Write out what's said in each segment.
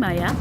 மாயா.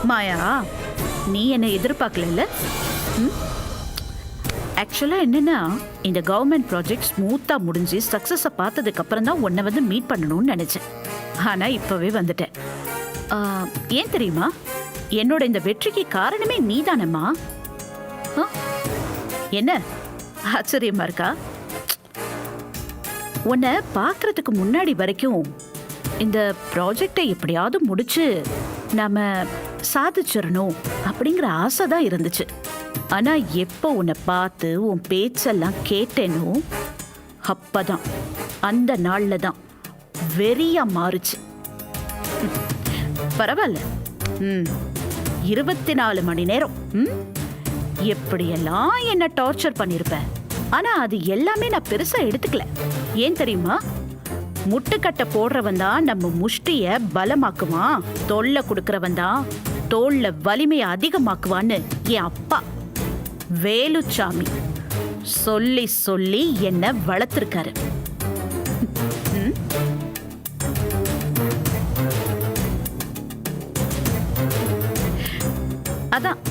மாயா, நீ என்னை எதிர்பார்க்கல. ஆக்சுவலா என்னன்னா, இந்த கவர்மெண்ட் ப்ராஜெக்ட் ஸ்மூத்தா முடிஞ்சு சக்சஸ பார்த்ததுக்கு அப்புறம் தான் உன்னை வந்து மீட் பண்ணணும்னு நினைச்சேன். ஆனா இப்பவே வந்துட்டேன். ஏன் தெரியுமா? என்னோட இந்த வெற்றிக்கு காரணமே நீதானம்மா. என்ன ஆச்சரியமா இருக்கா? உன்னை பார்க்கறதுக்கு முன்னாடி வரைக்கும் இந்த ப்ராஜெக்டை எப்படியாவது முடிச்சு நாம சாதிச்சிடணும் அப்படிங்கிற ஆசை தான் இருந்துச்சு. ஆனா எப்போ உன்னை பார்த்து உன் பேச்செல்லாம் கேட்டேனோ அப்பதான், அந்த நாள்ல தான் வெறியா மாறுச்சு. பரவாயில்ல, 24 மணி நேரம் எப்படியெல்லாம் என்ன டார்ச்சர் பண்ணிருப்பேன். ஆனா அது எல்லாமே நான் பெருசா எடுத்துக்கல. ஏன் தெரியுமா? முட்டுக்கட்டை போடுறவன் தான் நம்ம முஷ்டிய பலமாக்குவான், தொல்லை கொடுக்கறவன் தான் தோல்ல வலிமையை அதிகமாக்குவான்னு என் அப்பா வேலுச்சாமி சொல்லி சொல்லி என்ன வளர்த்திருக்காரு. அதான்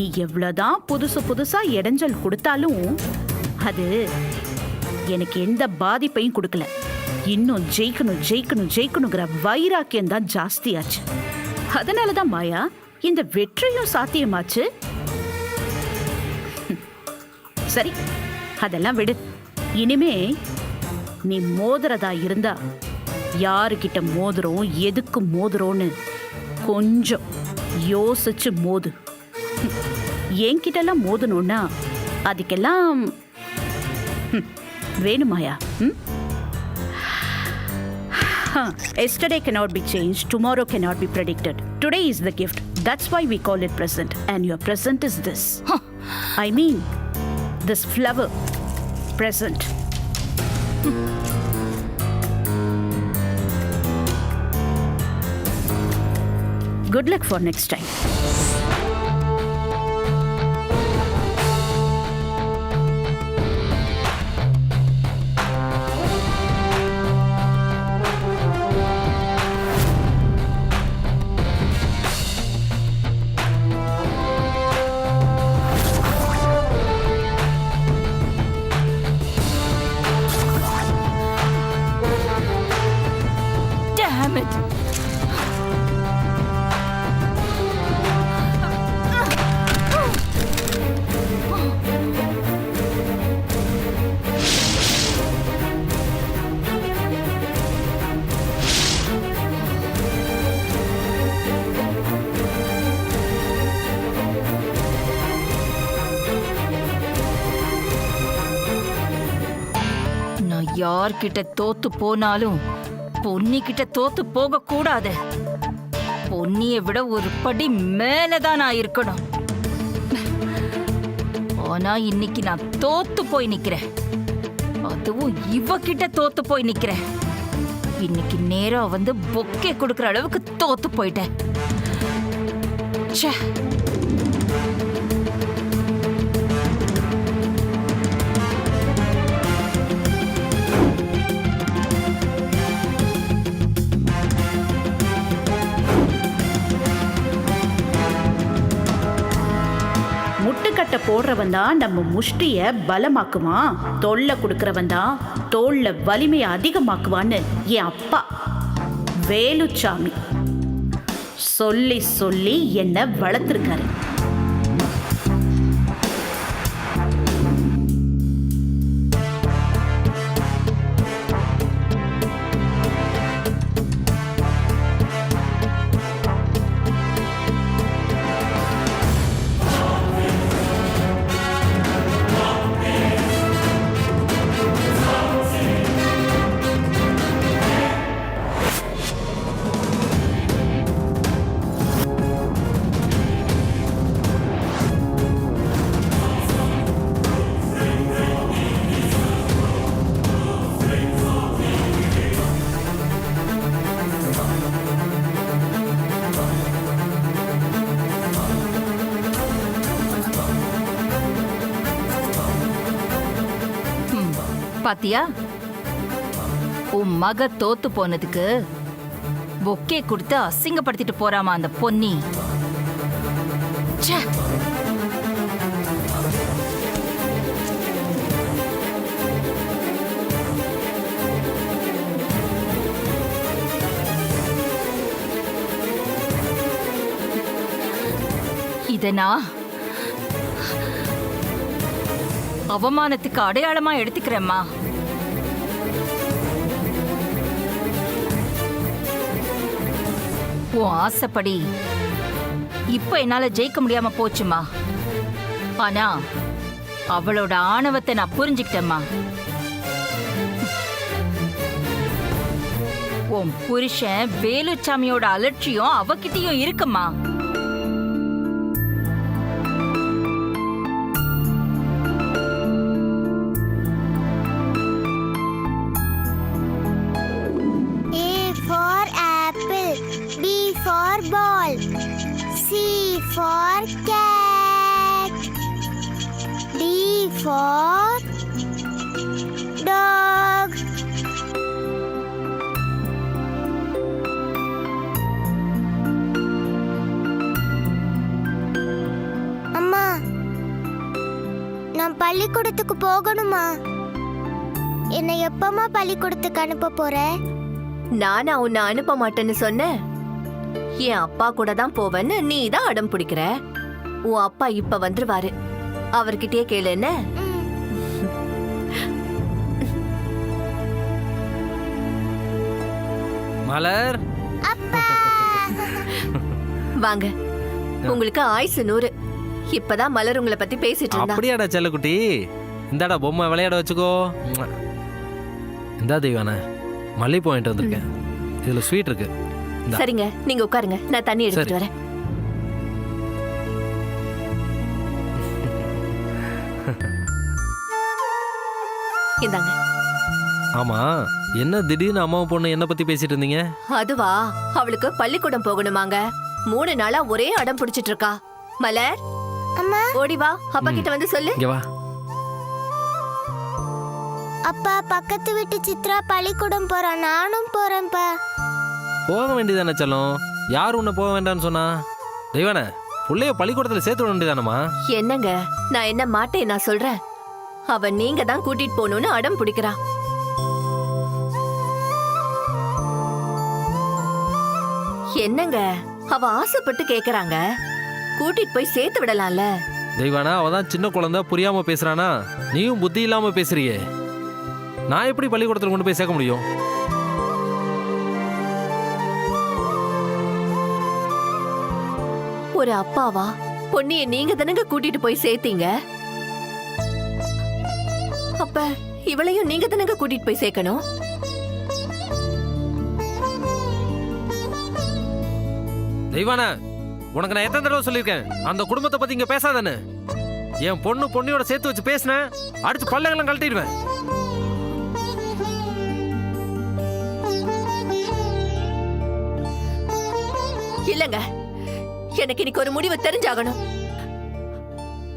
நீ எவ்வளவுதான் புதுசு புதுசா இடைஞ்சல் கொடுத்தாலும் அது எனக்கு எந்த பாதிப்பையும் கொடுக்கல. இன்னும் ஜெயிக்கணும் ஜெயிக்கணும் ஜெயிக்கணுங்கிற வைராக்கியம் தான் ஜாஸ்தியாச்சு. அதனாலதான் மாயா இந்த வெற்றியும் சாத்தியமாச்சு. சரி, அதெல்லாம் விடு. இனிமே நீ மோதுறதா இருந்தா யாருக்கிட்ட மோதுறோம், எதுக்கு மோதுறோன்னு கொஞ்சம் யோசிச்சு மோது. என்கிட்டலாம் மோதணும்னா அதுக்கெல்லாம் வேணுமாயா? Yesterday cannot be changed, tomorrow cannot be predicted. Today is the gift. That's why we call it present. And your present is this. I mean, this flower present. Good luck for next time. Damn it! யார்கிட்ட தோத்து போனாலும் பொன்னிக்கிட்ட தோத்து போக கூடாது. பொன்னிய விட ஒரு படி மேலதான் நான் இருக்கணும். ஆனா இன்னைக்கு நான் தோத்து போய் நிக்கிறேன். அதுவும் இவகிட்ட தோத்து போய் நிக்கிறேன். இன்னைக்கு நேரா வந்து பொக்கே கொடுக்கற அளவுக்கு தோத்து போயிட்டேன். ச்சே. முட்டுக்கட்டை போடுறவன் தான் நம்ம முஷ்டிய பலமாக்குவான், தொல்லை கொடுக்கறவன் தான் தோல்ல வலிமையை அதிகமாக்குவான்னு என் அப்பா வேலுச்சாமி சொல்லி சொல்லி என்ன வளர்த்துருக்காரு. பாத்தியா, உன் மக தோத்து போனதுக்கு பொக்கே கொடுத்து அசிங்கப்படுத்திட்டு போறாமா அந்த பொன்னி. ச்சே. இதனா அவமானத்துக்கு அடையாளமா எடுத்துக்கிறேம்மா. உன் ஆசைப்படி இப்ப என்னால ஜெயிக்க முடியாம போச்சுமா. ஆனா அவளோட ஆணவத்தை நான் புரிஞ்சுக்கிட்டேம்மா. உன் புருஷன் வேலுச்சாமியோட அலட்சியம் அவகிட்டயும் இருக்குமா. Ball. C for cat. D for dog. அம்மா, நான் பள்ளிக்கூடத்துக்கு போகணுமா? என்னை எப்பமா பள்ளிக்கூடத்துக்கு அனுப்ப போற? நானா உன்னை அனுப்ப மாட்டேன்னு சொன்னேன்? என் அப்பா கூட தான் போவேன்னு நீ தான் அடம் பிடிக்கிற. உன் அப்பா இப்ப வந்துருவாரு, அவர்கிட்டயே கேளு. என்ன மலர், வாங்க, உங்களுக்கு ஆயுசு 100. இப்பதான் மலர் உங்களை பத்தி பேசிட்டு இருந்தா. அப்படியாடா செல்லக்குட்டி, இந்தாடா பொம்மை விளையாட வச்சுக்கோ. இந்தா தெய்வானே, மல்லிப்பூ வாங்கிட்டு வந்திருக்கேன், இதுல ஸ்வீட் இருக்கு. சரிங்க, நீங்க உட்காருங்க, நான் தண்ணி எடுத்துட்டு வரேன். இந்தாங்க. ஆமா, என்ன திடீர்னு அம்மாவை பொண்ணு என்ன பத்தி பேசிட்டு இருந்தீங்க? அதுவா, அவளுக்கு பள்ளிக்கூடம் போகணுமாங்க. 3 நாளா ஒரே அடம் பிடிச்சிட்டு இருக்கா. மலர், அம்மா, ஓடி வா, அப்பா கிட்ட வந்து சொல்லு. இங்க வா. அப்பா, பக்கத்து வீட்டு சித்ரா பள்ளிக்கூடம் போறா, நானும் போறேன்ப்பா. போக வேண்டியதானே செல்லம், யார் உன்னை போக வேண்டாம்னு சொன்னா? தெய்வானே, புள்ளைய பள்ளிக்கூடத்துல சேர்த்து விட வேண்டியதானமா? என்னங்க, நான் என்ன மாட்டேன் நான் சொல்றேன். அவ நீங்க தான் கூட்டிட்டு போகணும்னு அடம் பிடிக்கிறா. என்னங்க, அவ ஆசைப்பட்டு கேக்குறாங்க, கூட்டிட்டு போய் சேர்த்து விடலாம்ல. தெய்வானா, அவதான் சின்ன குழந்தை, புரியாம பேசுறானா? நீயும் புத்தி இல்லாம பேசுறியே. நான் எப்படி பள்ளிக்கூடத்துல கொண்டு போய் சேர்க்க முடியும்? ஒரு அப்பாவா, பொன்னிய நீங்க தானங்க கூட்டிட்டு போய் சேர்த்தீங்க. அப்ப இவளையும் நீங்க தானங்க கூட்டிட்டு போய் சேர்க்கணும். தெய்வான, உனக்கு நான் எத்தனை தடவை சொல்லியிருக்கேன் அந்த குடும்பத்தை பத்தி இங்க பேசாதானே. என் பொண்ணியோட சேர்த்து வச்சு பேசினேன், அடிச்சு பல்லங்கெல்லாம் கழட்டிடுவேன். இல்லங்க, எனக்கு இன்னைக்கு ஒரு முடிவு தெரிஞ்சாகணும்.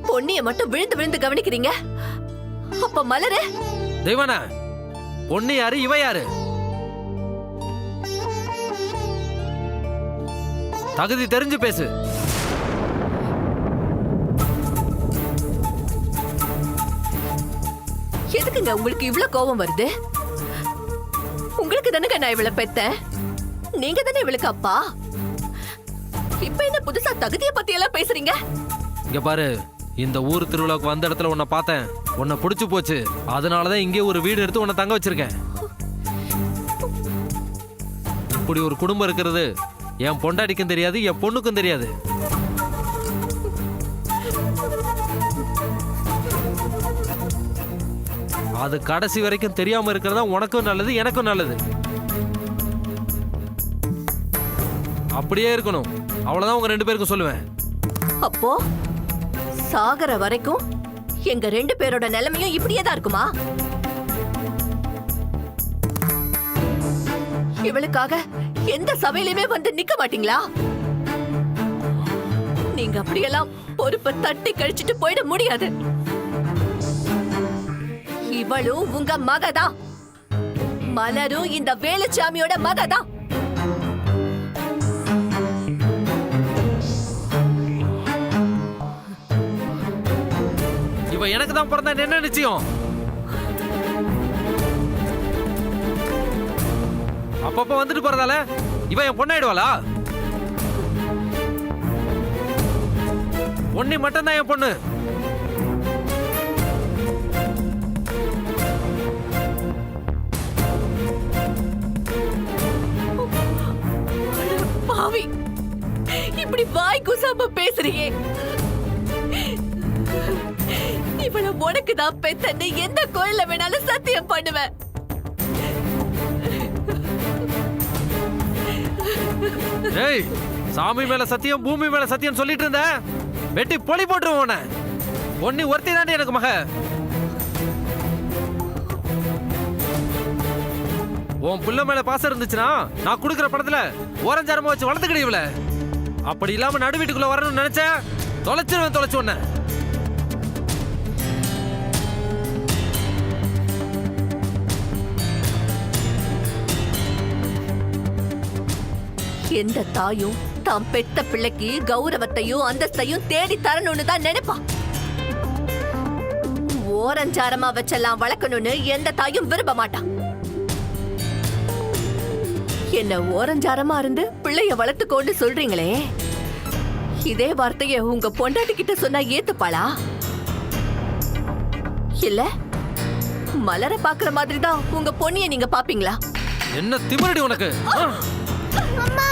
பொன்னிய மட்டும் விழுந்து விழுந்து கவனிக்கிறீங்க, அப்ப மலரு? தெய்வான, பொண்ணு யாரு, இவ யாரு? தகுதி தெரிஞ்சு பேசு. எதுக்குங்க உங்களுக்கு இவ்வளவு கோபம் வருது? உங்களுக்கு தானே நான் இவளை பெத்தேன், நீங்க தானே இவளுக்கு அப்பா. இப்ப என்ன புதுசா தகுதியை பத்தி எல்லாம் பேசுறீங்க? இங்க பாரு, இந்த ஊர் திருவிழாவுக்கு வந்த இடத்துல உன்னை பார்த்தேன், உன்னை பிடிச்சு போச்சு. அதனாலதான் இங்கே ஒரு வீடு எடுத்து உன்னை தங்க வச்சிருக்கேன். இப்படி ஒரு குடும்பம் இருக்கிறது என் பொண்டாட்டிக்கும் தெரியாது, என் பொண்ணுக்கும் தெரியாது. அது கடைசி வரைக்கும் தெரியாம இருக்கிறதா உனக்கும் நல்லது, எனக்கும் நல்லது. அப்படியே இருக்கணும், அவ்வளவுதான் உங்க 2 பேருக்கும் சொல்லுவேன். அப்போ சாகர வரைக்கும் எங்க 2 பேரோட நிலைமையும் இப்படியே தான் இருக்குமா? இவளுக்காக எந்த சபையிலுமே வந்து நிக்க மாட்டீங்களா? நீங்க அப்படியெல்லாம் பொறுப்பை தட்டி கழிச்சிட்டு போயிட முடியாது. இவளும் உங்க மகதான், மலரும் இந்த வேலுச்சாமியோட மகதான். இவ எனக்கு தான் பிறந்தா என்ன நிச்சயம்? அப்பப்ப வந்துட்டு போறதால இவ என் பொண்ணாயிடுவாளா? பொண்ணி மட்டும் தான் என் பொண்ணு. பாவி, இப்படி வாய் குசாம பேசுறியே. இவள உனக்கு தான் பெத்தன்னு எந்த கோயில்ல வேணாலும் சத்தியம் பண்ணுவேன். ஏய், சாமி மேல சத்தியம், பூமி மேல சத்தியம் சொல்லிட்டு இருந்த வெட்டி பொலி போட்டுருவோம் உன்னை. பொண்ணி ஒருத்தி தாண்டி எனக்கு மக. உன் புள்ள மேல பாசம் இருந்துச்சுன்னா நான் கொடுக்குற படத்துல ஓரஞ்சாரமா வச்சு வளர்த்துக்கிடு இவள. அப்படி இல்லாம நடு வீட்டுக்குள்ள வரணும்னு நினைச்ச தொலைச்சு உன்னை. எந்த தாயும் தாம் பெத்த பிள்ளைக்கு கௌரவத்தையும் அந்தஸ்தையும் தேடி தரணும்னு தான் நினைப்பா. ஓரஞ்சாரமா வச்செல்லாம் வளர்க்கணும்னு எந்த தாயும் விரும்ப மாட்டான். என்ன ஓரஞ்சாரமா இருந்து பிள்ளைய வளர்த்துக்கோன்னு சொல்றீங்களே, இதே வார்த்தைய உங்க பொண்டாட்டி கிட்ட சொன்னா ஏத்துப்பாளா? இல்ல மலர பாக்குற மாதிரி தான் உங்க பொண்ணிய நீங்க பாப்பீங்களா? என்ன திமிரடி உனக்கு? அம்மா,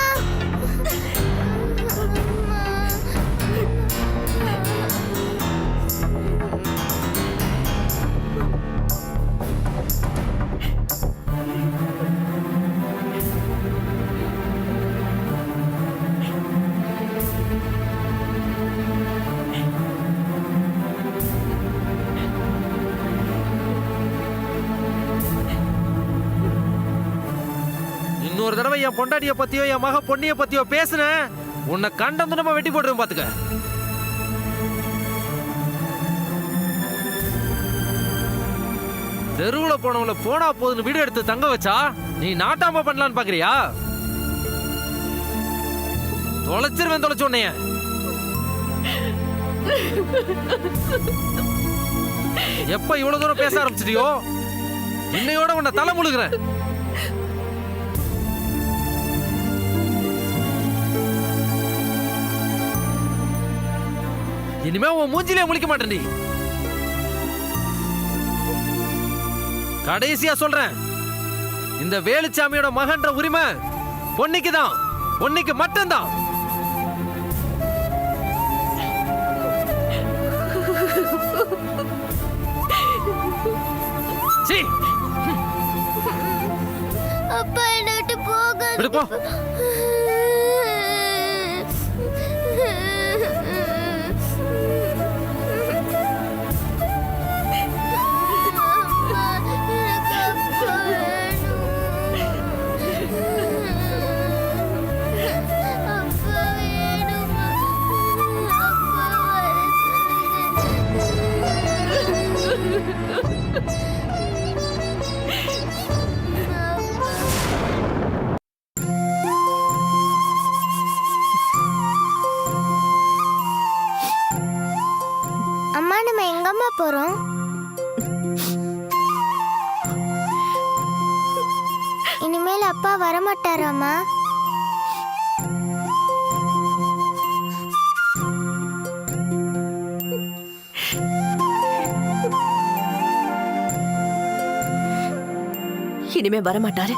இன்னொரு தடவை என் பொண்டாட்டிய பத்தியோ என் மக பொண்ணிய பத்தியோ பேசுன உன்னை கண்டம் துண்டமா வெட்டி போட்டுருவேன் பாத்துக்க. தெருவுல போனவங்கள போனா போதுன்னு வீடு எடுத்து தங்க வச்சா நீ நாட்டாம பண்ணலான்னு பாக்குறியா? தொலைச்சிருவேன் உன்னைய. எப்ப இவ்வளவு தூரம் பேச ஆரம்பிச்சிட்டியோ இன்னையோட உன்னை தலை முழுகிறேன். இனிமே உன் மூஞ்சிலே முழிக்க மாட்டேன். நீ கடைசியா சொல்றேன், இந்த வேலுச்சாமியோட மகன்ற உரிமை பொன்னிக்கு தான், பொன்னிக்கு மட்டும்தான். சீ, கிளம்பு போ. அம்மா நம்ம எங்கம்மா போறோம்? இனிமேல் அப்பா வரமாட்டாராம்மா? இனிமே வரமாட்டாரு.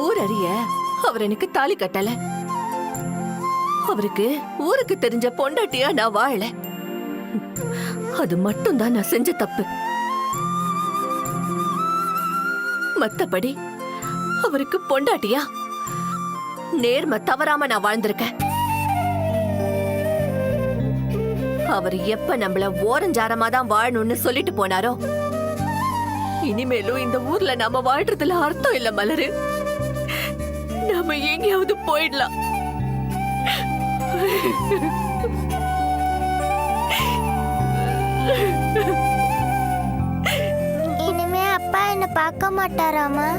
ஊர் அறிய அவர் எனக்கு தாலி கட்டல. அவருக்கு ஊருக்கு தெரிஞ்ச பொண்டாட்டியா நான் வாழல. அது மட்டும் தான் நான் செஞ்ச தப்பு. மத்தபடி அவருக்கு பொண்டாட்டியா நேர்மை தவறாம நான் வாழ்ந்திருக்கேன். அவர் எப்ப நம்மள ஓரஞ்சாரமா தான் வாழணும்னு சொல்லிட்டு போனாரோ, இனிமேலும் இந்த ஊர்ல நாம வாழ்றதுல அர்த்தம் இல்ல மலரு. நாம எங்கேயாவது போயிடலாம். இனிமே அப்பா என்ன பார்க்க மாட்டாராமா?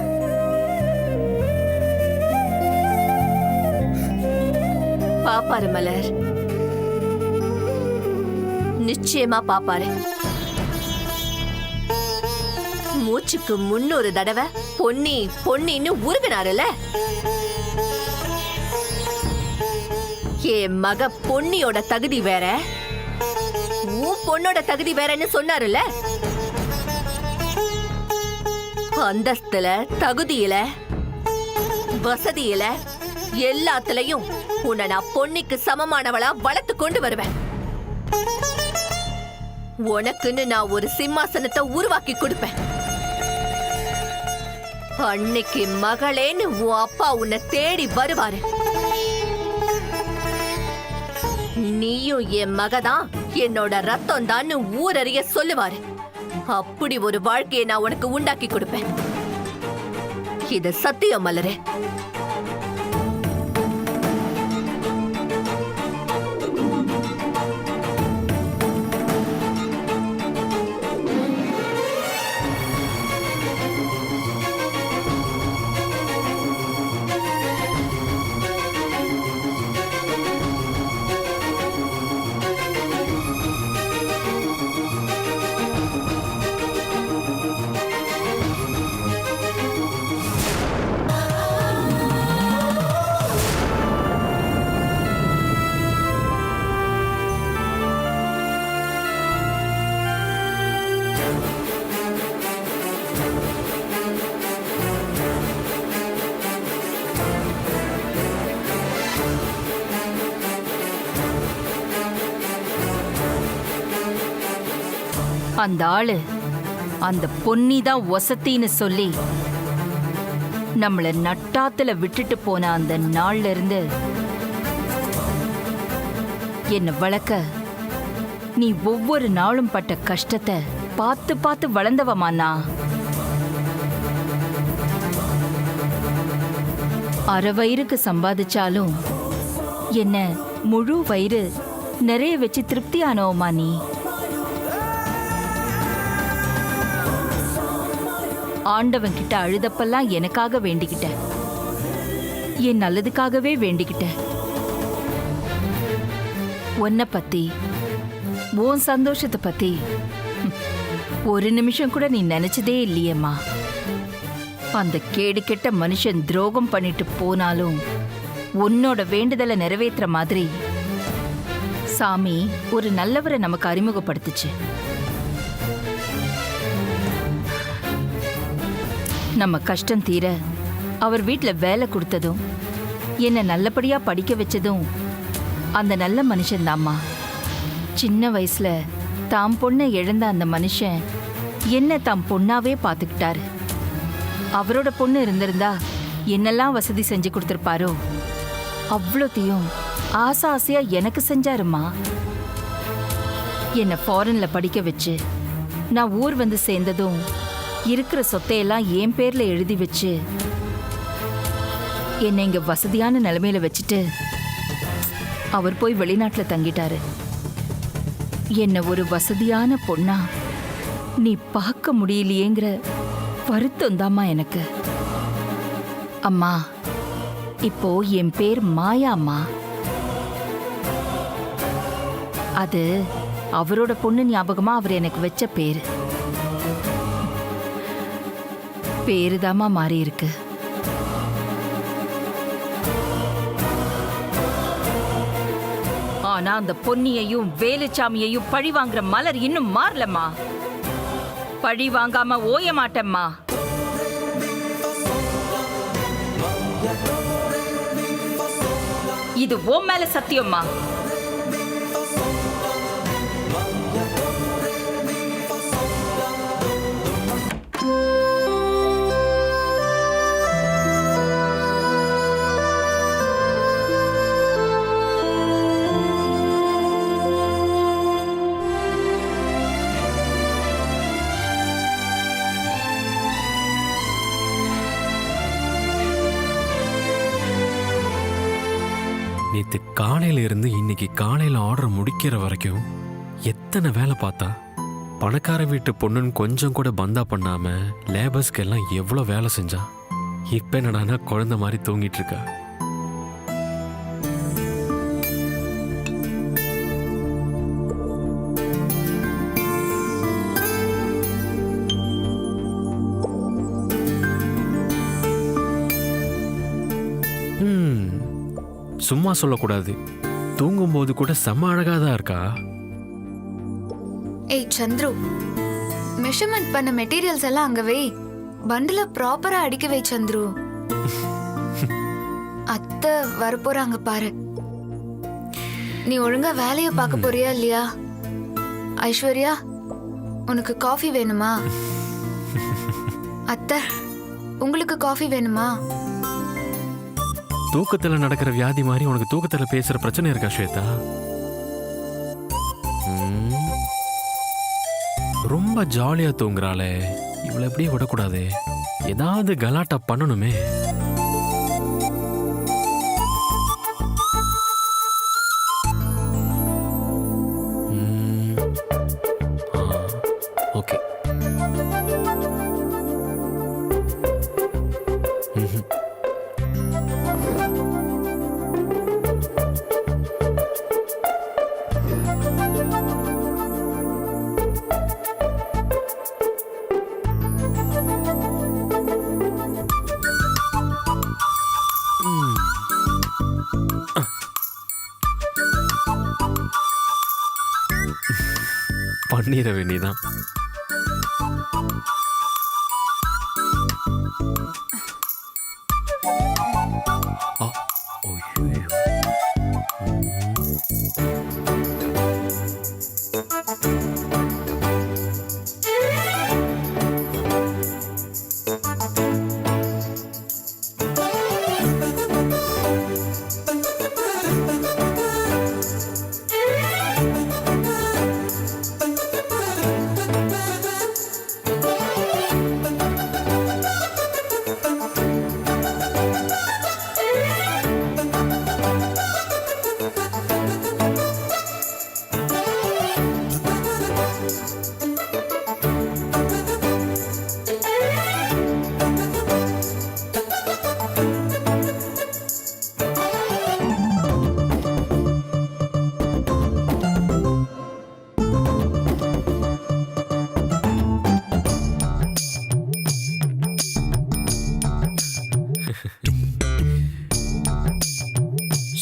பாப்பாரு மலர், நிச்சயமா பாப்பாரு. மூச்சுக்கு 300 தடவை பொன்னி பொன்னின்னு உருகினாருல. என் மக பொன்னியோட தகுதி வேற, உன் பொண்ணோட தகுதி வேறன்னு சொன்னாருல. அந்தஸ்துல, தகுதியில, வசதியில, எல்லாத்துலயும் உன்னை நான் பொன்னிக்கு சமமானவளா வளர்த்து கொண்டு வருவேன். உனக்குன்னு நான் ஒரு சிம்மாசனத்தை உருவாக்கி கொடுப்பேன். அன்னைக்கு மகளேன்னு உன் அப்பா உன்னை தேடி வருவாரு. நீயும் என் மகதான், என்னோட ரத்தம் தான் ஊரறிய சொல்லுவாரு. அப்படி ஒரு வாழ்க்கையை நான் உனக்கு உண்டாக்கி கொடுப்பேன். இது சத்தியம் மலரே. அந்த ஆளு அந்த பொன்னி தான் வசத்தின்னு சொல்லி நம்மள நட்டாத்துல விட்டுட்டு போன அந்த நாள்ல இருந்து என்ன வளர்க்க நீ ஒவ்வொரு நாளும் பட்ட கஷ்டத்தை பார்த்து பார்த்து வளர்ந்தவமானா. அரை வயிறுக்கு சம்பாதிச்சாலும் என்ன முழு வயிறு நிறைய வச்சு திருப்தி ஆனவமா நீ. ஆண்டவன் கிட்ட அழுதப்பெல்லாம் எனக்காக வேண்டிக்கிட்ட, என் நல்லதுக்காகவே வேண்டிக்கிட்ட. உன்னை பத்தி, உன் சந்தோஷத்தை பத்தி ஒரு நிமிஷம் கூட நீ நினைச்சதே இல்லையேம்மா. அந்த கேடு கெட்ட மனுஷன் துரோகம் பண்ணிட்டு போனாலும் உன்னோட வேண்டுதலை நிறைவேற்றுற மாதிரி சாமி ஒரு நல்லவரை நமக்கு அறிமுகப்படுத்துச்சு. நம்ம கஷ்டம் தீர அவர் வீட்ல வேலை கொடுத்ததும் என்ன நல்லபடியா படிக்க வச்சதும் அந்த நல்ல மனுஷன்தாம்மா. சின்ன வயசுல தாம் பொண்ணை இழந்த அந்த மனுஷன் என்ன தாம் பொண்ணாவே பார்த்துக்கிட்டாரு. அவரோட பொண்ணு இருந்திருந்தா என்னெல்லாம் வசதி செஞ்சு கொடுத்துருப்பாரோ அவ்வளோத்தையும் ஆசை ஆசையா எனக்கு செஞ்சாருமா. என்னை ஃபாரின்ல படிக்க வச்சு நான் ஊர் வந்து சேர்ந்ததும் இருக்கிற சொத்தையெல்லாம் என் பேர்ல எழுதி வச்சு என்னை இங்க வசதியான நிலைமையில வச்சுட்டு அவர் போய் வெளிநாட்டுல தங்கிட்டாரு. என்ன ஒரு வசதியான பொண்ணா நீ பார்க்க முடியலையேங்கிற வருத்தம் தாம்மா எனக்கு. அம்மா, இப்போ என் பேர் மாயாம்மா. அது அவரோட பொண்ணு ஞாபகமா அவர் எனக்கு வச்ச பேரு. பேருதாம்மா மாறி இருக்கு. ஆனா அந்த பொன்னியையும் வேலுச்சாமியையும் பழி வாங்குற மலர் இன்னும் மாறலம்மா. பழி வாங்காம ஓய மாட்டேம்மா. இது உன் மேல சத்தியம்மா. நேற்று காலையில இருந்து இன்னைக்கு காலையில ஆர்டர் முடிக்கிற வரைக்கும் எத்தனை வேலை பார்த்தா. பணக்கார வீட்டு பொண்ணுன்னு கொஞ்சம் கூட பந்தா பண்ணாம லேபர்ஸ்க்கு எல்லாம் எவ்வளோ வேலை செஞ்சா. இப்ப என்னடானா குழந்தை மாதிரி தூங்கிட்டு இருக்கா. சும்மா சொல்லக்கூடாது, தூங்கும்போது கூட செம்ம அழகா தான் இருக்கா. ஏய் சந்துரு, மெஷர்மெண்ட் பண்ண மெட்டீரியல்ஸ் எல்லாம் அங்க வை. பண்டில ப்ராப்பரா அடிக்க வை சந்துரு. அத்தை வரப்போறாங்க பாரு. நீ ஒழுங்கா வேலைய பார்க்க போறியா இல்லையா? ஐஸ்வர்யா, உனக்கு காஃபி வேணுமா? அத்தை, உங்களுக்கு காஃபி வேணுமா? தூக்கத்துல நடக்கிற வியாதி மாதிரி உனக்கு தூக்கத்துல பேசுற பிரச்சனை இருக்கா ஸ்வேதா? ரொம்ப ஜாலியா தூங்குறாளே, இவளை எப்படியே விடக்கூடாது. ஏதாவது கலாட்டா பண்ணணுமே. ஓகே. பண்ணிட வேண்டியதான்.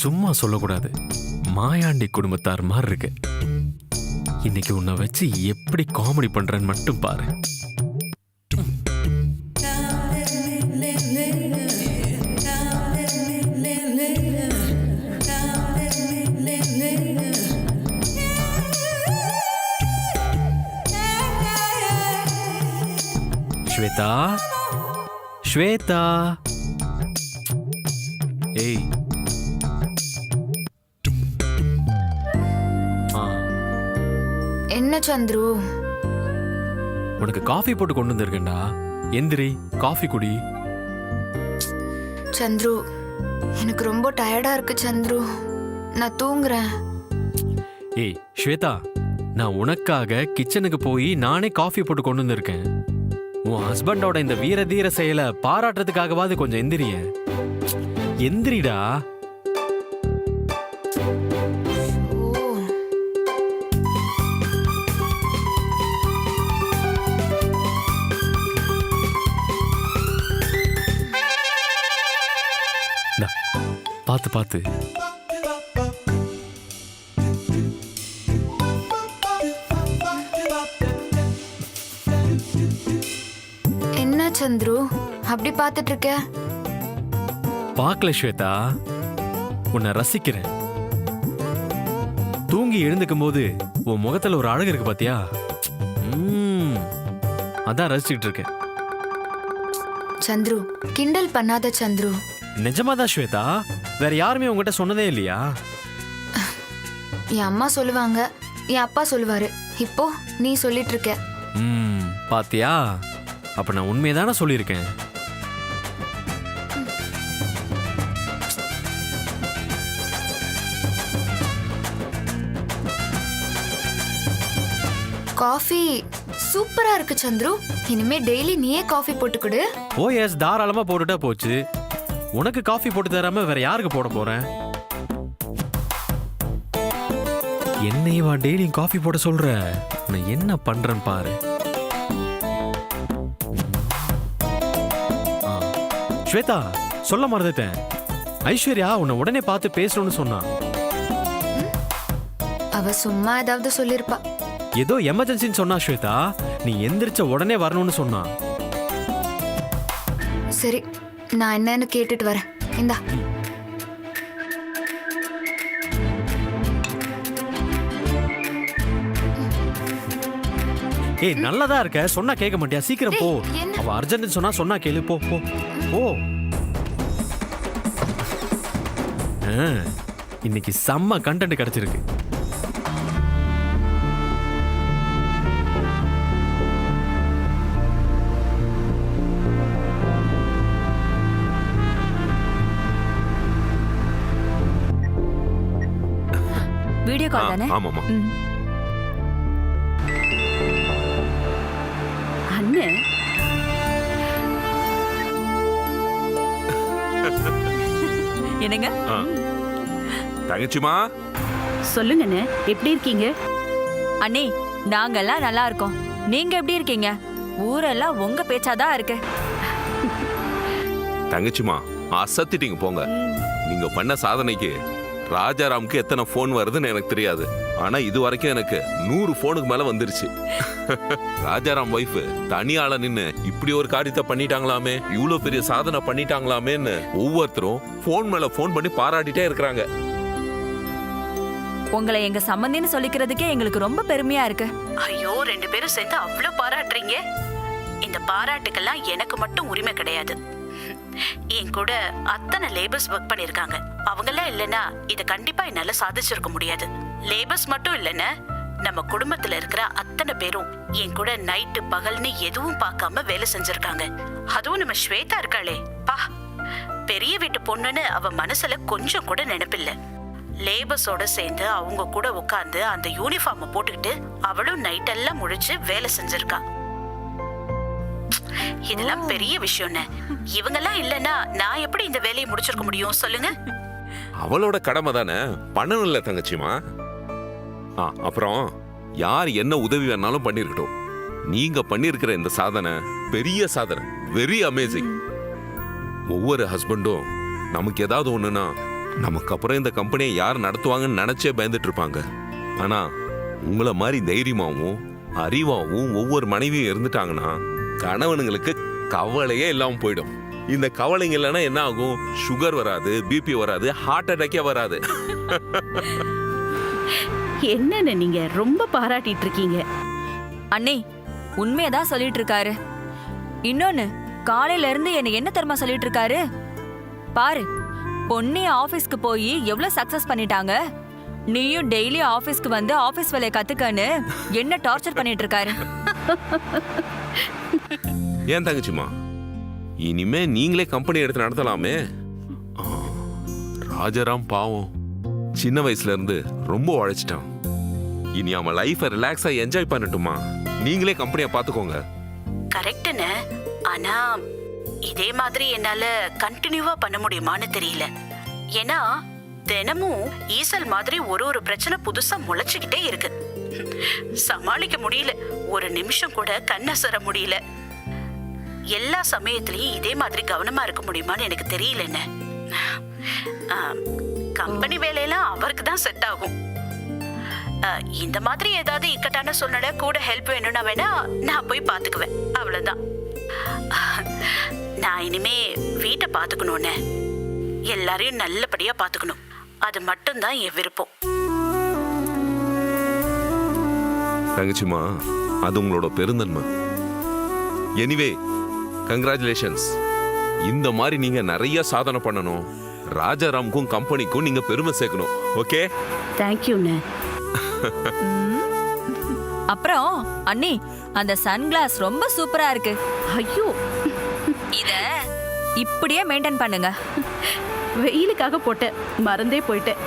சும்மா சொல்லக்கூடாது, மாயாண்டி குடும்பத்தார் மாதிரி இருக்கு. இன்னைக்கு உன்னை வச்சு எப்படி காமெடி பண்றேன்னு மட்டும் பாரு. ஸ்வேதா, ஸ்வேதா. ஏய். ஆ, என்ன சந்துரு? உனக்கு காஃபி போட்டு கொண்டு வந்திருக்கேன்டா. எந்திரி, காஃபி குடி. சந்துரு, எனக்கு ரொம்ப டயர்டா இருக்கு சந்துரு. நான் தூங்குறேன். ஏய் ஸ்வேதா, நான் உனக்காக கிச்சனுக்கு போய் நானே காஃபி போட்டு கொண்டு வந்திருக்கேன். உன் ஹஸ்பண்டோட இந்த வீர தீர செயலை பாராட்டுறதுக்காகவாது கொஞ்சம் எந்திரிய. எந்திரிடா. ஓ, இந்தா, பார்த்து பார்த்து. என்ன சந்துரு அப்படி பார்த்துட்டு இருக்க? பார்க்கல ஸ்வேதா, உன்னை ரசிக்கிறேன். தூங்கி எழுந்துக்கும் போது உன் முகத்துல ஒரு அழகு இருக்கு பாத்தியா? அதான் ரசிச்சுட்டு இருக்கேன். சந்துரு, கிண்டல் பண்ணாத சந்துரு. நிஜமாதான் ஸ்வேதா, வேற யாருமே உங்ககிட்ட சொன்னதே இல்லையா? என் அம்மா சொல்லுவாங்க, என் அப்பா சொல்லுவாரு. இப்போ நீ சொல்லிட்டு இருக்க. பாத்தியா? அப்ப நான் உண்மையதானே சொல்லியிருக்கேன். காஃபி சூப்பரா இருக்கு சந்துரு. இனிமே டெய்லி நீயே காஃபி போட்டு கொடு. ஓ எஸ், தாராளமா போட்டுட்டா போச்சு. உனக்கு காஃபி போட்டு தராம வேற யாருக்கு போட போறேன்? என்னையவா டெய்லியும் காஃபி போட சொல்ற? நான் என்ன பண்றேன் பாரு. ஸ்வேதா, சொல்ல மறந்துட்டேன். ஐஸ்வர்யா உன்னை உடனே பார்த்து பேசணும்னு சொன்னா. அவ சும்மா ஏதாவது சொல்லிருப்பா. ஏதோ எமர்ஜென்சின்னு சொன்னா ஸ்வேதா. நீ எந்திரிச்ச உடனே வரணும்னு சொன்னா. சரி, நான் என்னன்னு கேட்டுட்டு வரேன். இந்தா. ஏய், நல்லதா இருக்க, சொன்னா கேட்க மாட்டியா? சீக்கிரம் போ. டேய், என்ன? அவ அர்ஜென்ட் சொன்னா சொன்னா கேளு. போ போ போ. இன்னைக்கு செம்ம கண்டென்ட் கிடைச்சிருக்கு. வீடியோ கால் தானே? ஆமாமா. அண்ணே, என்னங்க? தங்கச்சிமா, சொல்லுங்கண்ணே, எப்படி இருக்கீங்க? அண்ணே, நாங்கெல்லாம் நல்லா இருக்கோம். நீங்க எப்படி இருக்கீங்க? ஊரெல்லாம் உங்க பேச்சாதான் இருக்கு. தங்கச்சிமா அசத்திட்டீங்க போங்க. நீங்க பண்ண சாதனைக்கு ராஜாராமுக்கு எத்தனை போன் வருதுன்னு எனக்கு தெரியாது. ஆனா இது வரைக்கும் எனக்கு 100 போனுக்கு மேல வந்துருச்சு. ராஜாராம் வைஃப் தனியாள நின்னு இப்படி ஒரு காரியத்தை பண்ணிட்டாங்களாமே, இவ்வளவு பெரிய சாதனை பண்ணிட்டாங்களாமேன்னு ஒவ்வொருத்தரும் போன் மேல போன் பண்ணி பாராட்டிட்டே இருக்கிறாங்க. உங்களை எங்க சம்பந்தின்னு சொல்லிக்கிறதுக்கே எங்களுக்கு ரொம்ப பெருமையா இருக்கு. ஐயோ, 2 பேரும் சேர்ந்து அவ்வளவு பாராட்டுறீங்க. இந்த பாராட்டுக்கெல்லாம் எனக்கு மட்டும் உரிமை கிடையாது. என் கூட அத்தனை லேபர்ஸ் ஒர்க் பண்ணிருக்காங்க. அவங்கெல்லாம் இல்லைன்னா இதை கண்டிப்பா என்னால சாதிச்சிருக்க முடியாது. லேபர்ஸ் மட்டும் இல்லைன்னா நம்ம குடும்பத்துல இருக்கிற அத்தனை பேரும் என் கூட நைட்டு பகல்னு எதுவும் பார்க்காம வேலை செஞ்சிருக்காங்க. அதுவும் நம்ம ஸ்வேதா இருக்காளே, பா, பெரிய வீட்டு பொண்ணுன்னு அவ மனசுல கொஞ்சம் கூட நினைப்பில்ல. லேபர்ஸோட சேர்ந்து அவங்க கூட உட்கார்ந்து அந்த யூனிஃபார்ம் போட்டுக்கிட்டு அவளும் நைட் எல்லாம் முழிச்சு வேலை செஞ்சிருக்கா. இதெல்லாம் பெரிய விஷயம்னு. இவங்கெல்லாம் இல்லைன்னா நான் எப்படி இந்த வேலையை முடிச்சிருக்க முடியும் சொல்லுங்க? அவளோட கடமை தானே, பண்ணணும்ல தங்கச்சிமா. அப்புறம் யார் என்ன உதவி வேணாலும் பண்ணிருக்கட்டும், நீங்க பண்ணிருக்கிற இந்த சாதனை பெரிய சாதனை, வெரி அமேசிங். ஒவ்வொரு ஹஸ்பண்டும் நமக்கு ஏதாவது ஒண்ணுன்னா நமக்கு அப்புறம் இந்த கம்பெனியை யார் நடத்துவாங்கன்னு நினைச்சே பயந்துட்டு இருப்பாங்க. ஆனா உங்களை மாதிரி தைரியமாவும் அறிவாவும் ஒவ்வொரு மனைவியும் இருந்துட்டாங்கன்னா கணவனுங்களுக்கு கவலையே இல்லாம போயிடும். இந்த கவலைங்க இல்லைன்னா என்ன ஆகும்? சுகர் வராது, பிபி வராது, ஹார்ட் அட்டாக்கே வராது. என்னன்னு நீங்க ரொம்ப பாராட்டிட்டு இருக்கீங்க. அண்ணே, உண்மையதான் சொல்லிட்டு இருக்காரு. இன்னொன்னு, காலையில இருந்து என்ன தெரியுமா சொல்லிட்டு இருக்காரு? பாரு, பொன்னி ஆபீஸ்க்கு போய் எவ்வளவு சக்சஸ் பண்ணிட்டாங்க, நீயும் டெய்லி ஆபீஸ்க்கு வந்து ஆபீஸ் வேலையை கத்துக்கன்னு என்ன டார்ச்சர் பண்ணிட்டு இருக்காரு. ஏன் தங்கச்சிமா, இனிமே நீங்களே கம்பெனி எடுத்து நடத்தலாமே. ஆ, ராஜாராம் பாவம் சின்ன வயசுல இருந்து ரொம்ப உழைச்சிட்டான். இனி அவன் லைஃபை ரிலாக்ஸா என்ஜாய் பண்ணட்டுமா. நீங்களே கம்பெனியை பாத்துக்கோங்க. கரெக்டுன்னு. ஆனா இதே மாதிரி என்னால கண்டினியூவா பண்ண முடியுமான்னு தெரியல. ஏன்னா தினமும் ஈசல் மாதிரி ஒரு பிரச்சனை புதுசா முளைச்சுக்கிட்டே இருக்கு. சமாளிக்க முடியல. ஒரு நிமிஷம் கூட கண்ணசர முடியல. எல்லா சமயத்திலயும் இதே மாதிரி கவனமா இருக்க முடியுமான்னு எனக்கு தெரியலன்னு. கம்பெனி வேலையெல்லாம் அவருக்கு தான் செட் ஆகும். இந்த மாதிரி ஏதாவது இக்கட்டான சூழ்நிலை கூட ஹெல்ப் வேணும்னா வேணா நான் போய் பாத்துக்குவேன், அவ்வளவுதான். நான் இனிமே வீட்டை பாத்துக்கணும்னு, எல்லாரையும் நல்லபடியா பாத்துக்கணும். அது மட்டும்தான் என் விருப்பம். தங்கச்சிமா, அது உங்களோட பெருந்தன்மை. Anyway congratulations. இந்த மாதிரி நீங்க நிறைய சாதனை பண்ணணும். ராஜாராமுக்கும் கம்பெனிக்கும் நீங்க பெருமை சேர்க்கணும். ஓகே, தேங்க்யூண்ணே. அப்புறம் அண்ணி, அந்த சன்கிளாஸ் ரொம்ப சூப்பரா இருக்கு. ஐயோ, இத இப்படியே மெயின்டைன் பண்ணுங்க. வெயிலுக்காக போட்டேன், மறந்தே போயிட்டேன்.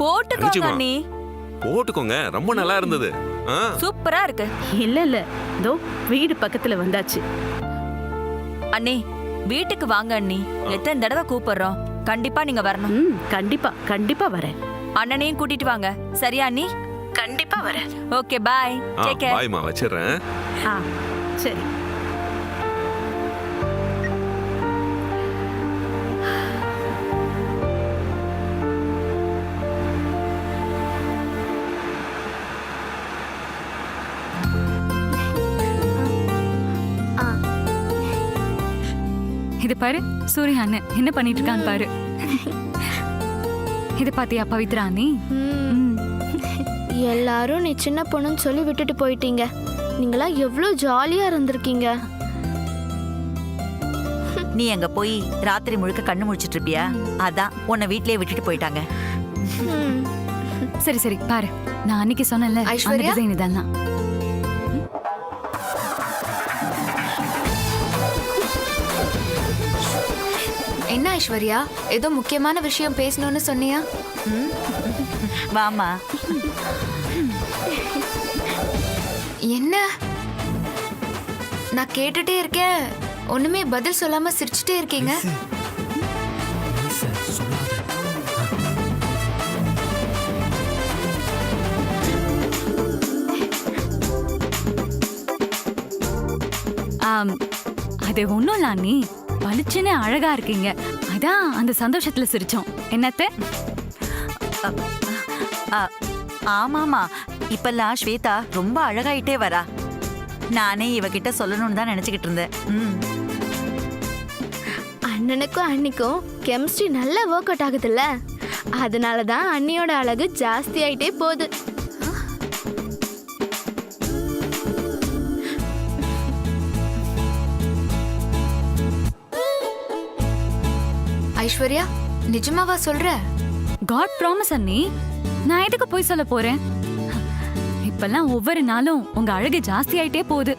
போட்டுக்கோங்க தங்கச்சிமா, அண்ணி, போட்டுக்கோங்க. ரொம்ப நல்லா இருந்தது. சூப்பரா இருக்கு. இல்ல இதோ வீடு பக்கத்துல வந்தாச்சு. அண்ணி, வீட்டுக்கு வாங்க அண்ணி. எத்தனை தடவை கூப்பிடுறோம், கண்டிப்பா நீங்க வரணும். கண்டிப்பா வரேன். அண்ணனையும் கூட்டிட்டு வாங்க, சரியா அண்ணி? கண்டிப்பா வரேன். Okay, bye. Take care. பாய்மா, வச்சிடுறேன். சரி. இது பாரு, சூர்யா அண்ணன் என்ன பண்ணிட்டு இருக்கான்னு பாரு. இது பாத்தியா பவித்ரா நீ? எல்லாரும் நீ சின்ன பொண்ணுன்னு சொல்லி விட்டுட்டு போயிட்டீங்க. நீங்களா எவ்வளோ ஜாலியா இருந்திருக்கீங்க. நீ அங்க போய் ராத்திரி முழுக்க கண்ணு முழிச்சிட்டு இருப்பியா? அதான் உன்னை வீட்லயே விட்டுட்டு போயிட்டாங்க. சரி சரி பாரு, நான் அன்னைக்கு சொன்னேன்ல அந்த டிசைன் இதெல்லாம். என்ன ஐஸ்வர்யா, ஏதோ முக்கியமான விஷயம் பேசணும்னு சொன்னியா? வாமா. என்ன? நான் கேட்டுட்டே இருக்கேன், ஒண்ணுமே பதில் சொல்லாம சிரிச்சுட்டே இருக்கீங்க. அது ஒண்ணும் இல்ல அண்ணி, பளிச்சுன்னு அழகா இருக்கீங்க, அதான் அந்த சந்தோஷத்துல சிரிச்சோம். என்னத்த? ஆமாமா, இப்பெல்லாம் ஸ்வேதா ரொம்ப அழகாயிட்டே வரா. நானே இவகிட்ட சொல்லணும்னு தான் நினைச்சுக்கிட்டு இருந்தேன். அண்ணனுக்கும் அண்ணிக்கும் கெமிஸ்ட்ரி நல்லா ஒர்க் அவுட் ஆகுதுல்ல, அதனால தான் அண்ணியோட அழகு ஜாஸ்தி ஆயிட்டே போகுது. ஐஸ்வர்யா, நிஜமாவா சொல்ற? காட் ப்ராமிஸ் அண்ணி, நான் எதுக்கு போய் சொல்ல போறேன்? இப்பெல்லாம் ஒவ்வொரு நாளும் உங்க அழகு ஜாஸ்தி ஆயிட்டே போகுது.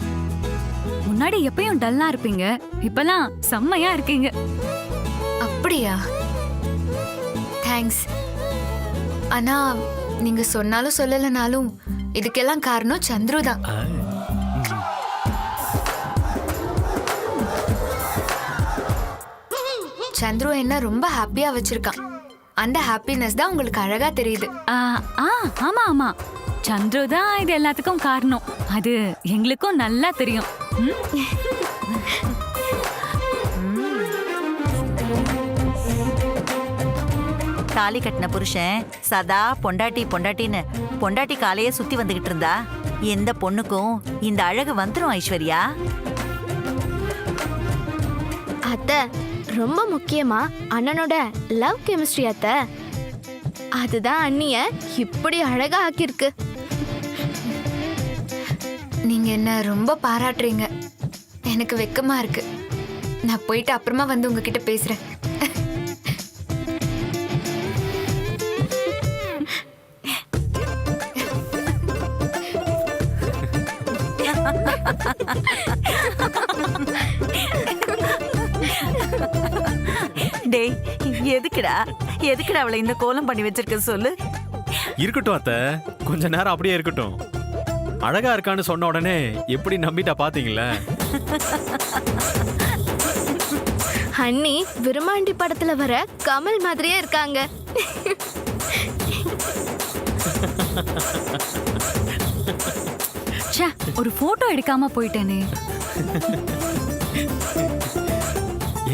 முன்னாடி எப்பயும் டல்லா இருப்பீங்க, இப்பெல்லாம் செம்மையா இருக்கீங்க. அப்படியா? தேங்க்ஸ். ஆனா நீங்க சொன்னாலும் சொல்லலனாலும் இதுக்கெல்லாம் காரணம் சந்துரு தான். சந்துரு என்ன ரொம்ப ஹாப்பியா வச்சிருக்கான். அந்த ஹாப்பினஸ் தான் உங்களுக்கு அழகா தெரியுது. ஆமா ஆமா, சந்துரு தான் இது எல்லாத்துக்கும் காரணம். அது எங்களுக்கும் நல்லா தெரியும். தாலி கட்டின புருஷன் சதா பொண்டாட்டி பொண்டாட்டின்னு பொண்டாட்டி காலையே சுத்தி வந்துகிட்டு இருந்தா எந்த பொண்ணுக்கும் இந்த அழகு வந்துரும் ஐஸ்வர்யா. அத்தை, ரொம்ப முக்கியமா அண்ணனோட லவ் கெமிஸ்ட்ரி அத்தை, அதுதான் அண்ணிய இப்படி அழகா ஆக்கியிருக்கு. நீங்க என்ன ரொம்ப பாராட்டுறீங்க. எனக்கு வெக்கமா இருக்கு. நான் போயிட்டு அப்புறமா வந்து உங்ககிட்ட பேசுறேன். டேய், எதுக்குடா எதுக்குடா அவளை இந்த கோலம் பண்ணி வச்சிருக்க சொல்லு. இருக்கட்டும் அத்தை, கொஞ்ச நேரம் அப்படியே இருக்கட்டும். அழகா இருக்கான்னு சொன்ன உடனே எப்படி நம்பிட்டா பாத்தீங்களா? அண்ணி விருமாண்டி படத்துல வர கமல் மாதிரியே இருக்காங்க. ச்சே, ஒரு போட்டோ எடுக்காம போயிட்டேனே.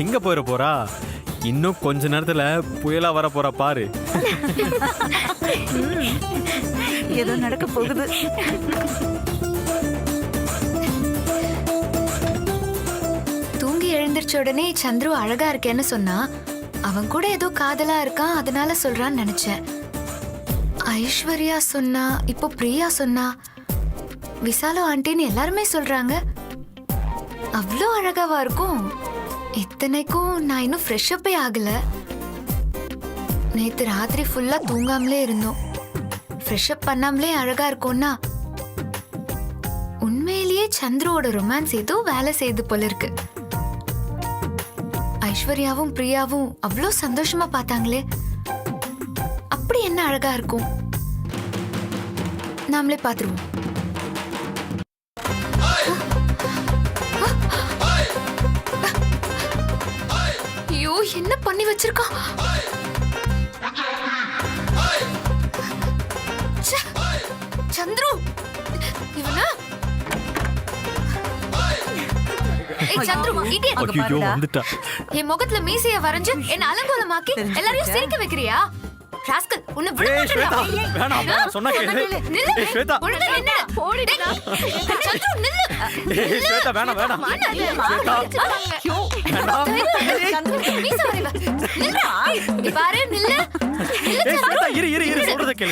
எங்க போயிட போறா? இன்னும் கொஞ்ச நேரத்துல புயலா வர போறா பாரு. ஏதோ நடக்க போகுது. தூங்கி எழுந்திருச்ச உடனே சந்துரு அழகா இருக்கேன்னு சொன்னா, அவன் கூட ஏதோ காதலா இருக்கான் அதனால சொல்றான்னு நினைச்சேன். ஐஸ்வர்யா சொன்னா, இப்போ பிரியா சொன்னா, விசாலு ஆண்டின்னு எல்லாருமே சொல்றாங்க. அவ்வளோ அழகாவா இருக்கும். இத்தனைக்கும் நான் இன்னும் ஃப்ரெஷ் அப்பே ஆகல. நேத்து ராத்திரி ஃபுல்லா தூங்காமலே இருந்தோம். ஃப்ரெஷ் அப் பண்ணாமலே அழகா இருக்கும்னா உண்மையிலேயே சந்துருவோட ரொமான்ஸ் ஏதோ வேலை செய்து போல இருக்கு. ஐஸ்வர்யாவும் பிரியாவும் அவ்வளோ சந்தோஷமா பார்த்தாங்களே, அப்படி என்ன அழகா இருக்கும். நாமளே பார்த்துருவோம். ஐயோ, என்ன பண்ணி வச்சிருக்கான்? ச்சே, சந்துரு இவனா? ஏய் சந்துரு, idiot. ஐயோ, வந்துட்டா. என் முகத்துல மீசைய வரைஞ்சு என்ன அலங்கோலமாக்கி எல்லாரையும் சிரிக்க வைக்கிறியா? ராஸ்கல், உன்னை விட ஏய் மாட்டேன்டா. ஸ்வேதா, வேணாம் வேணாம் சொன்னா கேளு. நில்லு. ஏய் ஸ்வேதா, ஒழுங்கா நின்னு. ஓடிடா. சந்துரு நில்லு. ஏய் ஸ்வேதா, வேணாம் வேணாம். ஸ்வேதா, மீசை வரைவ. நில்லுடா. இங்க பாரு, நில்லு. ஏய் ஸ்வேதா, இரு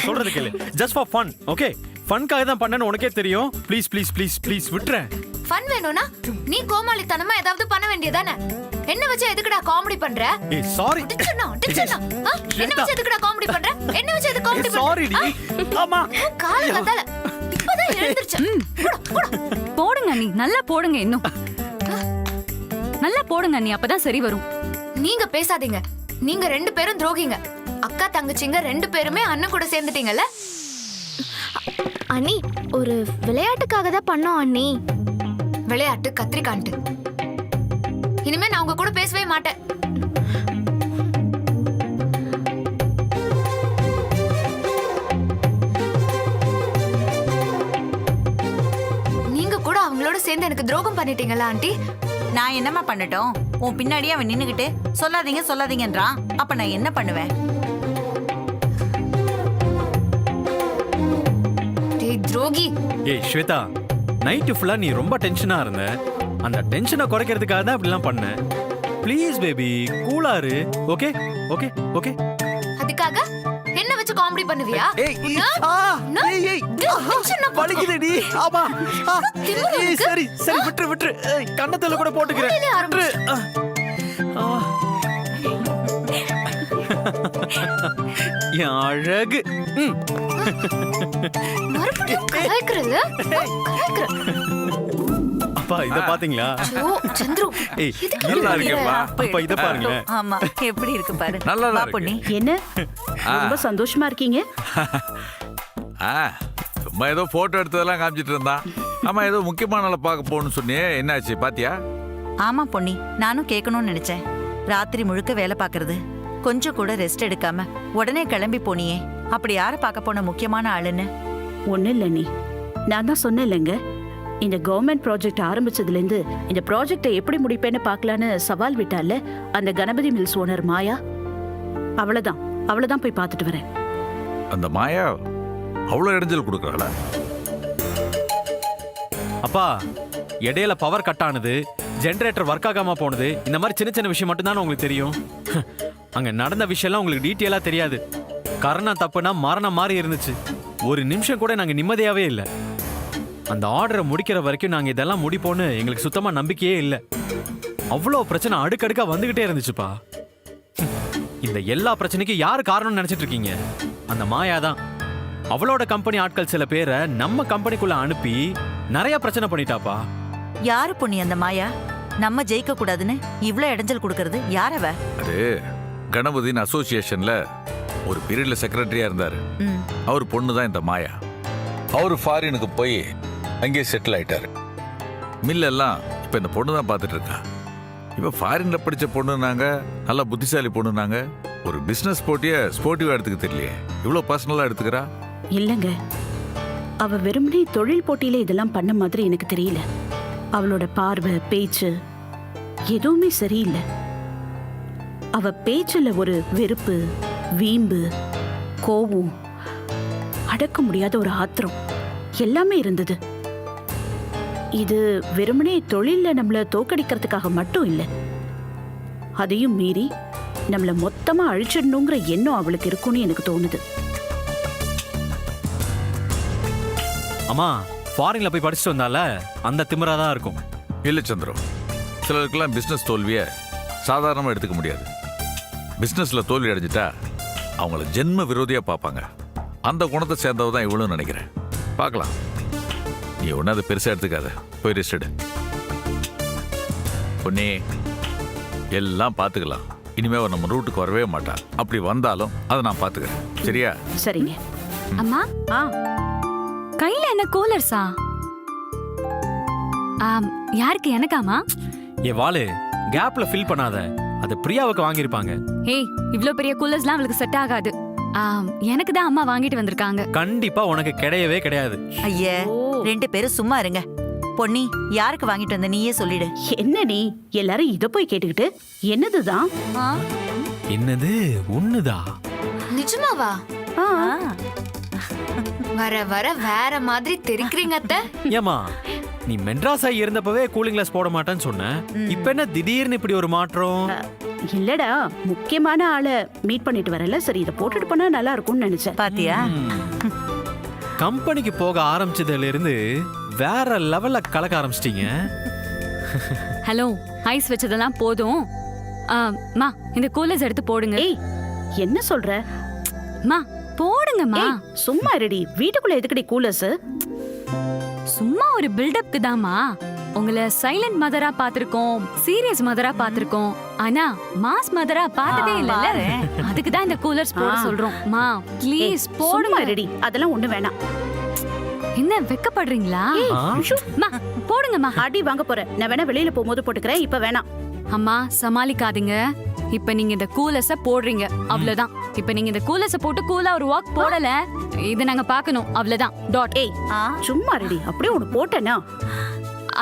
சொல்றத கேளு. Just for fun, okay? ஃபன்காக தான் பண்ணேன்னு உனக்கே தெரியும். ப்ளீஸ் ப்ளீஸ் ப்ளீஸ் ப்ளீஸ் விட்டுறேன். ஃபன் வேணும்னா நீ கோமாளித்தனமா ஏதாவது பண்ண வேண்டியதானே? என்ன வச்சு எதுக்குடா காமெடி பண்ற? ஏய் சாரி. டிச்சனா. என்ன வச்சு எதுக்குடா காமெடி பண்ற? என்ன வச்சு எது காமெடி பண்ற? சாரி டி. ஆமா. காலங்கத்தால இப்பதான் எழுந்திருச்சு. போடுங்க நீ, நல்லா போடுங்க இன்னும். நல்லா போடுங்க நீ, அப்பதான் சரி வரும். நீங்க பேசாதீங்க. நீங்க ரெண்டு பேரும் துரோகிங்க. அக்கா தங்கச்சிங்க ரெண்டு பேருமே அண்ணன் கூட சேர்ந்துட்டீங்கல்ல? அண்ணி ஒரு விளையாட்டுக்காக தான் பண்ணோம் அண்ணி. விளையாட்டு கத்திரிக்கான்ட்டு. இனிமே நான் உங்க கூட பேசவே மாட்டேன். நீங்க கூட அவங்களோட சேர்ந்து எனக்கு துரோகம் பண்ணிட்டீங்களா ஆண்டி? நான் என்னம்மா பண்ணட்டும்? உன் பின்னாடியே அவன் நின்னுகிட்டு சொல்லாதீங்கன்றான். அப்ப நான் என்ன பண்ணுவேன்? டேய் துரோகி. ஏய் ஸ்வேதா, நைட்டு ஃபுல்லா நீ ரொம்ப டென்ஷனா இருந்த. அந்த டென்ஷனை குறைக்கிறதுக்காக தான் இப்படிலாம் பண்ணேன். ப்ளீஸ் பேபி, கூலா இரு. Okay okay okay. அதுக்காக என்ன வச்சு காமெடி பண்ணுவியா? ஏய் வலிக்குதுடி. ஆமா. ஏய் சரி விட்டுரு. ஏய் கண்ணத்துல கூட போட்டுக்கிறேன். விட்டுரு. என் அழகு. மறுபடியும் கலாய்க்கிறது? அப்பா இத பாத்தீங்களா? ஐயோ, சந்துரு. ஏய் எதுக்கு நல்லா இப்படி இருக்கேப்பா. பண்ற? அப்பா இத பாருங்களேன். ஆமா, எப்படி இருக்கு பாரு. நல்லா வா பொண்ணி. என்ன ரொம்ப சந்தோஷமா இருக்கீங்க? சும்மா ஏதோ போட்டோ எடுத்ததெல்லாம் காமிச்சிட்டு இருந்தான். ஆமா, ஏதோ முக்கியமான நாளை பார்க்க போகணும்னு சொன்னியே, என்னாச்சு பாத்தியா? ஆமா பொண்ணி, நானும் கேட்கணும்னு நினைச்சேன். ராத்திரி முழுக்க வேலை பார்க்கறது, கொஞ்சம் கூட ரெஸ்ட் எடுக்காம உடனே கிளம்பி போனியே. அப்படி யாரை பார்க்க போன முக்கியமான ஆளுன்னு? ஒன்னும் இல்ல நீ, நான் தான் சொன்னேன் இல்லைங்க, இந்த கவர்மெண்ட் ப்ராஜெக்ட் ஆரம்பிச்சதுலேருந்து இந்த ப்ராஜெக்டை எப்படி முடிப்பேன்னு பார்க்கலான்னு சவால் விட்டால அந்த கணபதி மில்ஸ் ஓனர் மாயா. அவ்வளவுதான் போய் பார்த்துட்டு வரேன். அந்த மாயா அவ்வளோ இடைஞ்சல் கொடுக்குறாளா? அப்பா இடையில பவர் கட் ஆனது, ஜெனரேட்டர் ஒர்க் ஆகாம போனது, இந்த மாதிரி சின்ன சின்ன விஷயம் மட்டும் தானே உங்களுக்கு தெரியும். அங்க நடந்த விஷயம்லாம் உங்களுக்கு டீட்டெயிலா தெரியாது. கரணம் தப்புனா மரணம் மாதிரி இருந்துச்சு. ஒரு நிமிஷம் கூட நாங்க நிம்மதியாவே இல்லை. அந்த ஆர்டரை முடிக்கிற வரைக்கும் நாங்க இதெல்லாம் முடிப்போன்னு எங்களுக்கு சுத்தமா நம்பிக்கையே இல்லை. அவ்வளோ பிரச்சனை அடுக்கடுக்கா வந்துகிட்டே இருந்துச்சுப்பா. இந்த எல்லா பிரச்சனைக்கும் யாரு காரணம்னு நினைச்சிட்டு இருக்கீங்க? அந்த மாயா தான். அவளோட கம்பெனி ஆட்கள் சில பேரை நம்ம கம்பெனிக்குள்ள அனுப்பி நிறைய பிரச்சனை பண்ணிட்டாப்பா. யாரு பொண்ணி அந்த மாயா? நம்ம ஜெயிக்க கூடாதுன்னு இவ்ளோ இடைஞ்சல் கொடுக்கறது யாரவ? அது கணபதியின் அசோசியேஷன்ல ஒரு பீரியட்ல செக்ரட்டரியா இருந்தாரு. அவர் பொண்ணு தான் இந்த மாயா. அவரு ஃபாரினுக்கு போய் அங்கேயே செட்டில் ஆயிட்டாரு. மில்லெல்லாம் இப்ப இந்த பொண்ணு தான் பார்த்துட்டு இருக்கா. இப்ப ஃபாரின்ல படிச்ச பொண்ணுனாங்க, நல்லா புத்திசாலி பொண்ணுனாங்க. ஒரு பிசினஸ் போட்டிய ஸ்போர்ட்டிவா எடுத்துக்க தெரியலையே, இவ்வளவு பர்சனலா எடுத்துக்கிறா. இல்லைங்க, அவ வெறுமனே தொழில் போட்டியில இதெல்லாம் பண்ண மாதிரி எனக்கு தெரியல. அவளோட பார்வை, பேச்சு எதுவுமே சரியில்லை. அவ பேச்சுல ஒரு வெறுப்பு, வீம்பு, கோபம், அடக்க முடியாத ஒரு ஆத்திரம் எல்லாமே இருந்தது. இது வெறுமனே தொழில்ல நம்மள தோக்கடிக்கிறதுக்காக மட்டும் இல்லை, அதையும் மீறி நம்மள மொத்தமா அழிச்சிடணுங்கிற எண்ணம் அவளுக்கு இருக்கும்னு எனக்கு தோணுது. அம்மா ஃபாரின்ல போய் படிச்சுட்டு வந்தால அந்த திமிரா தான் இருக்கும். இல்ல சந்திரு, சிலருக்கெல்லாம் பிசினஸ் தோல்வியை சாதாரணமா எடுத்துக்க முடியாது. பிசினஸ்ல தோல்வி அடைஞ்சிட்டா அவங்கள ஜென்ம விரோதியா பார்ப்பாங்க. அந்த குணத்தை சேர்ந்தவ தான் இவ்வளவு நினைக்கிறேன். பார்க்கலாம், நீ ஒன்னும் அதை பெருசா எடுத்துக்காத, போய் ரெஸ்ட் எடு. பொன்னி, எல்லாம் பார்த்துக்கலாம். இனிமே அவ நம்ம ரூட்டுக்கு வரவே மாட்டா. அப்படி வந்தாலும் அதை நான் பார்த்துக்கிறேன், சரியா? சரிங்க. அம்மா, கையில என்ன கூலர்ஸா? யாருக்கு? எனக்காமா? ஏ வாளு, கேப்ல ஃபில் பண்ணாத. அது பிரியாவுக்கு வாங்கியிருப்பாங்க. ஏய், இவ்ளோ பெரிய கூலர்ஸ்லாம் அவளுக்கு செட் ஆகாது. எனக்கு தான் அம்மா வாங்கிட்டு வந்திருக்காங்க. கண்டிப்பா உனக்கு கிடையவே கிடையாது. ஐயே, 2 பேரும் சும்மா இருங்க. பொன்னி, யாருக்கு வாங்கிட்டு வந்த நீயே சொல்லிடு. என்ன நீ எல்லாரும் இத போய் கேட்டுக்கிட்டு? என்னதுதான்? என்னது ஒண்ணுதா? நிஜமாவா? வர வர வேற மாதிரி தெரிக்கிறீங்க அத்தை. ஏமா, நீ மெட்ராஸ் ஆகி இருந்தப்பவே கூலிங் கிளாஸ் போட மாட்டேன்னு சொன்ன. இப்ப என்ன திடீர்னு இப்படி ஒரு மாற்றம்? இல்லடா, முக்கியமான ஆளை மீட் பண்ணிட்டு வரல, சரி இதை போட்டுட்டு போனா நல்லா இருக்கும்னு நினைச்சேன். பாத்தியா? கம்பெனிக்கு போக ஆரம்பிச்சதுல இருந்து வேற லெவல்ல கலக்க ஆரம்பிச்சிட்டீங்க. ஹலோ, ஐஸ் வச்சதெல்லாம் போதும். மா, இந்த கூலர்ஸ் எடுத்து போடுங்க. ஏய், என்ன சொல்ற? மா, போடுங்கம்மா. சும்மா இருடி, வீட்டுக்குள்ள எதுக்குடி கூலர்ஸ்? சும்மா ஒரு பில்டப்க்கு தாமா. உங்களை சைலண்ட் மதரா பாத்திருக்கோம், சீரியஸ் மதரா பாத்திருக்கோம், ஆனா மாஸ் மதரா பார்த்ததே இல்லல. அதுக்கு தான் இந்த கூலர்ஸ் போட சொல்றோம். மா ப்ளீஸ் போடுங்க. ரெடி, அதெல்லாம் ஒண்ணு வேணாம். என்ன வெக்கப்படுறீங்களா? மா போடுங்கம்மா. அடி வாங்க போற, நான் வேணா வெளியில போகும்போது போட்டுக்கிறேன், இப்ப வேணாம். அம்மா சமாளிக்காதீங்க. இப்ப நீங்க இந்த கூலர்ஸ போடுறீங்க, அவ்வளவுதான். இப்ப நீங்க இந்த கூலர்ஸ போட்டு கூலா ஒரு வாக் போடல, இத நாங்க பார்க்கணும், அவ்வளவுதான். டாட். ஏய், சும்மா ரெடி, அப்படியே ஒன்னு போட்டேனா?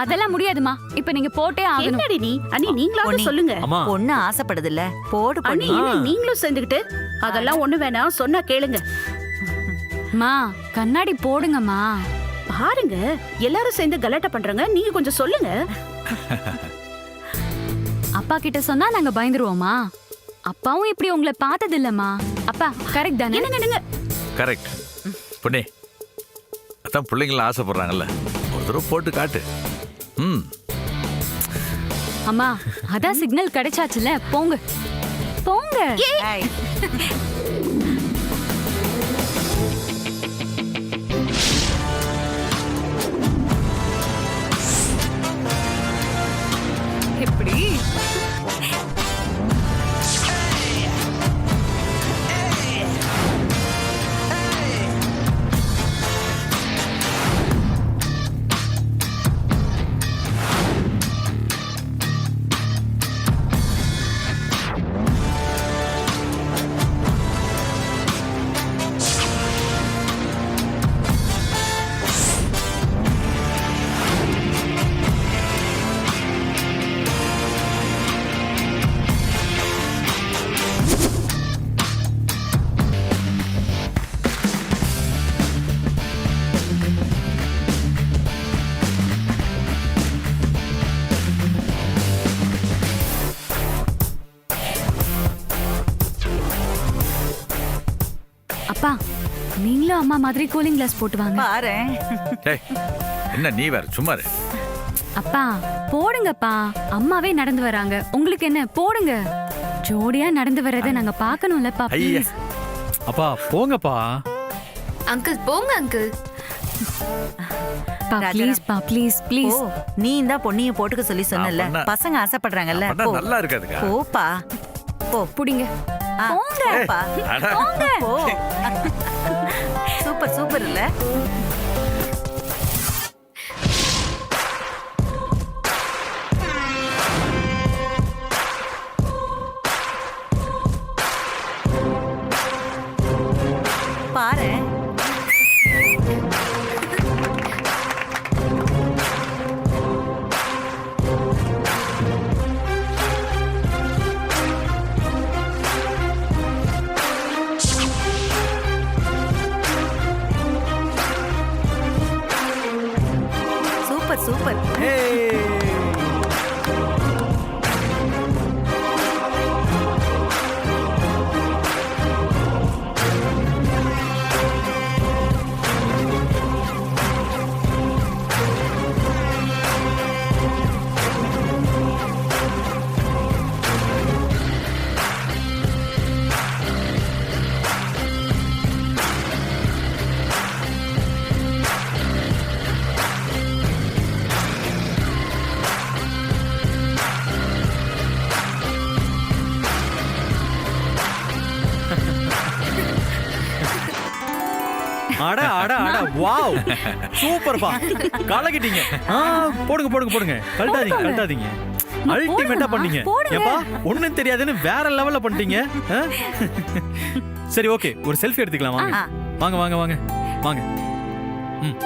அதெல்லாம் முடியாதுமா, இப்ப நீங்க போட்டே ஆகணும். என்னடி நீ? அண்ணி நீங்களாவது சொல்லுங்க. பொண்ணு ஆசைப்படுது இல்ல, போடு பொண்ணு. அண்ணி நீங்களும் சேர்ந்துக்கிட்டு அதெல்லாம் ஒண்ணு வேணாம், சொன்னா கேளுங்க. மா, கண்ணாடி போடுங்கம்மா. பாருங்க, எல்லாரும் சேர்ந்து கலாட்டா பண்றாங்க, நீங்க கொஞ்சம் சொல்லுங்க. அப்பா கிட்ட சொன்னா நாங்க பயந்துருவோமா? அப்பாவும் இப்படி உங்களை பார்த்தது இல்லம்மா. அப்பா கரெக்ட் தானே? என்னங்க? கரெக்ட் பொண்ணே, அதான் பிள்ளைங்கள ஆசைப்படுறாங்கல்ல, ஒரு தடவை போட்டு காட்டு. அம்மா, அதான் சிக்னல் கிடைச்சாச்சுல, போங்க போங்க. எப்படி? அப்பா, நீங்களும் அம்மா மாதிரி கூலிங் கிளாஸ் போட்டு வாங்க. பாரு. என்ன நீ வேற சும்மா இரு. அப்பா போடுங்கப்பா, அம்மாவே நடந்து வராங்க, உங்களுக்கு என்ன போடுங்க. ஜோடியா நடந்து வர்றதை நாங்க பார்க்கணும்லப்பா. ஐயா. ப்ளீஸ். அப்பா போங்கப்பா. அங்கிள் போங்க அங்கிள். பா ப்ளீஸ் பா, ப்ளீஸ் ஓ ப்ளீஸ். நீ தான் பொண்ணிய போட்டுக்க சொல்லி சொன்னல. அப்ப என்ன? பசங்க ஆசைப்படுறாங்கல்ல. அப்ப போ. நல்லா இருக்காதுக்கா. போப்பா. போ. புடிங்க. ஆ, போப்பா. அட. போ. சூப்பர் சூப்பர் இல்ல. பாரு. Super super. அட அட அட வாவ் சூப்பர்ப்பா, கலக்கிட்டீங்க. போடுங்க போடுங்க போடுங்க, கழட்டாதீங்க கழட்டாதீங்க. அல்டிமேட்டா பண்ணீங்க. ஏப்பா ஒண்ணும் தெரியாதுன்னு வேற லெவல்ல பண்ணிட்டீங்க. ஆ? சரி ஓகே, ஒரு செல்ஃபி எடுத்துக்கலாம் வாங்க. வாங்க வாங்க வாங்க வாங்க. ம்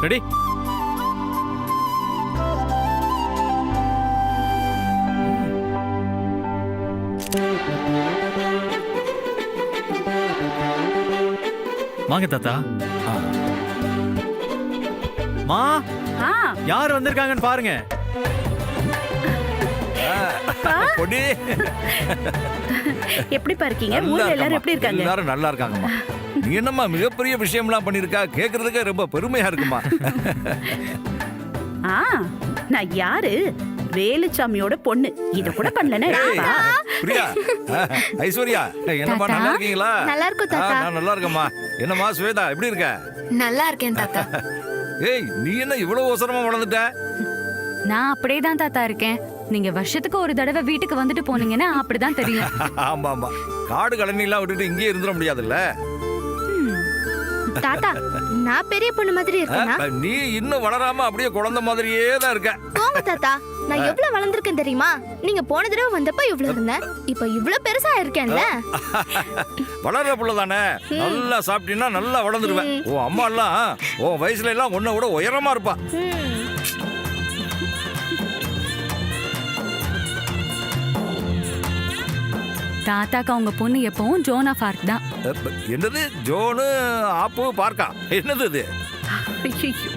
ரெடி. வாங்க தாத்தா. மா ஆ, யார் வந்திருக்காங்கன்னு பாருங்க. பொடி. எப்படிப்பா இருக்கீங்க? நல்லா ஊர்ல எல்லாரும் இருக்கம்மா. எப்படி இருக்காங்க? எல்லாரும் நல்லா இருக்காங்கம்மா. நீ என்னம்மா மிகப்பெரிய விஷயம்லாம் பண்ணிருக்கா, கேக்குறதுக்கு ரொம்ப பெருமையா இருக்குமா. ஆ, நான் யாரு? வேலுச்சாமியோட பொண்ணு. இது கூட பண்ணலனே. பிரியா, ஐஸ்வர்யா, என்னம்மா நல்லா இருக்கீங்களா? நல்லா இருக்கும் தாத்தா. நான் நல்லா இருக்கேம்மா. என்னம்மா ஸ்வேதா எப்படி இருக்க? நல்லா இருக்கேன் தாத்தா. ஏய் நீ என்ன இவ்வளவு அவசரமா வளர்ந்துட்ட? நான் அப்படியே தான் தாத்தா இருக்கேன். நீங்க வருஷத்துக்கு ஒரு தடவை வீட்டுக்கு வந்துட்டு போனீங்கன்னா அப்படிதான் தெரியும். ஆமா ஆமா, காடு கழனிலாம் விட்டுட்டு இங்கேயே இருந்துட முடியாதுல்ல. தாத்தா, நான் பெரிய பொண்ணு மாதிரி இருக்கேனா? நீ இன்னும் வளராம அப்படியே குழந்தை மாதிரியே தான் இருக்க. போங்க தாத்தா, நான் எவ்வளவு வளர்ந்திருக்கேன் தெரியுமா? நீங்க போன தடவை வந்தப்ப இவ்வளவு இருந்தேன், இப்ப இவ்வளவு பெருசா இருக்கேன்ல. வளர்ற புள்ள தானே, நல்லா சாப்பிட்டீங்கன்னா நல்லா வளர்ந்துருவேன். உன் அம்மா எல்லாம் உன் வயசுல எல்லாம் உன்னை விட உயரமா இருப்பா. தாத்தாக்கு அவங்க பொண்ணு எப்பவும் ஜோனா பார்க் தான். என்னது ஜோனு ஆப்பு பார்க்கா? என்னது இது? ஐயையோ.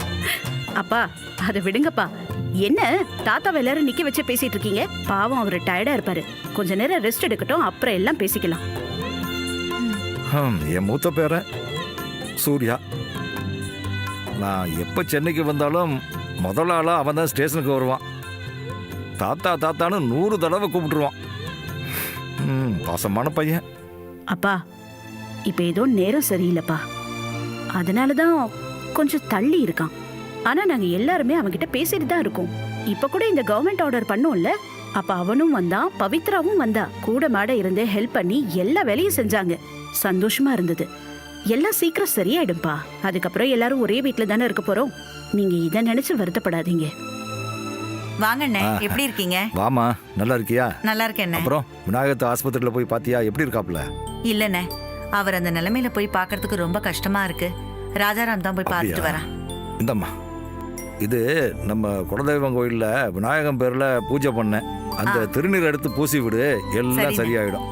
அப்பா அதை விடுங்கப்பா. என்ன தாத்தாவை எல்லாரும் நிக்க வச்சு பேசிட்டு இருக்கீங்க? பாவம் அவரு டயர்டா இருப்பாரு. கொஞ்ச நேரம் ரெஸ்ட் எடுக்கட்டும், அப்புறம் எல்லாம் பேசிக்கலாம். என் மூத்த பேரன் சூர்யா. நான் எப்ப சென்னைக்கு வந்தாலும் முதல் ஆளா அவன் தான் ஸ்டேஷனுக்கு வருவான். தாத்தா தாத்தான்னு 100 தடவை கூப்பிட்டுருவான். பாசமான பையன். அப்பா இப்ப ஏதோ நேரம் சரியில்லைப்பா, அதனாலதான் கொஞ்சம் தள்ளி இருக்கான். ஆனா நாங்க எல்லாருமே அவன்கிட்ட பேசிட்டு தான் இருக்கோம். இப்ப கூட இந்த கவர்மெண்ட் ஆர்டர் பண்ணோம்ல, அப்ப அவனும் வந்தான், பவித்ராவும் வந்தா. கூட மாட இருந்து ஹெல்ப் பண்ணி எல்லா வேலையும் செஞ்சாங்க. சந்தோஷமா இருந்தது. எல்லாம் சீக்கிரம் சரியாயிடும்பா. அதுக்கப்புறம் எல்லாரும் ஒரே வீட்டுல தானே இருக்க போறோம். நீங்க இதை நினைச்சு வருத்தப்படாதீங்க. வாங்கண்ணே, எப்படி இருக்கீங்க? வாமா, நல்லா இருக்கியா? நல்லா இருக்கேன். அப்புறம் விநாயகத்து ஆஸ்பத்திரியில போய் பாத்தியா, எப்படி இருக்காப்ல? இல்லண்ணே, அவர் அந்த நிலைமையில போய் பார்க்கறதுக்கு ரொம்ப கஷ்டமா இருக்கு. ராஜாராம் தான் போய் பார்த்துட்டு வரான். இந்தம்மா, இது நம்ம குலதெய்வம் கோயில்ல விநாயகம் பேர்ல பூஜை பண்ணேன். அந்த திருநீர் எடுத்து பூசி விடு, எல்லாம் சரியாயிடும்.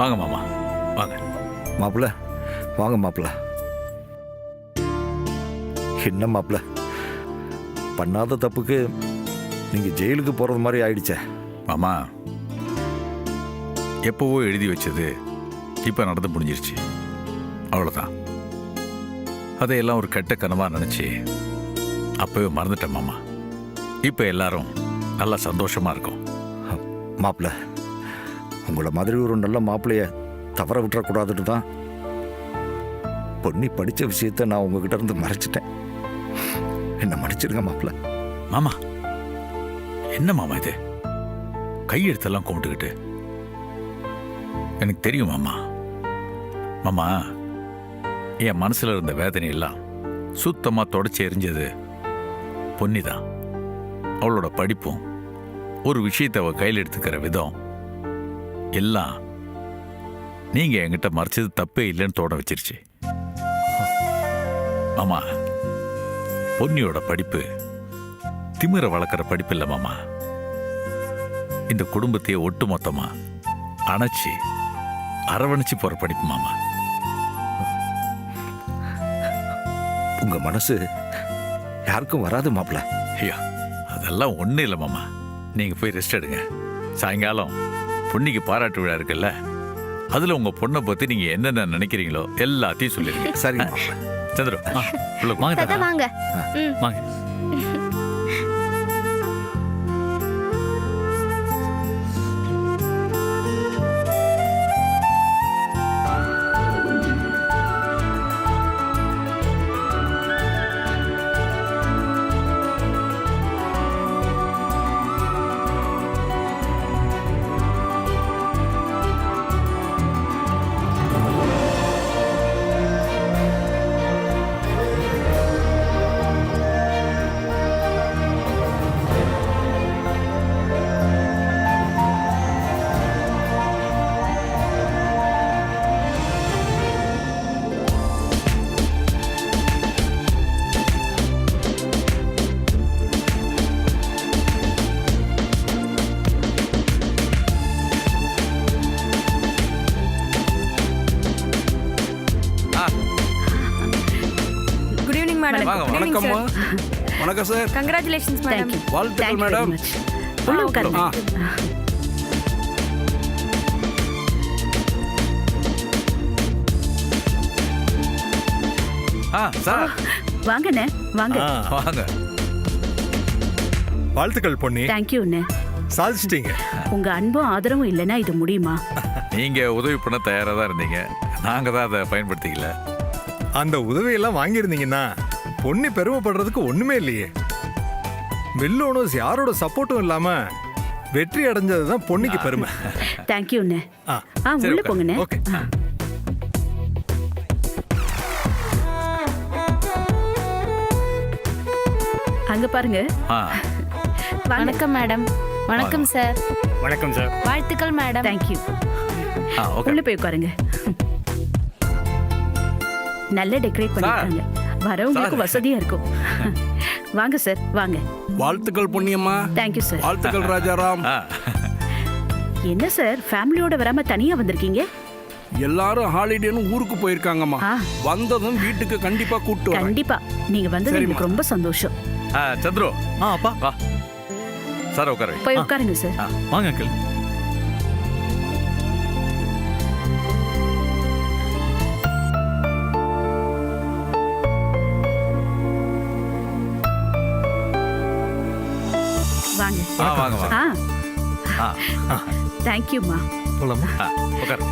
வாங்க மாமா, வாங்க மாப்பிள்ள. வாங்க மாப்பிள்ள. என்ன மாப்பிள்ள, பண்ணாத தப்புக்கு நீங்க ஜெயிலுக்கு போறது மாதிரி ஆயிடுச்சே. மாமா, எப்பவோ எழுதி வச்சது இப்ப நடந்து முடிஞ்சிருச்சு, அவ்வளவுதான். அதையெல்லாம் ஒரு கெட்ட கனவா நினைச்சு அப்பவே மறந்துட்டேன் மாமா. இப்ப எல்லாரும் நல்லா சந்தோஷமா இருக்கும். மாப்பிள்ள, உங்களை மாதிரி ஒரு நல்ல மாப்பிள்ளைய தவற விட்டுறக்கூடாதுன்னு தான் பொன்னி படித்த விஷயத்த நான் உங்ககிட்ட இருந்து மறைச்சிட்டேன். என்ன மன்னிச்சிருங்க மாப்பிள்ள. மாமா, என்ன மாமா இது? கையெழுத்தெல்லாம் கும்பிட்டுக்கிட்டு. எனக்கு தெரியும் மாமா. மாமா, என் மனசுல இருந்த வேதனையெல்லாம் சுத்தமா தொடச்சி எரிஞ்சது பொன்னிதான். அவளோட படிப்பும் ஒரு விஷயத்தை அவ கையில் எடுத்துக்கிற விதம் எல்லாம் நீங்க என்கிட்ட மறைச்சது தப்பே இல்லைன்னு தோட வச்சிருச்சு. மாமா, பொன்னியோட படிப்பு திமிர வளர்க்குற படிப்பு இல்லை மாமா. இந்த குடும்பத்தையே ஒட்டு மொத்தமா அணைச்சி அரவணைச்சு போற படிப்பு மாமா. உங்க மனசு யாருக்கும் வராது மாப்பிள்ள. ஐயா, அதெல்லாம் ஒன்றும் இல்லை மாமா. நீங்க போய் ரெஸ்ட் எடுங்க. சாயங்காலம் பொன்னிக்கு பாராட்டு விழா இருக்குல்ல, அதுல உங்க பொண்ணை பத்தி நீங்க என்னென்ன நினைக்கிறீங்களோ எல்லாத்தையும் சொல்லிருங்க. சரி சந்திரு, உள்ள வாங்க தாத்தா தாத்தா. வாங்க. வாங்க. வணக்கம்மா. வணக்கம் சார். Congratulations madam. வாழ்த்துக்கள் மேடம். உள்ள உட்காருங்க. சார் வாங்கண்ணே, வாங்க. வாங்க. வாழ்த்துக்கள் பொன்னி. தேங்க்யூண்ணே. சாதிச்சிட்டீங்க. உங்க அன்பும் ஆதரவும் இல்லைன்னா இது முடியுமா? நீங்க உதவி பண்ண தயாரா தான் இருந்தீங்க. நாங்க தான் அதை பயன்படுத்திக்கல. அந்த உதவியெல்லாம் வாங்கியிருந்தீங்கன்னா பொன்னி பெருமைப்படுறதுக்கு ஒண்ணுமே இல்லையே. மில் ஓனர்ஸ் யாரோட சப்போர்ட்டும் இல்லாம வெற்றி அடைஞ்சது தான் பொன்னிக்கு பெருமை. தேங்க்யூண்ணே. உள்ள போங்கண்ணே. ஓகே. அங்க பாருங்க. வணக்கம் மேடம். வணக்கம் சார். வணக்கம் சார். வாழ்த்துக்கள் மேடம். தேங்க்யூ. உள்ள போய் உட்காருங்க. நல்ல டெக்கரேட் பண்ணிருக்காங்க. வரவங்களுக்கு வசதியா இருக்கும். வாங்க சார், வாங்க. வாழ்த்துக்கள் பொன்னியம்மா. Thank you sir. வாழ்த்துக்கள் ராஜாராம். என்ன சார், ஃபேமிலியோட வராம தனியா வந்திருக்கீங்க? எல்லாரும் ஹாலிடேன்னு ஊருக்கு போயிருக்காங்கம்மா. வந்ததும் வீட்டுக்கு கண்டிப்பா கூப்பிட்டு வரேன். கண்டிப்பா. நீங்க வந்தது எனக்கு ரொம்ப சந்தோஷம். சந்திரு. அப்பா வா சார், உட்காரு. போய் உட்காருங்க சார். வாங்க அங்கிள். வாங்க. வாங்க வாங்க. தேங்க்யூம்மா. போலாமா? உட்காரு.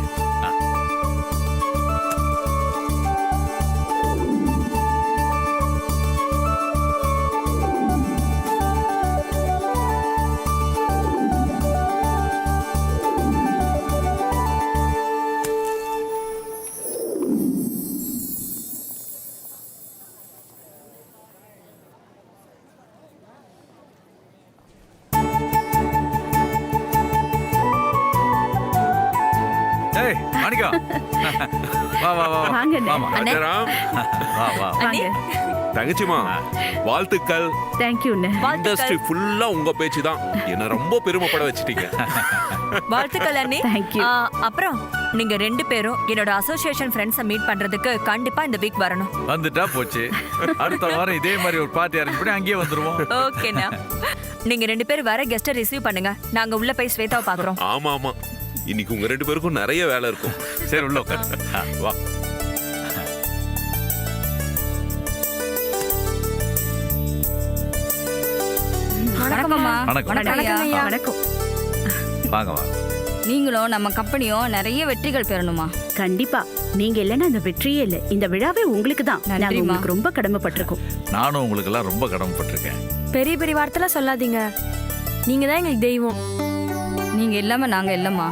மாணிக்கா, வா வா வா. வாங்க ராஜாராம். வா வா. வாங்க. தங்கச்சிமா, வாழ்த்துக்கள். தேங்க்யூண்ணே. இண்டஸ்ட்ரி ஃபுல்லா உங்க பேச்சு தான் என்ன ரொம்ப பெருமைப்பட வச்சிட்டீங்க. வாழ்த்துக்கள் அண்ணி. தேங்க்யூ. அப்புறம் நீங்க 2 பேரும் என்னோட அசோசியேஷன் ஃப்ரெண்ட்ஸை மீட் பண்றதுக்கு கண்டிப்பா இந்த வீக் வரணும். வந்துட்டா போச்சு. அடுத்த வாரம் இதே மாதிரி ஒரு பார்ட்டி அரேஞ்ச் பண்ணி அங்கேயே வந்துருவோம். ஓகேண்ணா. நீங்க 2 பேரும் வர கெஸ்ட்டை ரிசீவ் பண்ணுங்க. நாங்க உள்ள போய் ஸ்வேதாவை பாக்குறோம். ஆமா ஆமா, இன்னைக்கு உங்க 2 பேருக்கும் நிறைய வேலை இருக்கும். சரி, உள்ள உட்காரு. வா. வணக்கம்மா. வணக்கம் வணக்கம். வாங்க வாங்க. நீங்களும் நம்ம கம்பெனியும் நிறைய வெற்றிகள் பெறணுமா? கண்டிப்பா. நீங்க இல்லைன்னா அந்த வெற்றியே இல்லை. இந்த விழாவே உங்களுக்கு தான். நாங்க உங்களுக்கு ரொம்ப கடமைப்பட்டிருக்கோம். நானும் உங்களுக்கு எல்லாம் ரொம்ப கடமைப்பட்டிருக்கேன். பெரிய பெரிய வார்த்தைலாம் சொல்லாதீங்க. நீங்க தான் எங்களுக்கு தெய்வம். நீங்க இல்லாம நாங்க இல்லம்மா.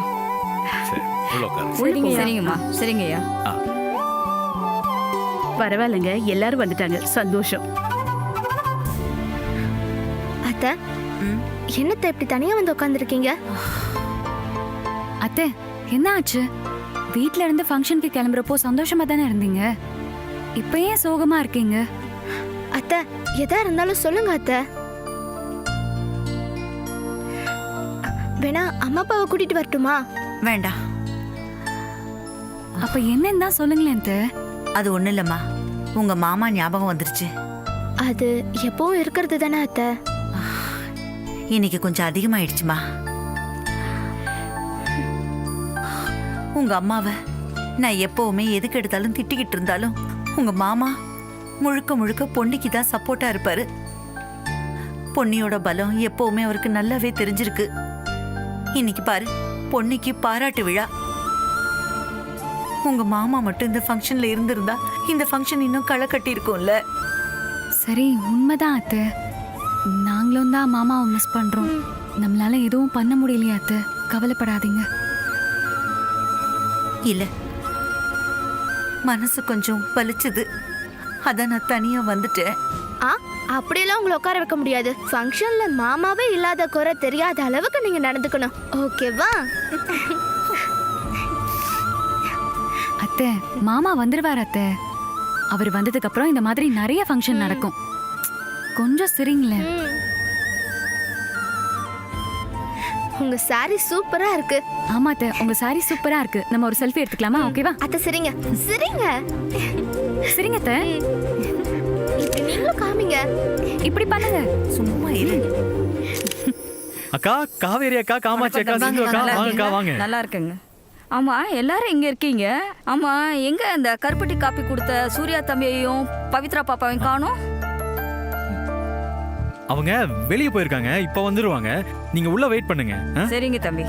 சரி உள்ள உட்காரு. சரிங்கம்மா. சரிங்கய்யா. பரவாயில்லைங்க, எல்லாரும் வந்துட்டாங்க. சந்தோஷம். அத்தை, என்னத்தை இப்படி தனியா வந்து உட்காந்துருக்கீங்க? அத்தை, என்ன ஆச்சு? வீட்ல இருந்து ஃபங்க்ஷனுக்கு கிளம்புறப்போ சந்தோஷமா தானே இருந்தீங்க. இப்ப ஏன் சோகமா இருக்கீங்க? அத்தை, எதா இருந்தாலும் சொல்லுங்க அத்தை. வேணா அம்மா அப்பாவை கூட்டிட்டு வரட்டுமா? வேண்டாம். அப்ப என்னன்னு தான் சொல்லுங்களேன் அத்தை. அது ஒண்ணு இல்லம்மா, உங்க மாமா ஞாபகம் வந்துருச்சு. அது எப்பவும் இருக்கிறது தானே அத்தை. இன்னைக்கு கொஞ்சம் அதிகமாயிடுச்சுமா. உங்க அம்மாவை நான் எப்பவுமே எதுக்கு எடுத்தாலும் திட்டிக்கிட்டு இருந்தாலும் உங்க மாமா முழுக்க முழுக்க பொன்னிக்கு தான் சப்போர்ட்டா இருப்பாரு. பொன்னியோட பலம் எப்பவுமே அவருக்கு நல்லாவே தெரிஞ்சிருக்கு. இன்னைக்கு பாரு, பொன்னிக்கு பாராட்டு விழா. உங்க மாமா மட்டும் இந்த ஃபங்க்ஷன்ல இருந்திருந்தா இந்த ஃபங்க்ஷன் இன்னும் களை கட்டி இருக்கும்ல. சரி, உண்மைதான் அத்தை. நாங்களும் தான் மாமாவை மிஸ் பண்றோம். நம்மளால எதுவும் பண்ண முடியலையா அத்தை? கவலைப்படாதீங்க. இல்ல, மனசு கொஞ்சம் வலிச்சுது. அதான் நான் தனியா வந்துட்டேன். அப்படியெல்லாம் உங்களை உட்கார வைக்க முடியாது. ஃபங்க்ஷன்ல மாமாவே இல்லாத குறை தெரியாத அளவுக்கு நீங்க நடந்துக்கணும். ஓகேவா? அத்தை, மாமா வந்துருவார் அத்தை. அவர் வந்ததுக்கு அப்புறம் இந்த மாதிரி நிறைய ஃபங்க்ஷன் நடக்கும். கொஞ்சம் சிரிங்களேன். உங்க சாரி சூப்பரா இருக்கு. ஆமா அத்தை, உங்க சாரி சூப்பரா இருக்கு. நம்ம ஒரு செல்ஃபி எடுத்துக்கலாமா? ஓகேவா? அத்தை சரிங்க. சரிங்க. சரிங்க அத்தை. இப்படி நீங்களும் காமிங்க. இப்படி பண்ணுங்க. சும்மா இரு. அக்கா, காவேரி அக்கா, காமாட்சி அக்கா, சிந்து அக்கா, வாங்கக்கா வாங்க. நல்லா இருக்குங்க. ஆமா, எல்லாரும் இங்க இருக்கீங்க. ஆமா, எங்க அந்த கருப்பட்டி காப்பி கொடுத்த சூர்யா தம்பியையும் பவித்ரா பாப்பாவையும் காணோம்? அவங்க வெளியே போயிருக்காங்க. இப்ப வந்துருவாங்க. நீங்க உள்ள வெயிட் பண்ணுங்க. சரிங்க தம்பி.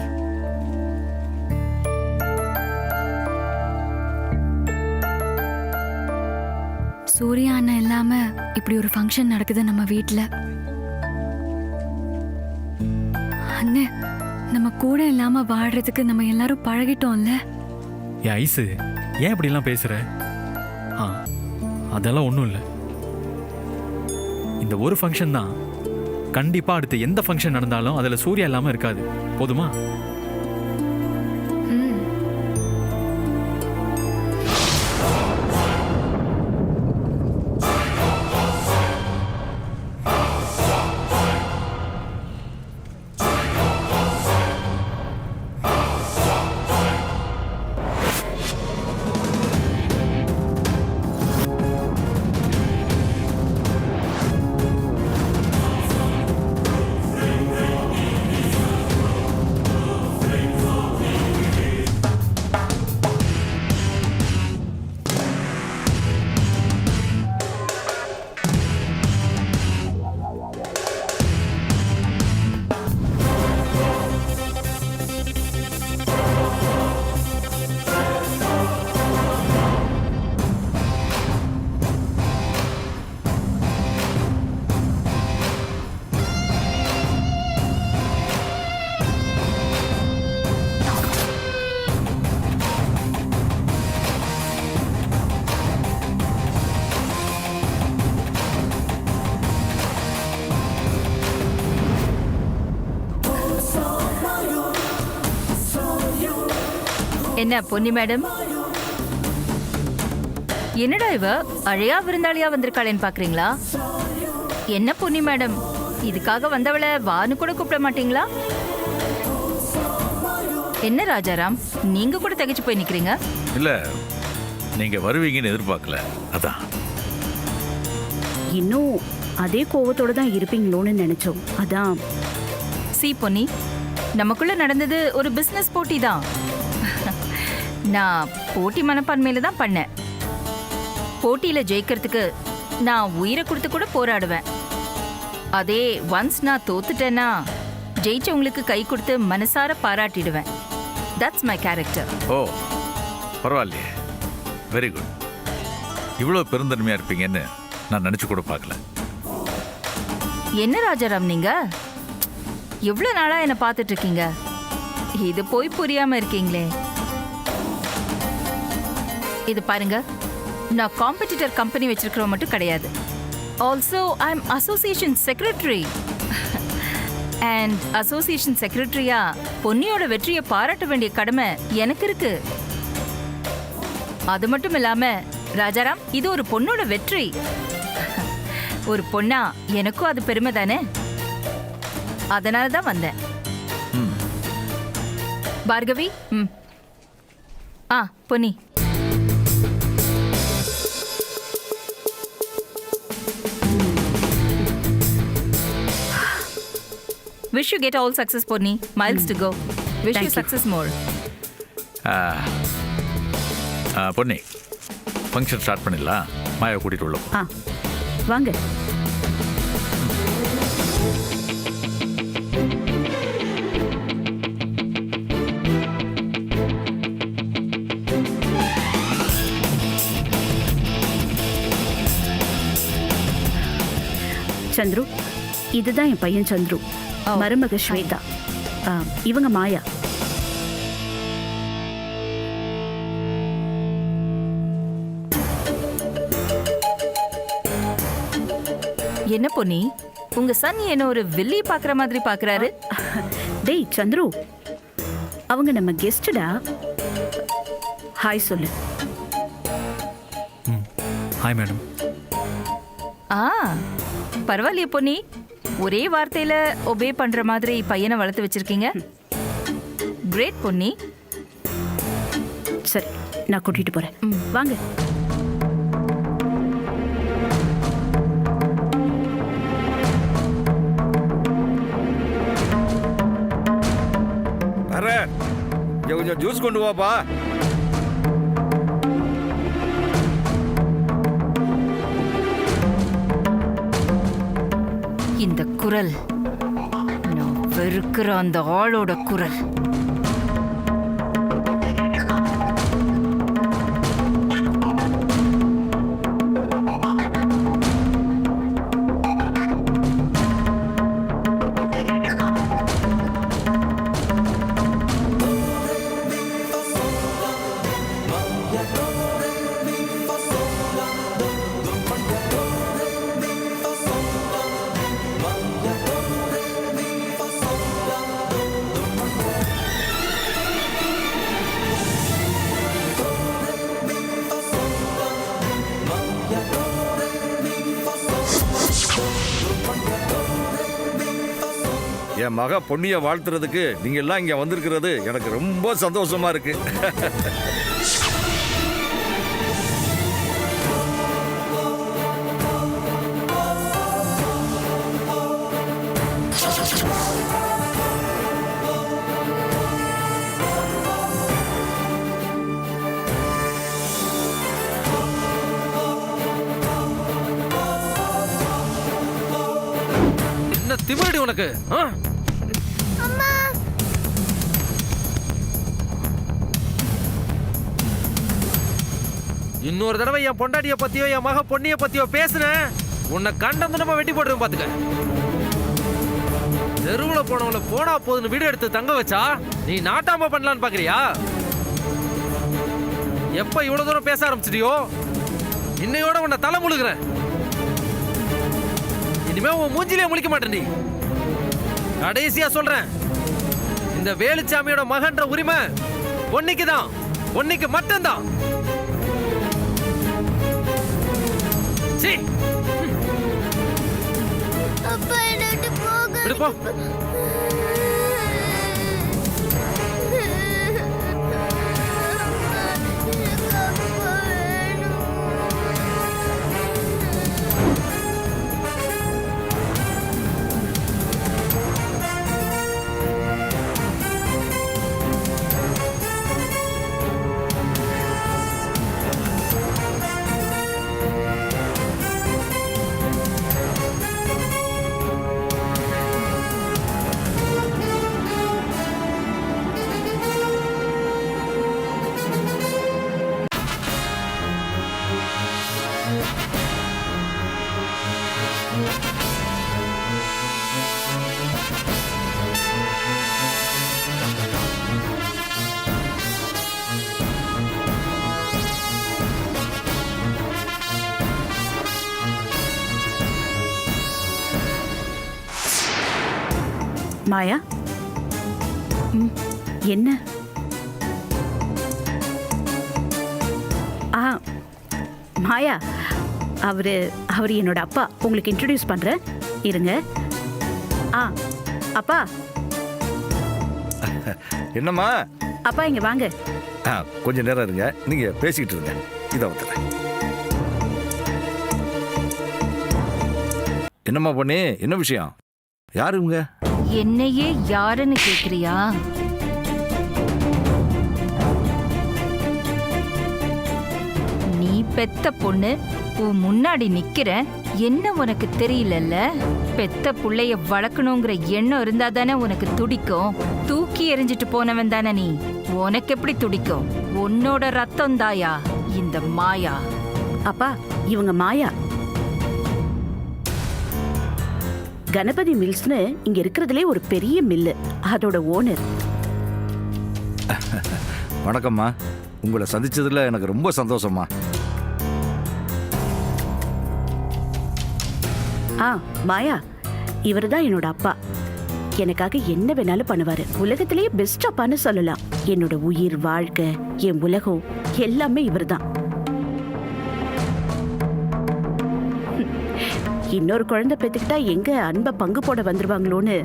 சூர்யா அண்ணன் இல்லாம இப்படி ஒரு ஃபங்க்ஷன் நடக்குது நம்ம வீட்ல. அண்ணே, நம்ம கூட இல்லாம வாழ்றதுக்கு நம்ம எல்லாரும் பழகிட்டோம்ல. ஏ ஐசு, ஏன் இப்படி எல்லாம் பேசுற? அதெல்லாம் ஒண்ணும் இல்லை. இந்த ஒரு ஃபங்க்ஷன் தான். கண்டிப்பா அடுத்து எந்த ஃபங்க்ஷன் நடந்தாலும் அதுல சூர்யா இல்லாம இருக்காது. போதுமா? என்ன பொன்னி மேடம், என்னடா இவ அழையா விருந்தாளியா வந்திருக்காளேன்னு பாக்குறீங்களா? என்ன பொன்னி மேடம், இதுக்காக வந்தவளை வான்னு கூட கூப்பிட மாட்டீங்களா? என்ன ராஜாராம், நீங்க கூட தகைச்சு போய் நிக்கிறீங்க? இல்ல, நீங்க வருவீங்கன்னு எதிர்பார்க்கல, அதான். இன்னும் அதே கோவத்தோட தான் இருப்பீங்களோன்னு நினைச்சோம், அதான். சி பொன்னி, நமக்குள்ள நடந்தது ஒரு பிசினஸ் போட்டி தான். நான் போட்டி மனப்பான்மையில தான் பண்ணேன். போட்டியில ஜெயிக்கிறதுக்கு நான் உயிரை கொடுத்து கூட போராடுவேன். அதே ஒன்ஸ் நான் தோத்துட்டேன்னா ஜெயிச்சவங்களுக்கு கை கொடுத்து மனசார பாராட்டிடுவேன். That's my character. ஓ பரவாயில்லையே, வெரி குட். இவ்வளோ பெருந்தன்மையா இருப்பீங்கன்னு நான் நினைச்சு கூட பார்க்கல. என்ன ராஜாராம் நீங்க எவ்வளவு நாளா என்ன பார்த்துட்டு இருக்கீங்க? இது போய் புரியாம இருக்கீங்களே. இது பாருங்க, நான் காம்படிட்டர் கம்பெனி வச்சிருக்கிறவ மட்டும் கிடையாது. Also I am association secretary. And association செக்ரட்டரியா பொன்னியோட வெற்றியை பாராட்ட வேண்டிய கடமை எனக்கு இருக்கு. அது மட்டும் இல்லாம ராஜாராம், இது ஒரு பொண்ணோட வெற்றி. ஒரு பொண்ணா எனக்கும் அது பெருமை தானே. அதனால தான் வந்தேன். Bhargavi, Ponni, wish you get all success, Ponni. Miles to go. Wish you success more. Ponni, function start பண்ணிடலாம். மாயா கூட்டிட்டு உள்ள போ. வாங்க. சந்துரு, இதுதான் என் பையன் சந்துரு, மருமக ஸ்வேதா, இவங்க மாயா. என்ன பொன்னி, உங்க சன் என்ன ஒரு வில்லி பாக்குற மாதிரி பாக்குறாரு? டேய் சந்துரு, அவங்க நம்ம கெஸ்டடா. ஹாய் சொல்லு. Hi madam. பரவாயில்லையே பொன்னி, ஒரே வார்த்தையில ஒபே பண்ற மாதிரி பையனை வளர்த்து வச்சிருக்கீங்க. கிரேட் பொன்னி. சரி, நான் கூட்டிட்டு போறேன். வாங்க. கொஞ்சம் ஜூஸ் கொண்டு வாப்பா. இந்த குரல் நான் வெறுக்கிற அந்த ஆளோட குரல். என் மக பொன்னிய வாழ்த்துறதுக்கு நீங்க எல்லாம் இங்க வந்திருக்கிறது எனக்கு ரொம்ப சந்தோஷமா இருக்கு. என்ன திமிரடி உனக்கு? இன்னொரு தடவை என் பொண்டாட்டிய பத்தியோ என் மக பொண்ணிய பத்தியோ பேசுன உன்னை கண்டந்தனமா வெட்டி போட்டுருவேன் பாத்துக்க. தெருவுல போனவங்கள போனா போதுன்னு வீடு எடுத்து தங்க வச்சா நீ நாட்டாம பண்ணலான்னு பாக்குறியா? எப்ப இவ்வளவு தூரம் பேச ஆரம்பிச்சிட்டியோ இன்னையோட உன்னை தலை முழுகிறேன். இனிமே உன் மூஞ்சிலே முழிக்க மாட்டேன். நீ கடைசியா சொல்றேன், இந்த வேலுச்சாமியோட மகன்ற உரிமை பொன்னிக்கு தான், பொன்னிக்கு மட்டும்தான். போ. மாயா என்ன? மாயா, அவரு என்னோட அப்பா. உங்களுக்கு இன்ட்ரடியூஸ் பண்றேன், இருங்க. அப்பா. என்னம்மா? அப்பா இங்க வாங்க. கொஞ்ச நேரம் இருங்க, நீங்க பேசிக்கிட்டு இருங்க. இதை வந்துடுறேன். என்னம்மா பொண்ணு, என்ன விஷயம்? யாரு இவங்க? என்னையே யாருன்னு கேக்குறியா? நீ பெத்த பொண்ணு உன் முன்னாடி நிக்கிற, என்ன உனக்கு தெரியலல்ல? பெத்த புள்ளைய வளர்க்கணுங்கிற எண்ணம் இருந்தா தானே உனக்கு துடிக்கும். தூக்கி எறிஞ்சிட்டு போனவன் தானே நீ, உனக்கு எப்படி துடிக்கும்? உன்னோட ரத்தம் தாயா இந்த மாயா. அப்பா, இவங்க மாயா. கணபதி மில்ஸ்னு இங்க இருக்கிறதுலே ஒரு பெரிய மில்லு, அதோட ஓனர். வணக்கம்மா, உங்களை சந்திச்சதுல எனக்கு ரொம்ப சந்தோஷமா. மாயா, இவர் தான் என்னோட அப்பா. எனக்காக என்ன வேணாலும் பண்ணுவாரு. உலகத்திலேயே பெஸ்ட் அப்பான்னு சொல்லலாம். என்னோட உயிர், வாழ்க்கை, என் உலகம் எல்லாமே இவர் தான். இன்னொரு குழந்தை பெத்துக்கிட்டா எங்க அன்பை பங்கு போட வந்துருவாங்களோன்னு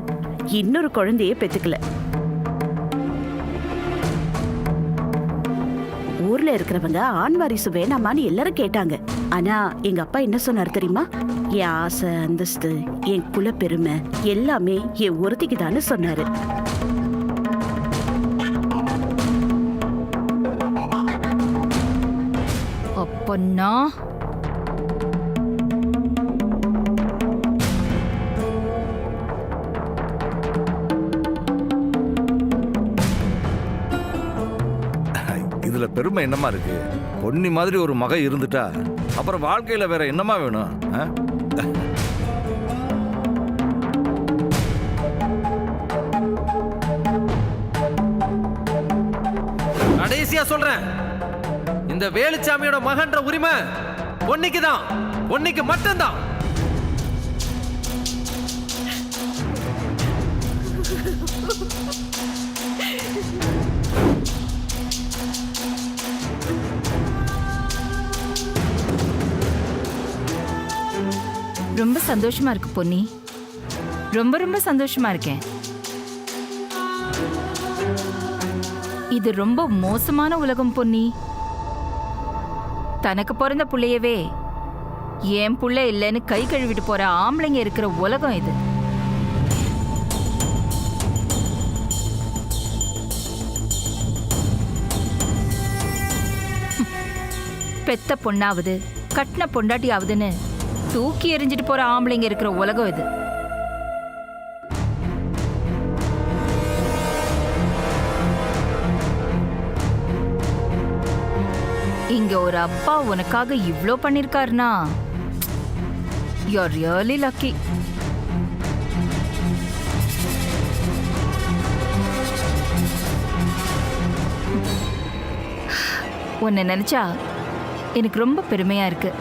இன்னொரு குழந்தையே பெத்துக்கல. ஊர்ல இருக்கிறவங்க ஆண் வாரிசு வேணாமான்னு எல்லாரும் கேட்டாங்க. ஆனா எங்க அப்பா என்ன சொன்னார் தெரியுமா? என் ஆசை, அந்தஸ்து, என் குல பெருமை எல்லாமே என் ஒருத்திக்கு தான்னு சொன்னாரு. அப்பன்னா இதுல பெருமை என்னமா இருக்கு? பொன்னி மாதிரி ஒரு மக இருந்துட்டா அப்புறம் வாழ்க்கையில வேற என்னமா வேணும்? கடைசியா சொல்றேன், இந்த வேலுச்சாமியோட மகன்ற உரிமை பொன்னிக்கு தான், பொன்னிக்கு மட்டும்தான். ரொம்ப சந்தோஷமா இருக்கு பொன்னி, ரொம்ப ரொம்ப சந்தோஷமா இருக்கேன். இது ரொம்ப மோசமான உலகம் பொன்னி. தனக்கு பிறந்த புள்ளையவே என் புள்ள இல்லைன்னு கை கழுவிட்டு போற ஆம்பளைங்க இருக்கிற உலகம் இது. பெத்த பொண்ணாவது கட்டின பொண்டாட்டியாவதுன்னு தூக்கி எறிஞ்சிட்டு போற ஆம்பளைங்க இருக்கிற உலகம் இது. இங்க ஒரு அப்பா உனக்காக இவ்ளோ பண்ணிருக்காருனா யூ ஆர் ரியலி லக்கி. உன்னை நினைச்சா எனக்கு ரொம்ப பெருமையா இருக்கு.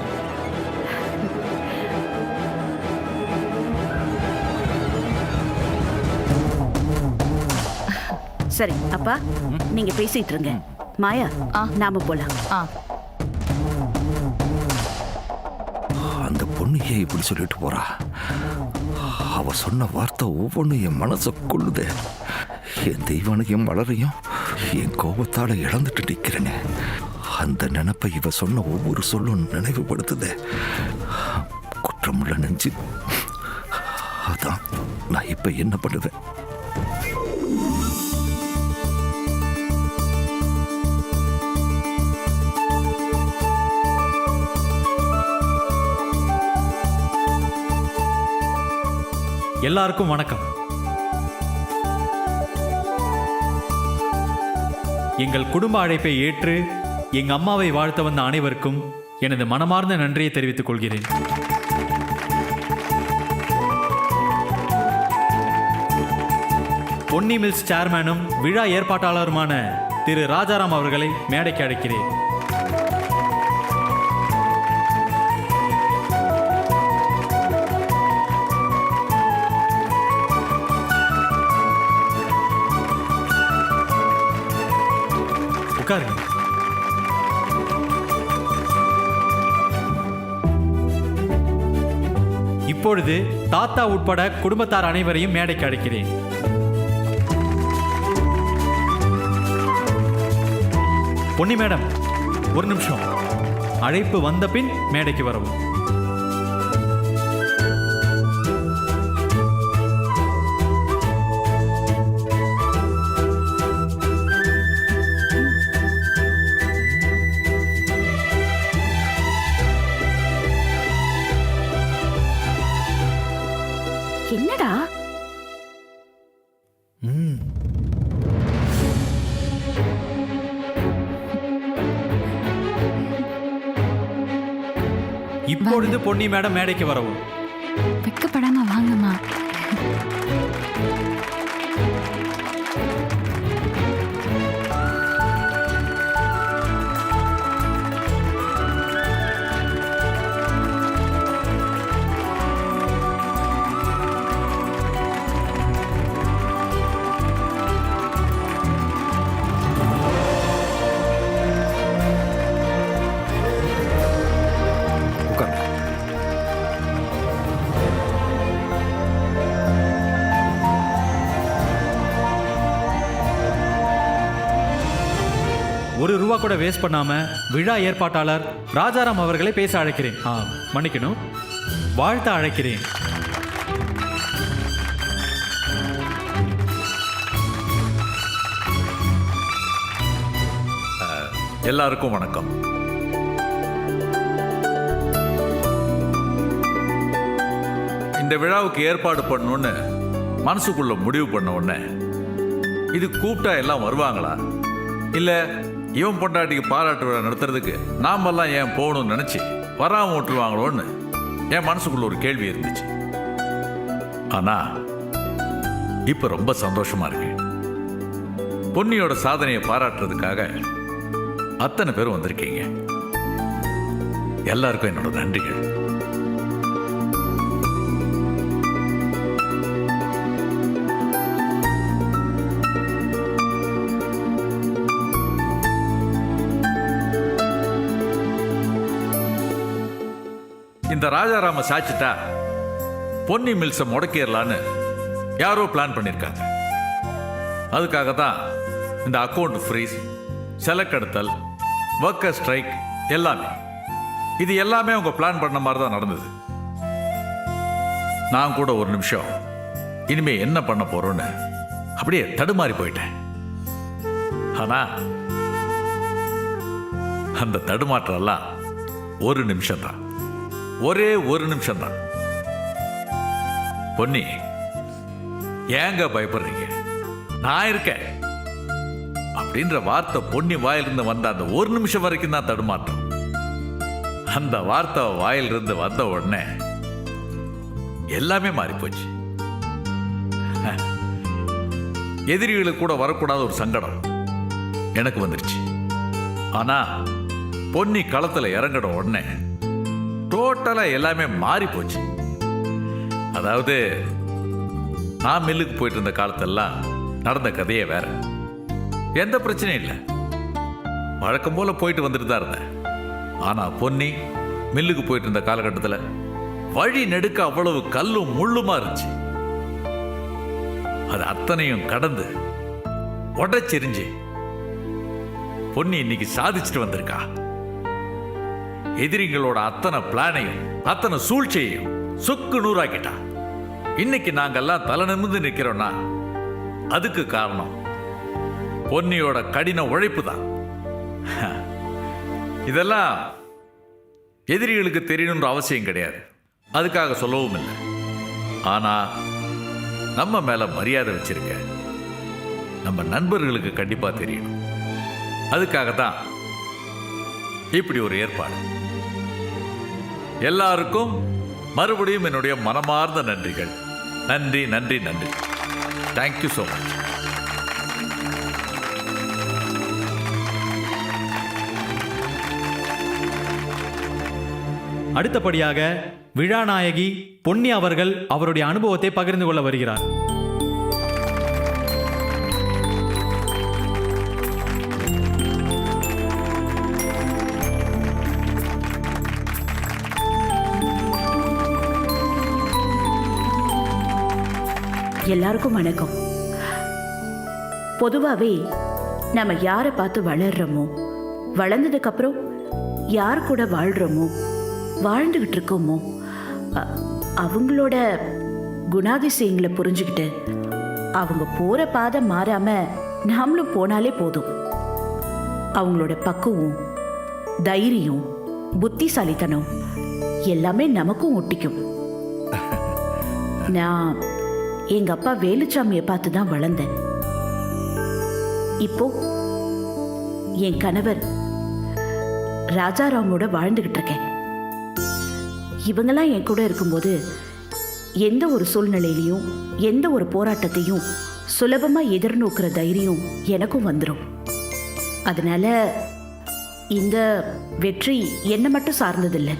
சரி அப்பா, நீங்க பேசிட்டு இருங்க. மாயா, நாம போலாம். அந்த பொண்ணையே இப்படி சொல்லிட்டு போறா. அவ சொன்ன வார்த்தை ஒவ்வொன்றும் என் மனசை கொள்ளுதே. என் தெய்வானையும் வளரையும் என் கோபத்தால இழந்துட்டு நிக்கிறேனே. அந்த நினைப்பை இவ சொன்ன ஒவ்வொரு சொல்லும் நினைவுபடுத்துதே. குற்றமுள்ள நெஞ்சு. அதான் நான் இப்ப என்ன பண்ணுவேன்? எல்லாருக்கும் வணக்கம். எங்கள் குடும்ப அழைப்பை ஏற்று எங்க அம்மாவை வாழ்த்த வந்த அனைவருக்கும் எனது மனமார்ந்த நன்றியை தெரிவித்துக் கொள்கிறேன். பொன்னி மில்ஸ் சேர்மேனும் விழா ஏற்பாட்டாளருமான திரு ராஜாராம் அவர்களை மேடைக்கு அழைக்கிறேன். இப்பொழுது தாத்தா உட்பட குடும்பத்தார் அனைவரையும் மேடைக்கு அழைக்கிறேன். பொன்னி மேடம், ஒரு நிமிஷம். அழைப்பு வந்த பின் மேடைக்கு வரவும். என்னடா இப்பொழுது பொன்னி மேடம் மேடைக்கு வரவும். வெட்கப்படாம வாங்கம்மா. ஒரு ரூபா கூட வேஸ்ட் பண்ணாம விழா ஏற்பாட்டாளர் ராஜாராம் அவர்களை பேச அழைக்கிறேன். மன்னிக்கணும், வாழ்த்த அழைக்கிறேன். எல்லாருக்கும் வணக்கம். இந்த விழாவுக்கு ஏற்பாடு பண்ணணும்னு மனசுக்குள்ள முடிவு பண்ண உடனே இது கூப்பிட்டா எல்லாம் வருவாங்களா, இல்ல இவன் பொண்டாட்டிக்கு பாராட்டு விழா நடத்துறதுக்கு நாமெல்லாம் ஏன் போகணும்னு நினைச்சு வராம விட்டுருவாங்களோன்னு என் மனசுக்குள்ள ஒரு கேள்வி இருந்துச்சு. ஆனா இப்ப ரொம்ப சந்தோஷமா இருக்கு. பொன்னியோட சாதனையை பாராட்டுறதுக்காக அத்தனை பேரும் வந்திருக்கீங்க. எல்லாருக்கும் என்னோட நன்றிகள். இந்த ராஜாராம சாச்சிட்டா பொன்னி மில்ஸை முடக்கிடலான்னு யாரோ பிளான் பண்ணியிருக்காங்க. அதுக்காக தான் இந்த அக்கௌண்ட் ஃப்ரீஸ், செலக்கெடுத்தல், ஒர்க்கர் ஸ்ட்ரைக் எல்லாமே இது எல்லாமே அவங்க பிளான் பண்ண மாதிரி தான் நடந்தது. நான் கூட ஒரு நிமிஷம் இனிமே என்ன பண்ண போறோன்னு அப்படியே தடுமாறி போயிட்டேன். ஆனா அந்த தடுமாற்றம் எல்லாம் ஒரு நிமிஷம் தான், ஒரே ஒரு நிமிஷம் தான். பொன்னி, ஏங்க பயப்படுறீங்க, நான் இருக்கேன் அப்படின்ற வார்த்தை பொன்னி வாயிலிருந்து வந்த அந்த ஒரு நிமிஷம் வரைக்கும் தான் தடுமாற்றம். அந்த வார்த்தை வாயிலிருந்து வந்த உடனே எல்லாமே மாறி போச்சு. எதிரிகளுக்கு கூட வரக்கூடாத ஒரு சங்கடம் எனக்கு வந்துருச்சு. ஆனா பொன்னி களத்துல இறங்கின உடனே டோட்டலா எல்லாமே மாறி போச்சு. அதாவது நான் மில்லுக்கு போயிட்டு இருந்த காலத்தெல்லாம் நடந்த கதையே வேற. எந்த பிரச்சனையும் இல்லை, வழக்கம் போல போயிட்டு வந்துட்டு தான் இருந்தேன். ஆனா பொன்னி மில்லுக்கு போயிட்டு இருந்த காலகட்டத்தில் வழி நெடுக்க அவ்வளவு கல்லும் முள்ளுமா இருந்துச்சு. அது அத்தனையும் கடந்து உடைச்செறிஞ்சு பொன்னி இன்னைக்கு சாதிச்சுட்டு வந்திருக்கா. எதிரிகளோட அத்தனை பிளானையும் அத்தனை சூழ்ச்சியையும் சுக்கு நூறாக்கிட்டா. இன்னைக்கு நாங்கெல்லாம் தலை நிமிர்ந்து நிற்கிறோம்னா அதுக்கு காரணம் பொன்னியோட கடின உழைப்பு தான். இதெல்லாம் எதிரிகளுக்கு தெரியணுன்ற அவசியம் கிடையாது, அதுக்காக சொல்லவும் இல்லை. ஆனா நம்ம மேல மரியாதை வச்சிருக்க நம்ம நண்பர்களுக்கு கண்டிப்பா தெரியணும். அதுக்காகத்தான் இப்படி ஒரு ஏற்பாடு. எல்லாருக்கும் மறுபடியும் என்னுடைய மனமார்ந்த நன்றிகள். நன்றி நன்றி நன்றி. Thank you so much. அடுத்தபடியாக விழாநாயகி பொன்னி அவர்கள் அவருடைய அனுபவத்தை பகிர்ந்து கொள்ள வருகிறார். எல்லாருக்கும் வணக்கம். பொதுவாகவே நம்ம யாரை பார்த்து வளர்றோமோ, வளர்ந்ததுக்கு அப்புறம் யார் கூட வாழ்கிறோமோ, வாழ்ந்துகிட்டு இருக்கோமோ, அவங்களோட குணாதிசயங்களை புரிஞ்சுக்கிட்டு அவங்க போற பாதை மாறாம நாமளும் போனாலே போதும். அவங்களோட பக்குவம், தைரியம், புத்திசாலித்தனம் எல்லாமே நமக்கும் ஒட்டிக்கும். நான் எங்க அப்பா வேலுச்சாமியை பார்த்து தான் வளர்ந்தேன். இப்போ என் கணவர் ராஜாராமோட வாழ்ந்துகிட்டு இருக்கேன். இவங்கெல்லாம் என் கூட இருக்கும்போது எந்த ஒரு சூழ்நிலையிலையும் எந்த ஒரு போராட்டத்தையும் சுலபமா எதிர்நோக்கிற தைரியம் எனக்கும் வந்துடும். அதனால இந்த வெற்றி என்னை மட்டும் சார்ந்ததில்லை,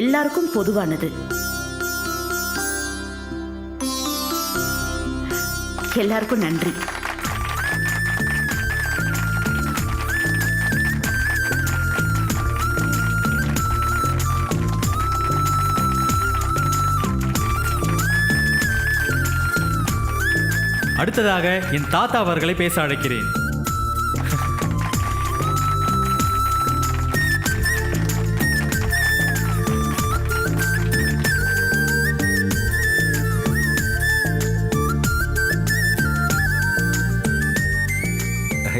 எல்லாருக்கும் பொதுவானது. எல்லாருக்கும் நன்றி. அடுத்ததாக என் தாத்தா அவர்களை பேச அழைக்கிறேன்.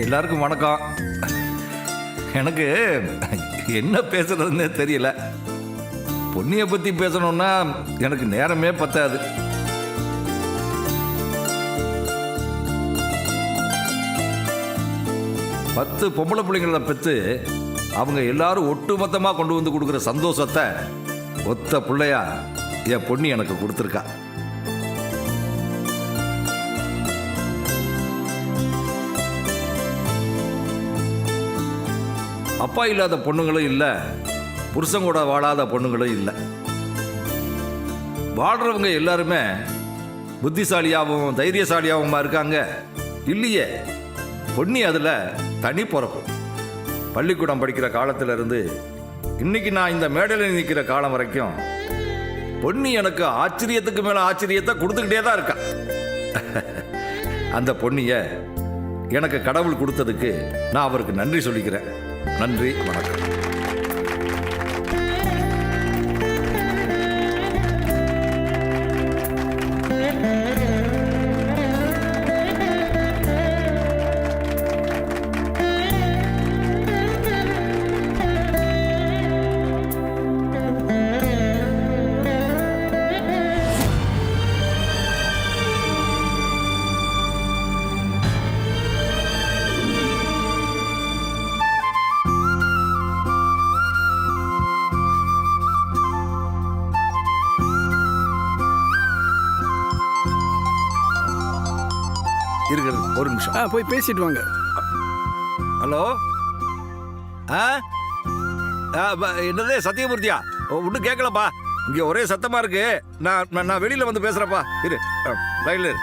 எல்லாருக்கும் வணக்கம். எனக்கு என்ன பேசுறதுன்னு தெரியல. பொன்னியை பத்தி பேசணும்னா எனக்கு நேரமே பத்தாது. பத்து பொம்பளை பிள்ளைங்கள பெற்று அவங்க எல்லாரும் ஒட்டுமொத்தமாக கொண்டு வந்து கொடுக்குற சந்தோஷத்தை ஒத்த பிள்ளையா என் பொண்ணு எனக்கு கொடுத்துருக்கா. அப்பா இல்லாத பொண்ணுங்களும் இல்லை, புருஷன் கூட வாழாத பொண்ணுங்களும் இல்லை. வாழ்றவங்க எல்லாருமே புத்திசாலியாகவும் தைரியசாலியாகவும் இருக்காங்க இல்லையே. பொன்னி அதில் தனி பிறப்பு. பள்ளிக்கூடம் படிக்கிற காலத்துல இருந்து இன்னைக்கு நான் இந்த மேடையில் நிற்கிற காலம் வரைக்கும் பொன்னி எனக்கு ஆச்சரியத்துக்கு மேல ஆச்சரியத்தை கொடுத்துக்கிட்டே தான் இருக்கா. அந்த பொன்னிய எனக்கு கடவுள் கொடுத்ததுக்கு நான் அவருக்கு நன்றி சொல்லிக்கிறேன். நன்றி, வணக்கம். ஒரு நிமிஷம் போய் பேசிட்டு வாங்க. ஹலோ, என்னதே சத்தியமூர்த்தியா? ஒன்றும் கேட்கலப்பா, இங்க ஒரே சத்தமா இருக்கு. நான் வெளியில வந்து பேசுறப்பா. இரு, லைன்ல இரு.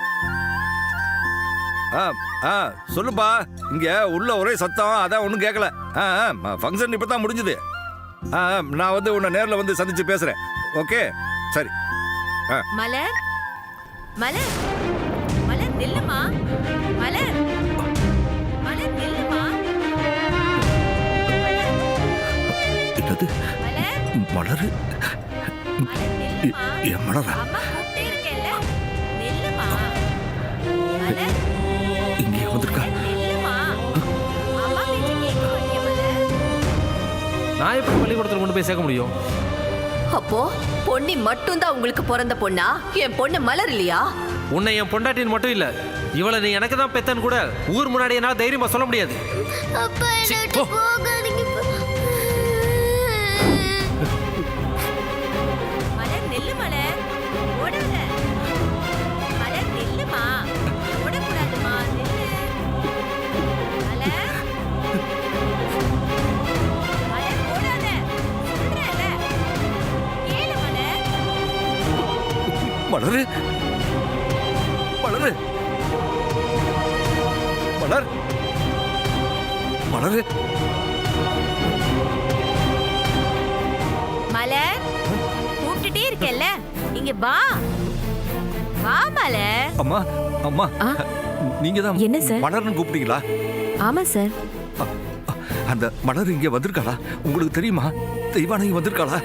சொல்லுப்பா, இங்க உள்ள ஒரே சத்தம், அதான் ஒன்றும் கேட்கல. ஃபங்க்ஷன் இப்பதான் முடிஞ்சுது. நான் வந்து உன்னை நேரில் வந்து சந்திச்சு பேசுறேன். ஓகே, சரி. மலர், மலர், மலர் நில்லுமா. மலர், மலர் நில்லுமா. என்னது மலரு? என் மலரா? இங்கே வந்திருக்கா? நான் எப்படி பள்ளிக்கூடத்தில் கொண்டு போய் சேர்க்க முடியும்? அப்போ பொன்னி மட்டும்தான் உங்களுக்கு பிறந்த பொண்ணா? என் பொண்ணு மலர் இல்லையா? உன்னை என் பொண்டாட்டின்னு மட்டும் இல்ல, இவளை நீ எனக்கு தான் பெத்தன்னு கூட ஊர் முன்னாடி என்னால தைரியமா சொல்ல முடியாது. மலர் நெல்லு, மலர் ஓடாத. மலர் நெல்லுமா, ஓடக்கூடாதுமா, நெல்லு. மலர், மலர் ஓடாத சொல்றேன்ல, கேளு மலர். மலரு, மலரு, மலர், மலரு, மலர் கூப்பிட்டுட்டே இருக்கேல்ல, இங்க வா. வாமால. அம்மா அம்மா நீங்க தான் என்ன சார்? மலர்னு கூப்பிட்டீங்களா? ஆமா சார். அந்த மலர் இங்க வந்திருக்காளா? உங்களுக்கு தெரியுமா? தெய்வானை இங்க வந்திருக்காளா?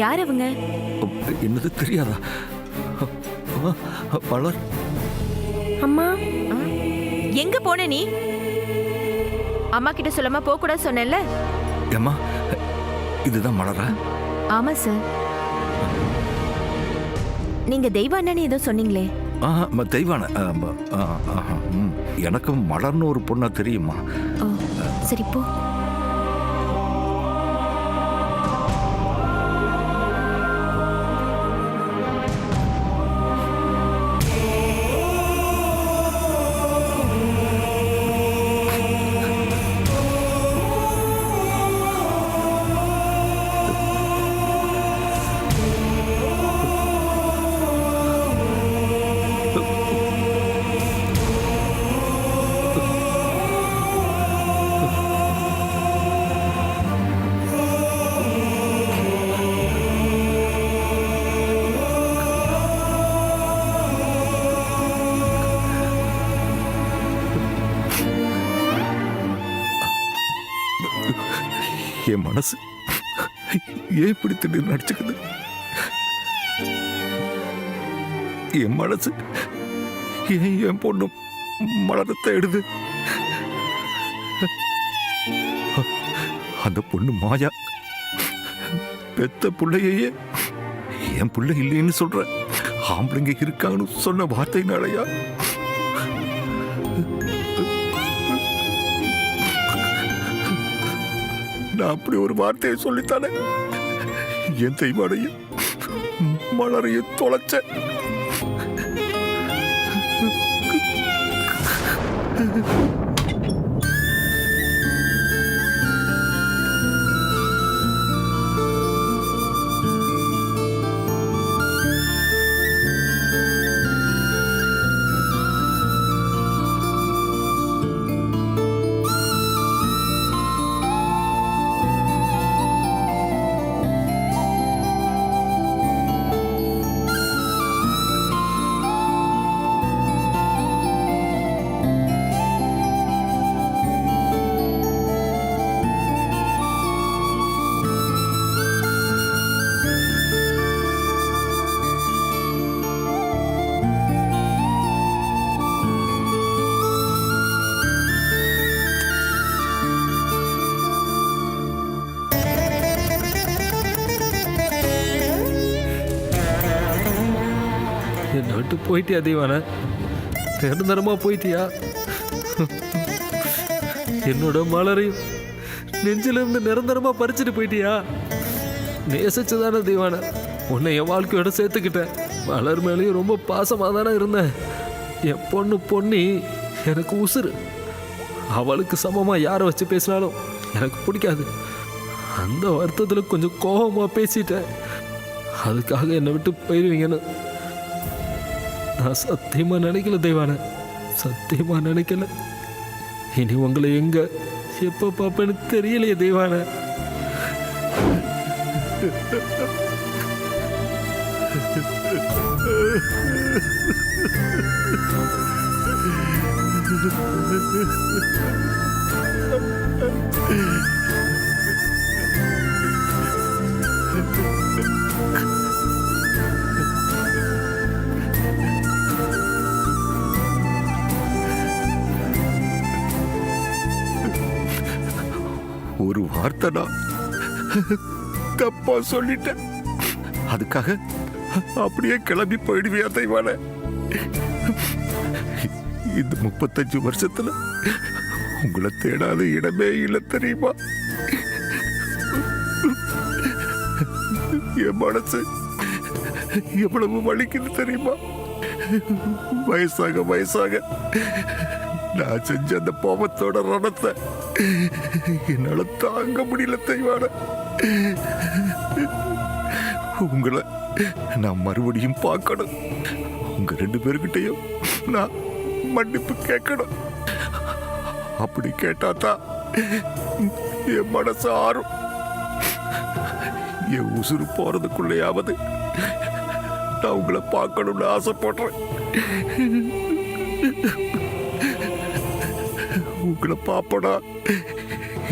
யார் அவங்க? என்னது தெரியாதா? மலர் அம்மா எங்க போன நீ? அம்மா கிட்ட சொல்லாம போக கூட சொன்னேன்ல. அம்மா இதுதான் மலரா? ஆமா சார். நீங்க தெய்வானு ஏதோ சொன்னீங்களே. தெய்வான எனக்கும் மலர்னு ஒரு பொண்ணா தெரியுமா? சரி போ. என் மனசு ஏன் இப்படி திடீர்னு நடிச்சுக்குது? என் மனசு ஏன் என் பொண்ணு மலரத்தை எடுது? அந்த பொண்ணு மாயா பெத்த பிள்ளையே என் பிள்ளை இல்லைன்னு சொல்ற. ஆம்பளைங்க இருக்காங்கன்னு சொன்ன வார்த்தைனாலயா? நான் அப்படி ஒரு வார்த்தையை சொல்லித்தானே என் தெய்வானையும் மலரையும் தொலைச்ச. என்னை விட்டு போயிட்டியா தெய்வான? நிரந்தரமா போயிட்டியா? என்னோட மலரையும் நெஞ்சில இருந்து நிரந்தரமா பறிச்சுட்டு போயிட்டியா? நேசிச்சுதானே தெய்வான உன்னை என் வாழ்க்கையோட சேர்த்துக்கிட்டேன். மலர் மேலேயும் ரொம்ப பாசமாக தானே இருந்தேன். என் பொண்ணு பொன்னி எனக்கு உசுறு. அவளுக்கு சமமாக யாரை வச்சு பேசினாலும் எனக்கு பிடிக்காது. அந்த வருத்தத்தில் கொஞ்சம் கோபமாக பேசிட்டேன். அதுக்காக என்னை விட்டு போயிடுவீங்கன்னு நான் சத்தியமா நினைக்கல தெய்வான, சத்தியமா நினைக்கல. இனி உங்களை எங்க எப்ப பாப்பேன்னு தெரியலையே தெய்வான. ஒரு வார்த்தை நான் தப்பா சொல்லிட்டேன். அதுக்காக அப்படியே கிளம்பி போயிடுவியா தெய்வான? இந்த 35 வருஷத்துல உங்களை தேடாத இடமே இல்லை தெரியுமா? என் மனசு எவ்வளவு வலிக்குது தெரியுமா? வயசாக வயசாக நான் செஞ்ச அந்த பாவத்தோட ரணத்தை என்னால தாங்க முடியல தெய்வான. உங்களை நான் மறுபடியும் பார்க்கணும். உங்க 2 பேர்கிட்டையும் நான் மன்னிப்பு கேட்கணும். அப்படி கேட்டாதான் என் மனசு ஆறும். என் உசுறு போறதுக்குள்ளேயாவது நான் உங்களை பார்க்கணும்னு ஆசைப்படுறேன். உங்களை பாப்படா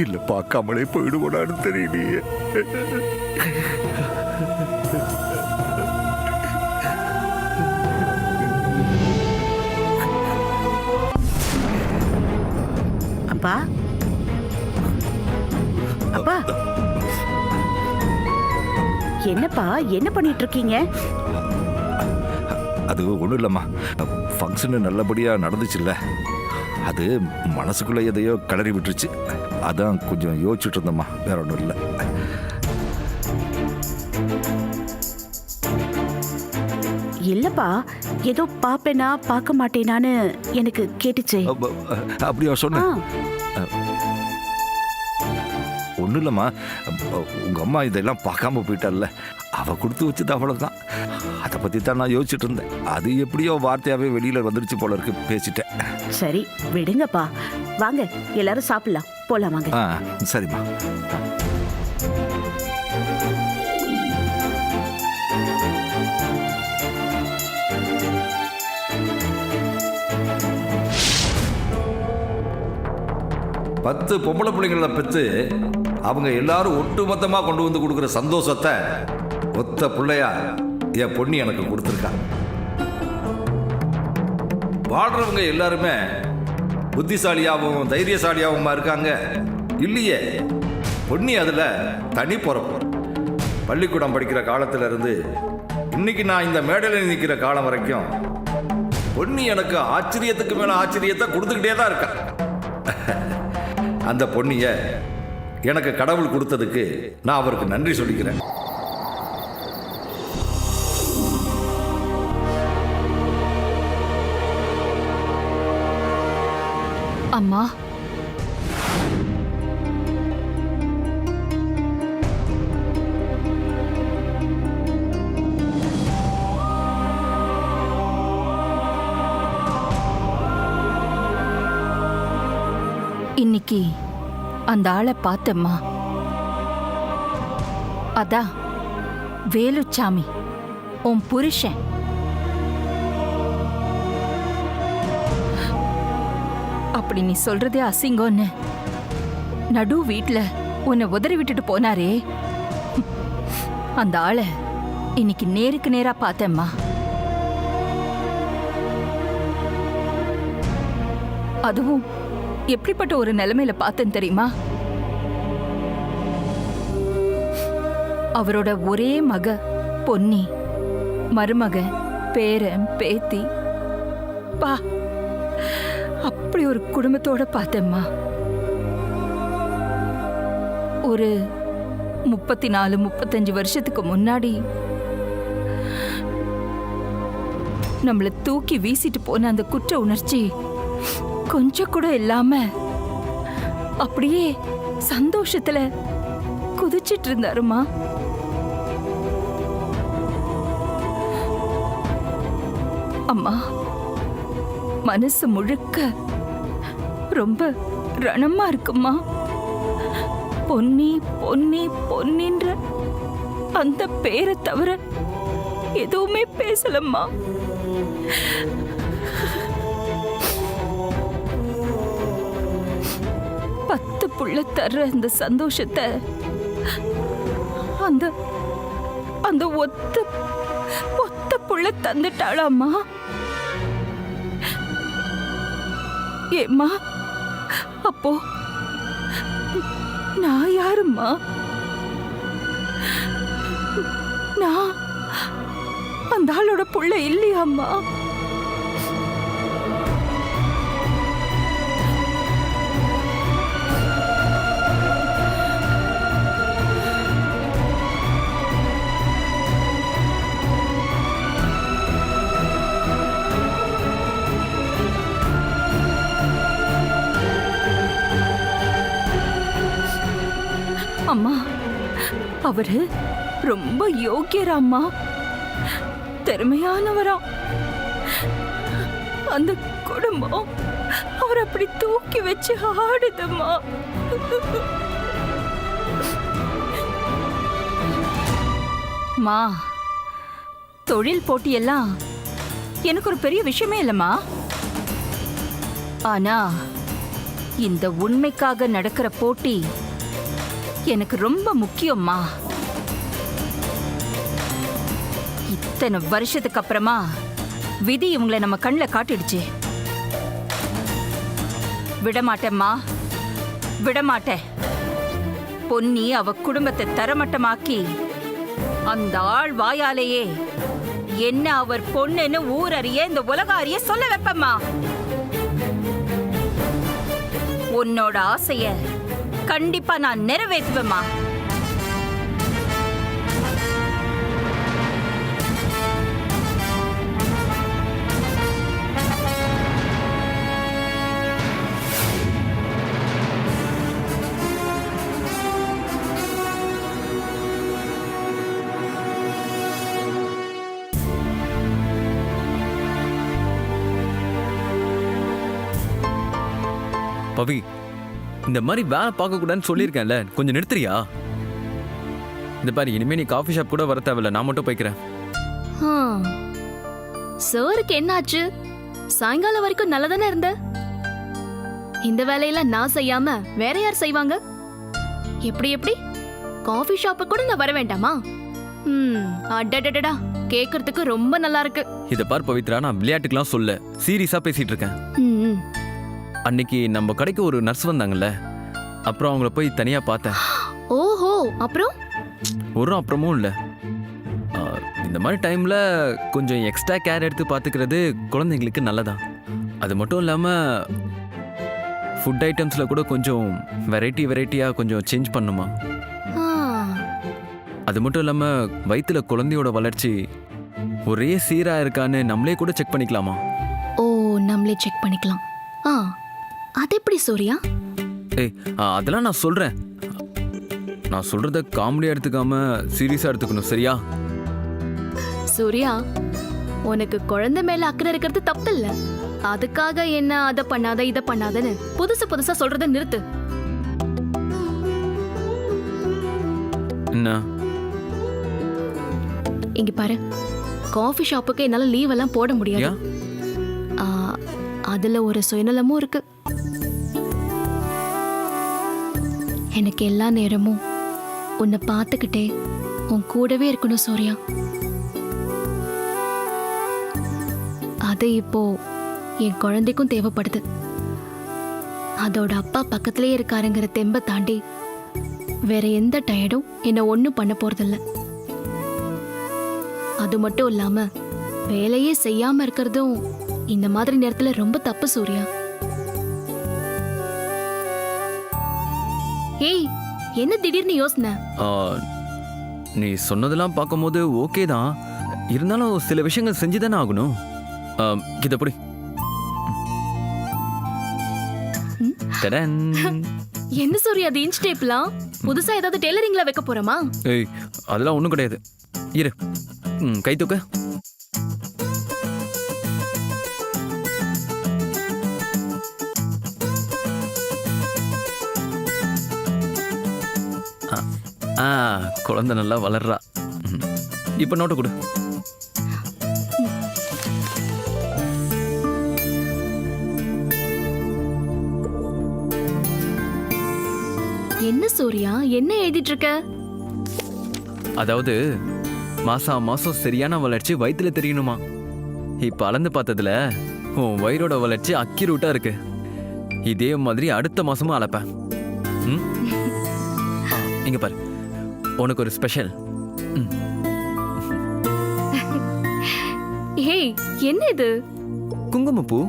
இல்ல பார்க்காமலே போயிடுவோடான்னு தெரியலையே. அப்பா அப்பா என்னப்பா என்ன பண்ணிட்டு இருக்கீங்க? அது ஒன்றும் இல்லைம்மா, ஃபங்க்ஷனு நல்லபடியாக நடந்துச்சுல்ல, அது மனசுக்குள்ளே எதையோ கிளறி விட்டுருச்சு. அதான் கொஞ்சம் யோசிச்சுட்டு இருந்தம்மா, வேற ஒன்றும் இல்லை. இல்லப்பா, ஏதோ பாப்பேனா பார்க்க மாட்டேனான்னு எனக்கு கேட்டுச்சே. அப்படியா சொன்னேன்? ஒன்றும் இல்லைம்மா, உங்கள் அம்மா இதெல்லாம் பார்க்காம போயிட்டால, அவள் கொடுத்து வச்சது அவ்வளோதான். அதை பற்றி தான் நான் யோசிச்சுட்டு இருந்தேன். அது எப்படியோ வார்த்தையாகவே வெளியில் வந்துடுச்சு போல இருக்கு, பேசிட்டேன். சரி விடுங்கப்பா, வாங்க எல்லாரும் சாப்பிடலாம், போலாம் வாங்க. சரிம்மா. பத்து பொம்பளை பிள்ளைங்களை பெற்று அவங்க எல்லாரும் ஒட்டுமொத்தமா கொண்டு வந்து கொடுக்குற சந்தோஷத்தை ஒத்த பிள்ளையா என் பொண்ணு எனக்கு கொடுத்துருக்கா. வாழ்றவங்க எல்லாருமே புத்திசாலியாகவும் தைரியசாலியாகவும் இருக்காங்க இல்லையே. பொண்ணி அதுல தனி பொறுப்பு. பள்ளிக்கூடம் படிக்கிற காலத்துல இருந்து இன்னைக்கு நான் இந்த மேடையில் நிற்கிற காலம் வரைக்கும் பொண்ணி எனக்கு ஆச்சரியத்துக்கு மேல ஆச்சரியத்தை கொடுத்துக்கிட்டே தான் இருக்கா. அந்த பொண்ணிய எனக்கு கடவுள் கொடுத்ததுக்கு நான் அவருக்கு நன்றி சொல்லிக்கிறேன். அம்மா, இன்னைக்கு அந்த ஆளை பார்த்தம்மா. அதான் வேலுச்சாமி, உன் புருஷன். அப்படி நீ சொல்றதே அசிங்கம்னு நடு வீட்டுல உன்னை உதறி விட்டுட்டு போனாரே, அந்த ஆளை இன்னைக்கு நேருக்கு நேரா பார்த்தேம்மா. அதுவும் எப்படிப்பட்ட ஒரு நிலைமையில பார்த்தேன் தெரியுமா? அவரோட ஒரே மக பொன்னி, மருமக, பேரன், பேத்தி, பா, அப்படி ஒரு குடும்பத்தோட பார்த்தேம்மா. ஒரு 34-35 வருஷத்துக்கு முன்னாடி நம்மள தூக்கி வீசிட்டு போன அந்த குற்ற உணர்ச்சி கொஞ்சம் கூட இல்லாம அப்படியே சந்தோஷத்துல குதிச்சிட்டு இருந்தாருமா. அம்மா, மனசு முழுக்க ரொம்ப ரணமா இருக்குமா. பொன்னி பொன்னி பொன்னின்ற அந்த பேரை தவிர எதுவுமே பேசலம்மா. பத்து புள்ள தர்ற அந்த சந்தோஷத்தை அந்த அந்த ஒத்த புள்ள தந்துட்டாளாம்மா. ஏம்மா, அப்போ நான் யாரும்மா? நான் அந்த ஆளோட புள்ள இல்லையாம்மா? அம்மா, அவரு ரொம்ப யோக்கியராம்மா, திறமையானவரா. அந்த குடும்பம் அவர் அப்படி தூக்கி வச்சு ஆடுதும்மா. மா, தொழில் போட்டியெல்லாம் எனக்கு ஒரு பெரிய விஷயமே இல்லம்மா. ஆனா இந்த உண்மைக்காக நடக்கிற போட்டி எனக்கு ரொம்ப முக்கியம்மா. இத்தனை வருஷத்துக்கு அப்புறமா விதி இவங்களை நம்ம கண்ணில் காட்டிடுச்சு. விடமாட்டேம்மா, விடமாட்டேன். பொன்னி அவ குடும்பத்தை தரமட்டமாக்கி அந்த ஆள் வாயாலேயே என்ன அவர் பொண்ணுன்னு ஊரறிய இந்த உலக அறிய சொல்ல வைப்பம்மா. உன்னோட ஆசைய கண்டிப்பா நான் நிறைவேற்றுவேம்மா. பவி, இந்த மாதிரி வேலை பார்க்கக்கூடாதுன்னு சொல்லியிருக்கேன்ல, கொஞ்சம் நிறுத்துறியா? இந்த பாரு, இனிமே நீ காஃபி ஷாப் கூட வர தேவையில்ல, நான் மட்டும் போய்க்கிறேன். சாருக்கு என்னாச்சு? சாயங்காலம் வரைக்கும் நல்லா தானே இருந்த. இந்த வேலையெல்லாம் நான் செய்யாம வேற யார் செய்வாங்க? எப்படி எப்படி காஃபி ஷாப்ப கூட நான் வர வேண்டாமா? அடடடடா, கேக்குறதுக்கு ரொம்ப நல்லா இருக்கு. இதை பார் பவித்ரா, நான் விளையாட்டுக்கெல்லாம் சொல்ல, சீரியஸா பேசிட்டு இருக்கேன். அன்னைக்கு நம்ம கடைக்கு ஒரு நர்ஸ் வந்தாங்கல்ல, அப்புறம் அவங்கள போய் தனியா பார்த்தேன். ஓஹோ, அப்புறம்? ஒரு அப்புறமும் இல்லை. இந்த மாதிரி டைம்ல கொஞ்சம் எக்ஸ்ட்ரா கேர் எடுத்து பார்த்துக்கிறது குழந்தைங்களுக்கு நல்லதான். அது மட்டும் இல்லாமல் ஃபுட் ஐட்டம்ஸில் கூட கொஞ்சம் வெரைட்டியாக கொஞ்சம் சேஞ்ச் பண்ணுமா. அது மட்டும் இல்லாமல் வயிற்றுல குழந்தையோட வளர்ச்சி ஒரே சீராக இருக்கான்னு நம்மளே கூட செக் பண்ணிக்கலாமா? ஓ, நம்மளே செக் பண்ணிக்கலாம். அது எப்படி சூர்யா? அதெல்லாம் நான் சொல்கிறேன். நான் சொல்கிறத காமெடியாக எடுத்துக்காம சீரியஸாக எடுத்துக்கணும், சரியா? சூர்யா, உனக்கு குழந்தை மேல அக்கறை இருக்கிறது தப்பு இல்ல. அதுக்காக என்ன அதை பண்ணாத இதை பண்ணாதன்னு புதுசா சொல்றத நிறுத்து. என்ன? இங்க பாரு, காஃபி ஷாப்புக்கு என்னால லீவ் எல்லாம் போட முடியாது. அதுல ஒரு சுயநலமும் இருக்கு. எனக்கு எல்லா நேரமும் உன்னை பார்த்துக்கிட்டே உன் கூடவே இருக்கணும் சூர்யா. அது இப்போ என் குழந்தைக்கும் தேவைப்படுது. அதோட அப்பா பக்கத்திலே இருக்காருங்கிற தெம்பை தாண்டி வேற எந்த டயர்டும் என்னை ஒன்றும் பண்ண போறதில்ல. அது மட்டும் இல்லாம வேலையே செய்யாம இருக்கிறதும் இந்த மாதிரி நேரத்துல ரொம்ப தப்பு சூர்யா. ஏய், என்ன திடீர்னு யோசனை? நீ சொன்னதெல்லாம் பார்க்கும்போது ஓகே தான், இருந்தாலும் சில விஷயங்கள் செஞ்சுதானே ஆகணும். இதப்படி என்ன சூர்யா அது இன்ச் டேப்லாம்? புதுசா ஏதாவது டெய்லரிங்ல வைக்க போறோமா? ஏய், அதெல்லாம் ஒண்ணும் கிடையாது. இரு, கை தூக்க. குழந்தை நல்லா வளர்றா. இப்ப நோட்டு கொடு. என்ன சூர்யா, என்ன எழுதிட்டு இருக்க? அதாவது மாசம் சரியான வளர்ச்சி வயிற்றுல தெரியணுமா. இப்ப அளந்து பார்த்ததுல உன் வயிறோட வளர்ச்சி அக்யூரேட்டா இருக்கு. இதே மாதிரி அடுத்த மாசமும் அளப்பேன். இங்க பாரு, உனக்கு ஒரு ஸ்பெஷல். ஏய், என்ன இது? குங்குமப்பூ.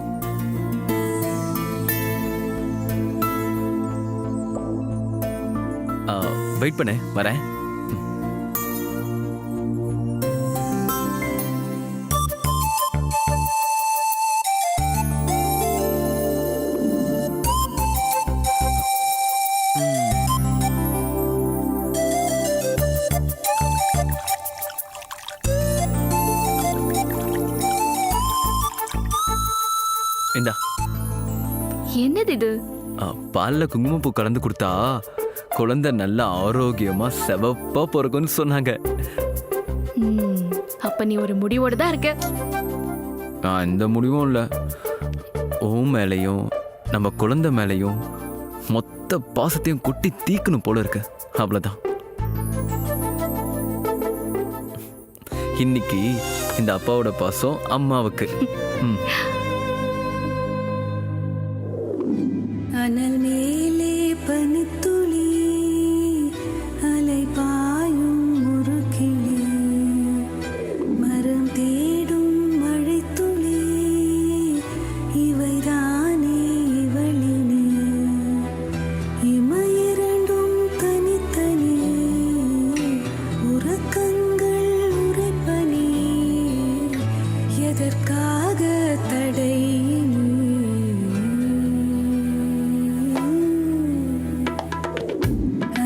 வெயிட் பண்ணு, வரேன். என்னது இது? பால்ல குங்குமப்பூ கலந்து கொடுத்தா குழந்தை நல்ல ஆரோக்கியமா செவப்பா பிறக்கும்னு சொன்னாங்க. அப்ப நீ ஒரு முடிவோடு தான் இருக்க. நான் இந்த முடிவும் இல்லை, உன் மேலேயும் நம்ம குழந்தை மேலேயும் மொத்த பாசத்தையும் கொட்டி தீக்கணும் போல இருக்கு. அவ்வளோதான். இன்னைக்கு இந்த அப்பாவோட பாசம் அம்மாவுக்கு. அனல் மேலே பனித்துளி அலை பாயும் ஒரு கிளி மரம் தேடும் மழைத்துளி இவைதானே இவளினி இமையிரண்டும் தனித்தனி உறக்கங்கள் உரைப்பனி எதற்காக தடை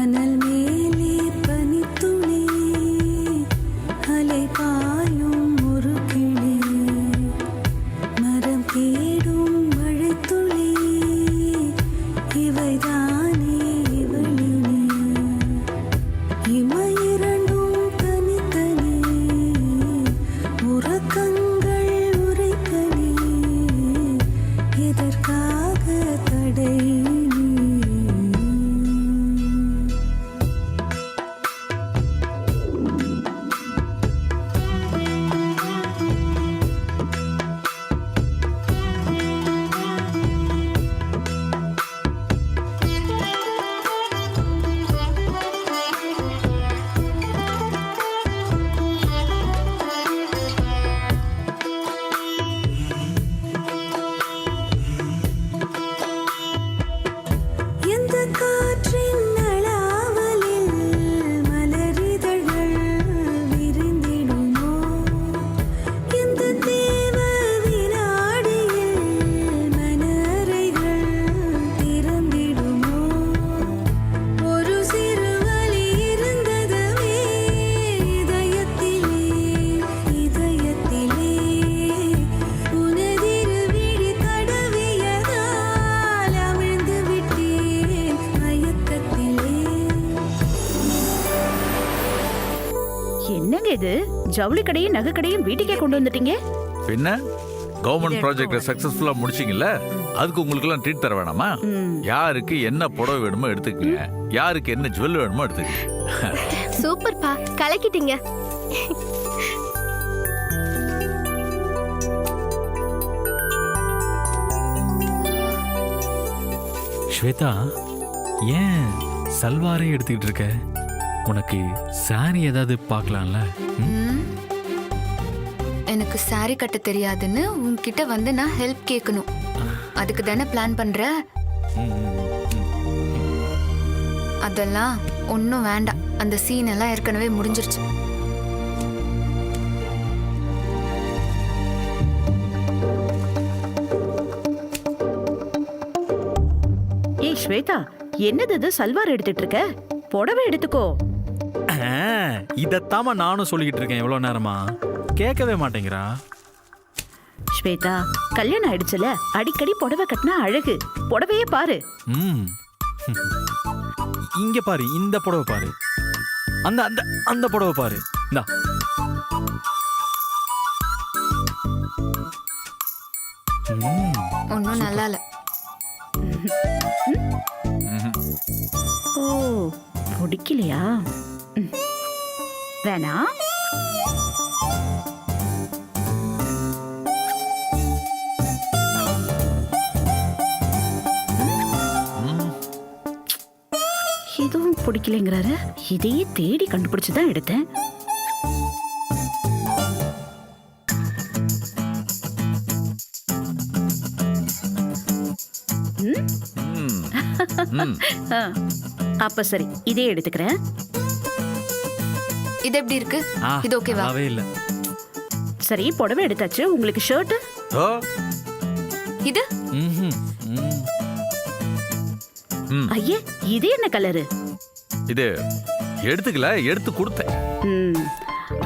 அனல் மேலே பனித்துளி அலை பாயும் ஒரு கிளி மரம் தேடும் மழைத்துளி இவைதானே இவளினி இமையிரண்டும் தனித்தனி உறக்கங்கள் உரைப்பனி எதற்காக தடை எந்த காற்றின் நலாவலில் மலரிதழ்கள் விரிந்திடுமோ எந்த தேவ வினாடியில் மனறைகள் திறந்திடுமோ ஒரு சிறு வலி இருந்ததுவே இதயத்திலே இதயத்திலே உனதிரு விழி தடவியதால் அமிழ்ந்து விட்டேன் மயக்கத்திலே. என்னங்க இது? ஜவுளி கடையும் நகை கடையும் வீட்டுக்கே கொண்டு வந்துட்டீங்க? பின்ன கவர்மெண்ட் ப்ராஜெக்ட சக்சஸ்ஃபுல்லா முடிச்சிங்கல்ல, அதுக்கு உங்களுக்கு எல்லாம் ட்ரீட் தர வேணாமா? யாருக்கு என்ன புடவை வேணுமோ எடுத்துக்கங்க, யாருக்கு என்ன ஜுவல் வேணுமோ எடுத்துக்கங்க. சூப்பர்ப்பா, கலக்கிட்டீங்க. ஸ்வேதா, ஏன் சல்வாரே எடுத்துக்கிட்டு இருக்க? உனக்கு சாரி ஏதாவது பார்க்கலாம்ல? எனக்கு சாரி கட்ட தெரியாதுன்னு உன்கிட்ட வந்து நான் ஹெல்ப் கேட்கணும். அதுக்கு தானே பிளான் பண்ற. அதெல்லாம் ஒன்றும் வேண்டாம். அந்த சீன் எல்லாம் ஏற்கனவே முடிஞ்சிருச்சு. ஏய் ஸ்வேதா, என்னது இது? சல்வார் எடுத்துட்டு இருக்க? புடவை எடுத்துக்கோ. இதத்தாம நானும் சொல்லிக்கிட்டு இருக்கேன் எவ்வளோ நேரமா, கேட்கவே மாட்டேங்கிறா. ஸ்வேதா, கல்யாணம் ஆயிடுச்சுல, அடிக்கடி புடவை கட்டினா அழகு. புடவையே பாரு. இங்க பாரு, இந்த புடவை பாரு, அந்த அந்த அந்த புடவை பாரு. இந்தா ஒன்றும் நல்லா இல்லை. ஓ, பிடிக்கலையா? வேணா. இதுவும் பிடிக்கலைங்கிறாரு. இதையே தேடி கண்டுபிடிச்சு தான் எடுத்தேன். அப்ப சரி, இதே எடுத்துக்கிறேன். இது எப்படி இருக்கு? இது ஓகேவா? இல்ல. சரி, புடவை எடுத்தாச்சு. உங்களுக்கு ஷர்ட்? இது ஐயே, இது என்ன கலரு? இது எடுத்துக்கல, எடுத்து கொடுத்தேன்.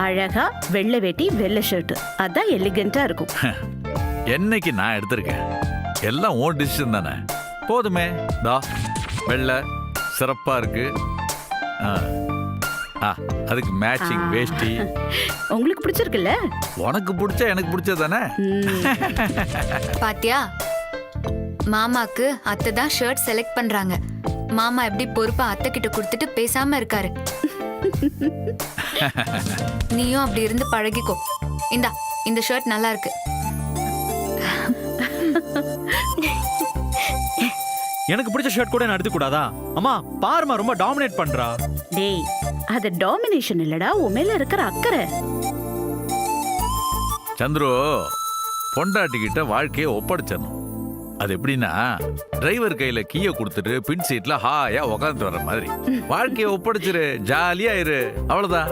அழகா வெள்ளை வேட்டி வெள்ளை ஷர்ட், அதான் எலிகண்டா இருக்கும். என்னைக்கு நான் எடுத்திருக்கேன், எல்லாம் ஓன் டிசிஷன் தானே. போதுமே. தா வெள்ளை சிறப்பா இருக்கு. அதுக்கு மேட்சிங் வேஷ்டி. உங்களுக்கு பிடிச்சிருக்குல்ல? உனக்கு பிடிச்சா எனக்கு பிடிச்சதானே. பாத்தியா, மாமாக்கு அத்தை தான் ஷர்ட் செலக்ட் பண்றாங்க. மாமா எப்படி பொறுப்பா அத்தை கிட்ட கொடுத்துட்டு பேசாம இருக்காரு. நீயும் அப்படி இருந்து பழகிக்கோ. இந்த ஷர்ட் நல்லா இருக்கு. எனக்கு பிடிச்ச ஷர்ட் கூட நான் எடுத்து கூடாதா? அம்மா பாருமா, ரொம்ப டாமினேட் பண்றா. டேய், அது டாமினேஷன் இல்லடா, உன் மேல இருக்கிற அக்கறை. சந்துரு, பொண்டாட்டிக்கிட்ட வாழ்க்கையை ஒப்படைச்சிடணும். அது எப்படின்னா, டிரைவர் கையில கீயை கொடுத்துட்டு பின் சீட்ல ஹாயா உக்காந்து வர்ற மாதிரி வாழ்க்கையை ஒப்படைச்சிரு, ஜாலியா இரு, அவ்வளவுதான்.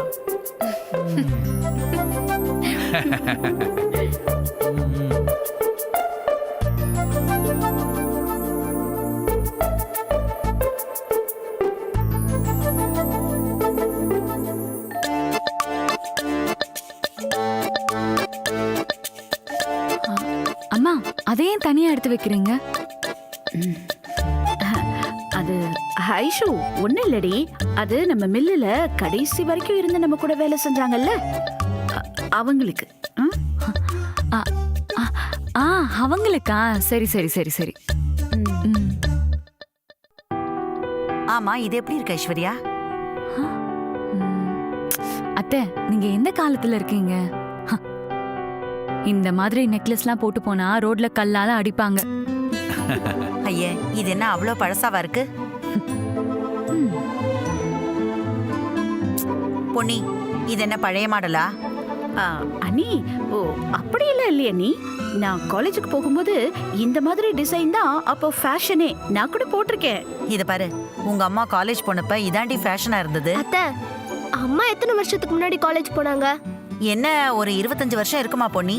அம்மா, அதையும் தனியா எடுத்து வைக்கிறீங்க? அது ஐஷு ஒண்ணு இல்லடி, அது நம்ம மில்லுல கடைசி வரைக்கும் இருந்து நம்ம கூட வேலை செஞ்சாங்கல்ல, அவங்களுக்கு. அவங்களுக்கா? சரி சரி சரி சரி. ஆமா, இது எப்படி இருக்கு ஐஸ்வர்யா? அத்தை, நீங்க எந்த காலத்துல இருக்கீங்க? இந்த மாதிரி நெக்லஸ்லாம் போட்டு போனா ரோட்ல கல்லால அடிப்பாங்க. ஐயே, இது என்ன அவ்வளோ பழசாவா இருக்கு? பொன்னி, இது என்ன பழைய மாடலா? அண்ணி, ஓ அப்படியெல்லாம் இல்லையா நீ? நான் காலேஜுக்கு போகும்போது இந்த மாதிரி டிசைன் தான் அப்போ ஃபேஷனே. நான் கூட போட்டிருக்கேன். இத பாரு, உங்க அம்மா காலேஜ் போனப்ப இதாண்டி ஃபேஷனா இருந்தது. அத்தை, அம்மா எத்தனை வருஷத்துக்கு முன்னாடி காலேஜ் போனாங்க? என்ன, ஒரு 25 வருஷம் இருக்குமா பொன்னி?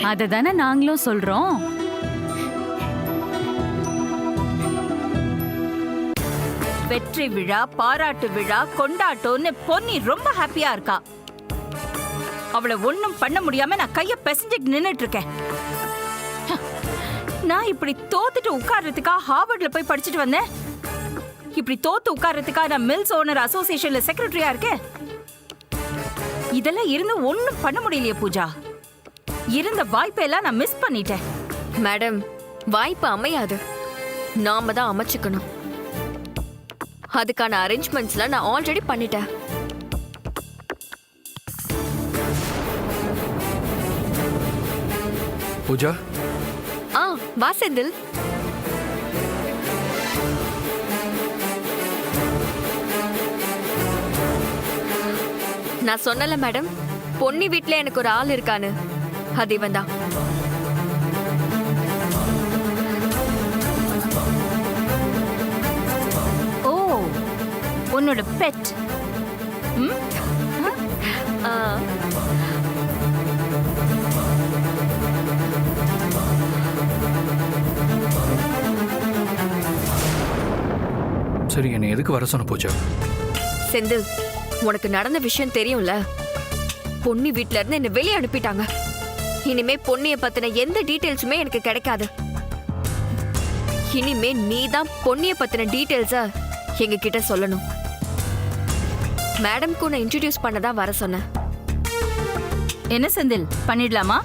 அததானே நாங்களும் சொல்றோம். வெற்றி விழா, பாராட்டு விழா, கொண்டாட்டம்னு பொன்னி ரொம்ப ஹாப்பியா இருக்கா. அவளை ஒண்ணும் பண்ண முடியாம நான் கைய பிசைஞ்சிட்டு நின்னுட்டு இருக்கேன். நான் இப்படி தோத்துட்டு உட்கார்றதுக்கா ஹார்வர்ட்ல போய் படிச்சுட்டு வந்தேன். இப்படி தோத்து உட்கார்றதுக்கா நான் மில்ஸ் ஓனர் அசோசியேஷன்ல செக்ரட்டரியா இருக்கேன். இதெல்லாம் இருந்து ஒண்ணும் பண்ண முடியலையே பூஜா. இருந்த வாய்ப்பெல்லாம் நான் மிஸ் பண்ணிட்டேன். மேடம், வாய்ப்பு அமையாது, நாம தான் அமைச்சுக்கணும். அதுக்கான அரேஞ்ச்மெண்ட்ஸ்லாம் நான் ஆல்ரெடி பண்ணிட்டேன். பூஜா, வா செந்தில். நான் சொன்னல மேடம், பொன்னி வீட்ல எனக்கு ஒரு ஆள் இருக்கான்னு. அது இவன் தான். ஓ, உன்னோட பெட். சரி, என்னை எதுக்கு வர சொன்ன பூஜா? செந்தில், உனக்கு நடந்த விஷயம் தெரியும்ல. பொன்னி வீட்ல இருந்து என்ன வெளியே அனுப்பிட்டாங்க. இனிமே பொன்னிய பத்தின எந்த டீடைல்ஸுமே எனக்கு கிடைக்காது. இனிமே நீ தான் பொன்னிய பத்தின டீடைல்ஸ எங்க கிட்ட சொல்லணும். மேடம்க்கு நான் இன்ட்ரோடியூஸ் பண்ணதான் வர சொன்னேன். என்ன செந்தில், பண்ணிடலாமா?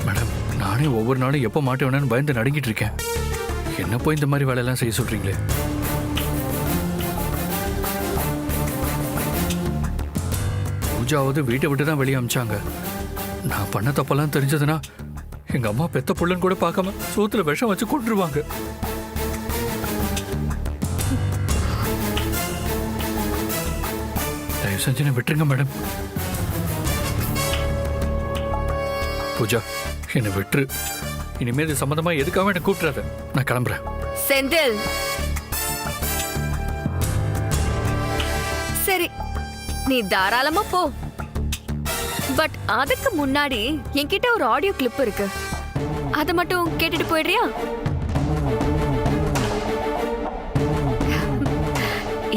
மேடம், நானே ஒவ்வொரு நாளும் எப்போ மாட்டேன்னு பயந்து நடுங்கிட்டு இருக்கேன். என்ன போய் இந்த மாதிரி வேலையெல்லாம் செய்ய சொல்றீங்களே? பூஜாவது வீட்டை விட்டு தான் வெளியே அமிச்சாங்க. நான் பண்ண தப்பெல்லாம் தெரிஞ்சதுன்னா எங்க அம்மா பெத்த புள்ளன்னு கூட பார்க்காம சோத்துல விஷம் வச்சு கொண்டுருவாங்க. தயவு செஞ்சு என்னை விட்டுருங்க மேடம். பூஜா, என்னை விட்டுரு. இனிமேல் இது சம்பந்தமா எதுக்காக என்னை கூப்பிடாத. நான் கிளம்புறேன். செந்தில், சரி, நீ தாராளமா போ. பட் அதுக்கு முன்னாடி என்கிட்ட ஒரு ஆடியோ கிளிப் இருக்கு. அதை மட்டும் கேட்டுட்டு போயிடுறியா?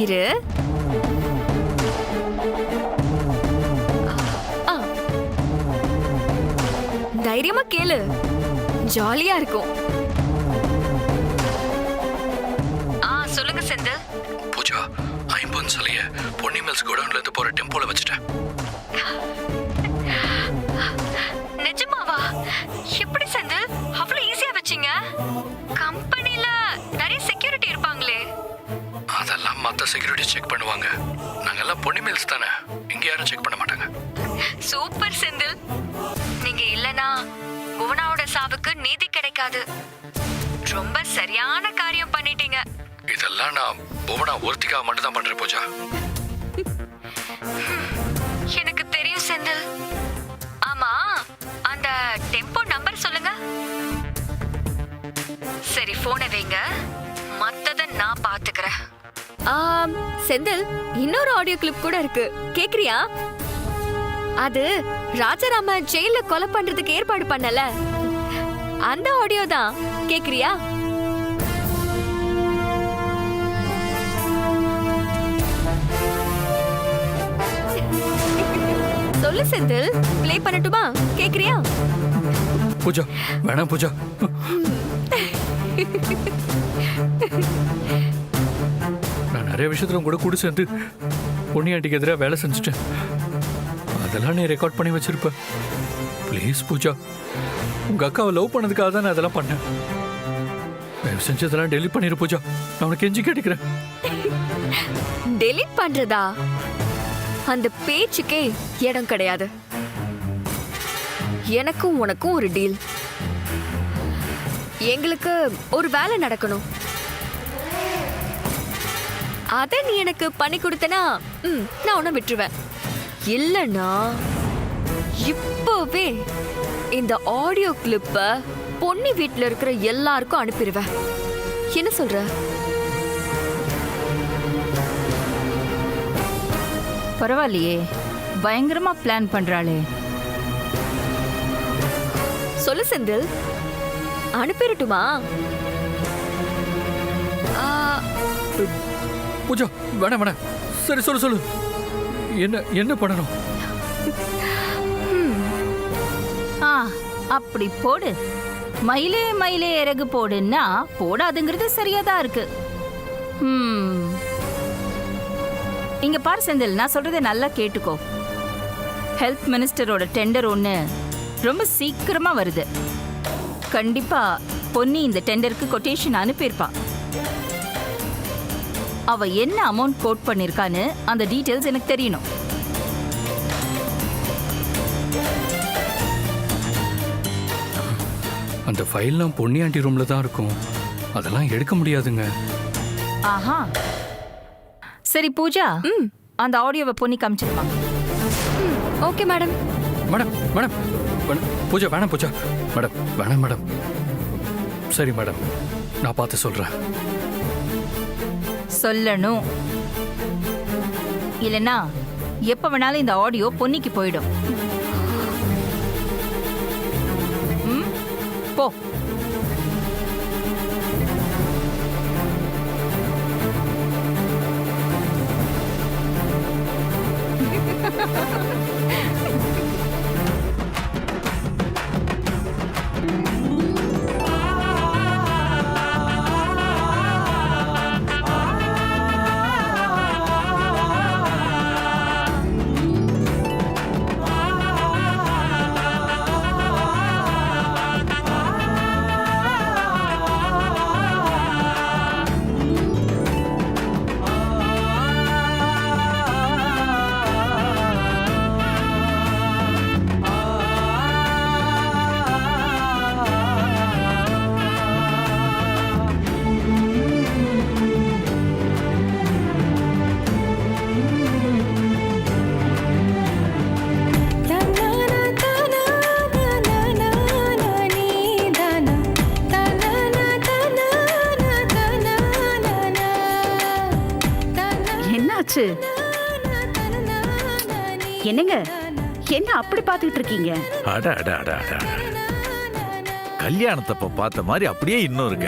இரு. தைரியமா கேளு, ஜாலியா இருக்கும். பொன்னிமேல்ஸ் கோடவுன்ல இருந்து போற டெம்போல வச்சுட்டேன். நிஜமாவா? எப்படி செந்தில் அவ்வளவு ஈஸியா வச்சீங்க? கம்பெனில நிறைய செக்யூரிட்டி இருப்பாங்களே. அதெல்லாம் மத்த செக்யூரிட்டி செக் பண்ணுவாங்க. நாங்கெல்லாம் பொன்னிமேல்ஸ் தானே, இங்க யாரும் செக் பண்ண மாட்டாங்க. சூப்பர் செந்தில். நீங்க இல்லனா புவனாவோட சாவுக்கு நீதி கிடைக்காது. ரொம்ப சரியான காரியம் பண்ணிட்டீங்க. இதெல்லாம் நான் புவனா ஒருத்திக்காக மட்டும் தான் பண்றேன் பூஜா. எனக்கு தெரியும் செந்தில். ஆமா, அந்த டெம்போ நம்பர் சொல்லுங்க. சரி, போனை வைங்க, மத்தத நான் பாத்துக்கிறேன். செந்தில், இன்னொரு ஆடியோ கிளிப் கூட இருக்கு, கேக்குறியா? அது ராஜாராம ஜெயில கொலை பண்றதுக்கு ஏற்பாடு பண்ணல, அந்த ஆடியோ தான். கேக்குறியா? சொல்லு செந்தில், ப்ளே பண்ணட்டுமா? கேக்குறியா? பூஜா வேணாம் பூஜா. நான் நிறைய விஷயத்துல கூட கூட சேர்ந்து பொன்னி ஆண்டிக்கு எதிராக வேலை செஞ்சுட்டேன். அதெல்லாம் நீ ரெக்கார்ட் பண்ணி வச்சிருப்ப. ப்ளீஸ் பூஜா, உங்க அக்காவை லவ் பண்ணதுக்காக தான் நான் அதெல்லாம் பண்ணேன். தயவு செஞ்சு அதெல்லாம் டெலிட் பண்ணிரு பூஜா, நான் உனக்கு கெஞ்சி கேட்டுக்கிறேன். டெலீட் பண்றதா? அந்த பேச்சுக்கே இடம் கிடையாது. எனக்கும் உனக்கும் ஒரு டீல். எங்களுக்கு ஒரு வேலை நடக்கணும். அத நீ எனக்கு பண்ணி கொடுத்தனா நான் உன்னை விட்டுருவேன். இல்லனா இப்பவே இந்த ஆடியோ கிளிப்ப பொன்னி வீட்டுல இருக்கிற எல்லாருக்கும் அனுப்பிடுவேன். என்ன சொல்ற? பரவாயில்லையே, பயங்கரமா பிளான் பண்றாளே. சொல்லு செந்தில், அனுப்பிடட்டுமா? பூஜா வேணாம் வேணாம். சரி சொல்லு சொல்லு, என்ன என்ன பண்ணணும்? அப்படி போடு. மயிலே மயிலே இறகு போடுன்னா போடாதுங்கிறது சரியாதான் இருக்கு. இங்க பாரு செந்தில், நான் சொல்றதை நல்லா கேட்டுக்கோ. ஹெல்த் மினிஸ்டரோட டெண்டர் ஒன்று ரொம்ப சீக்கிரமா வருது. கண்டிப்பா பொன்னி இந்த டெண்டருக்கு கொட்டேஷன் அனுப்பியிருப்பா. அவ என்ன அமௌண்ட் கோட் பண்ணிருக்கான்னு அந்த டீடைல்ஸ் எனக்கு தெரியணும். அந்த ஃபைல்லாம் பொன்னி ஆண்டி ரூம்ல தான் இருக்கும், அதெல்லாம் எடுக்க முடியாதுங்க. ஆஹா, சரி பூஜா, அந்த ஆடியோவை பொன்னி காமிச்சிருமா? Okay madam. Madam madam Pooja வேணாம் பூஜா. மேடம் வேணாம் மேடம். சரி மேடம், நான் பார்த்து சொல்றேன். சொல்லணும், இல்லைன்னா எப்ப வேணாலும் இந்த ஆடியோ பொன்னிக்கு போயிடும். போ. என்னங்க, என்ன அப்படி பார்த்துட்டு இருக்கீங்க? அட அட அட அட, கல்யாணத்தப்ப பார்த்த மாதிரி அப்படியே இன்னும் இருக்க.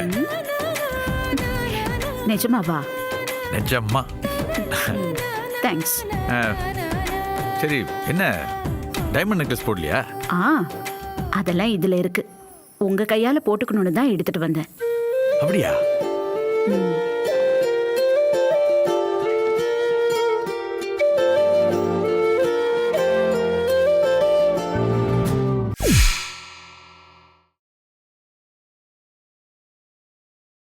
நிஜமாவா? நிஜமா. தேங்க்ஸ். சரி, என்ன டைமண்ட் நெக்லஸ் போடலையா? அதெல்லாம் இதுல இருக்கு. உங்க கையால போட்டுக்கணும்னு தான் எடுத்துட்டு வந்தேன். அப்படியா?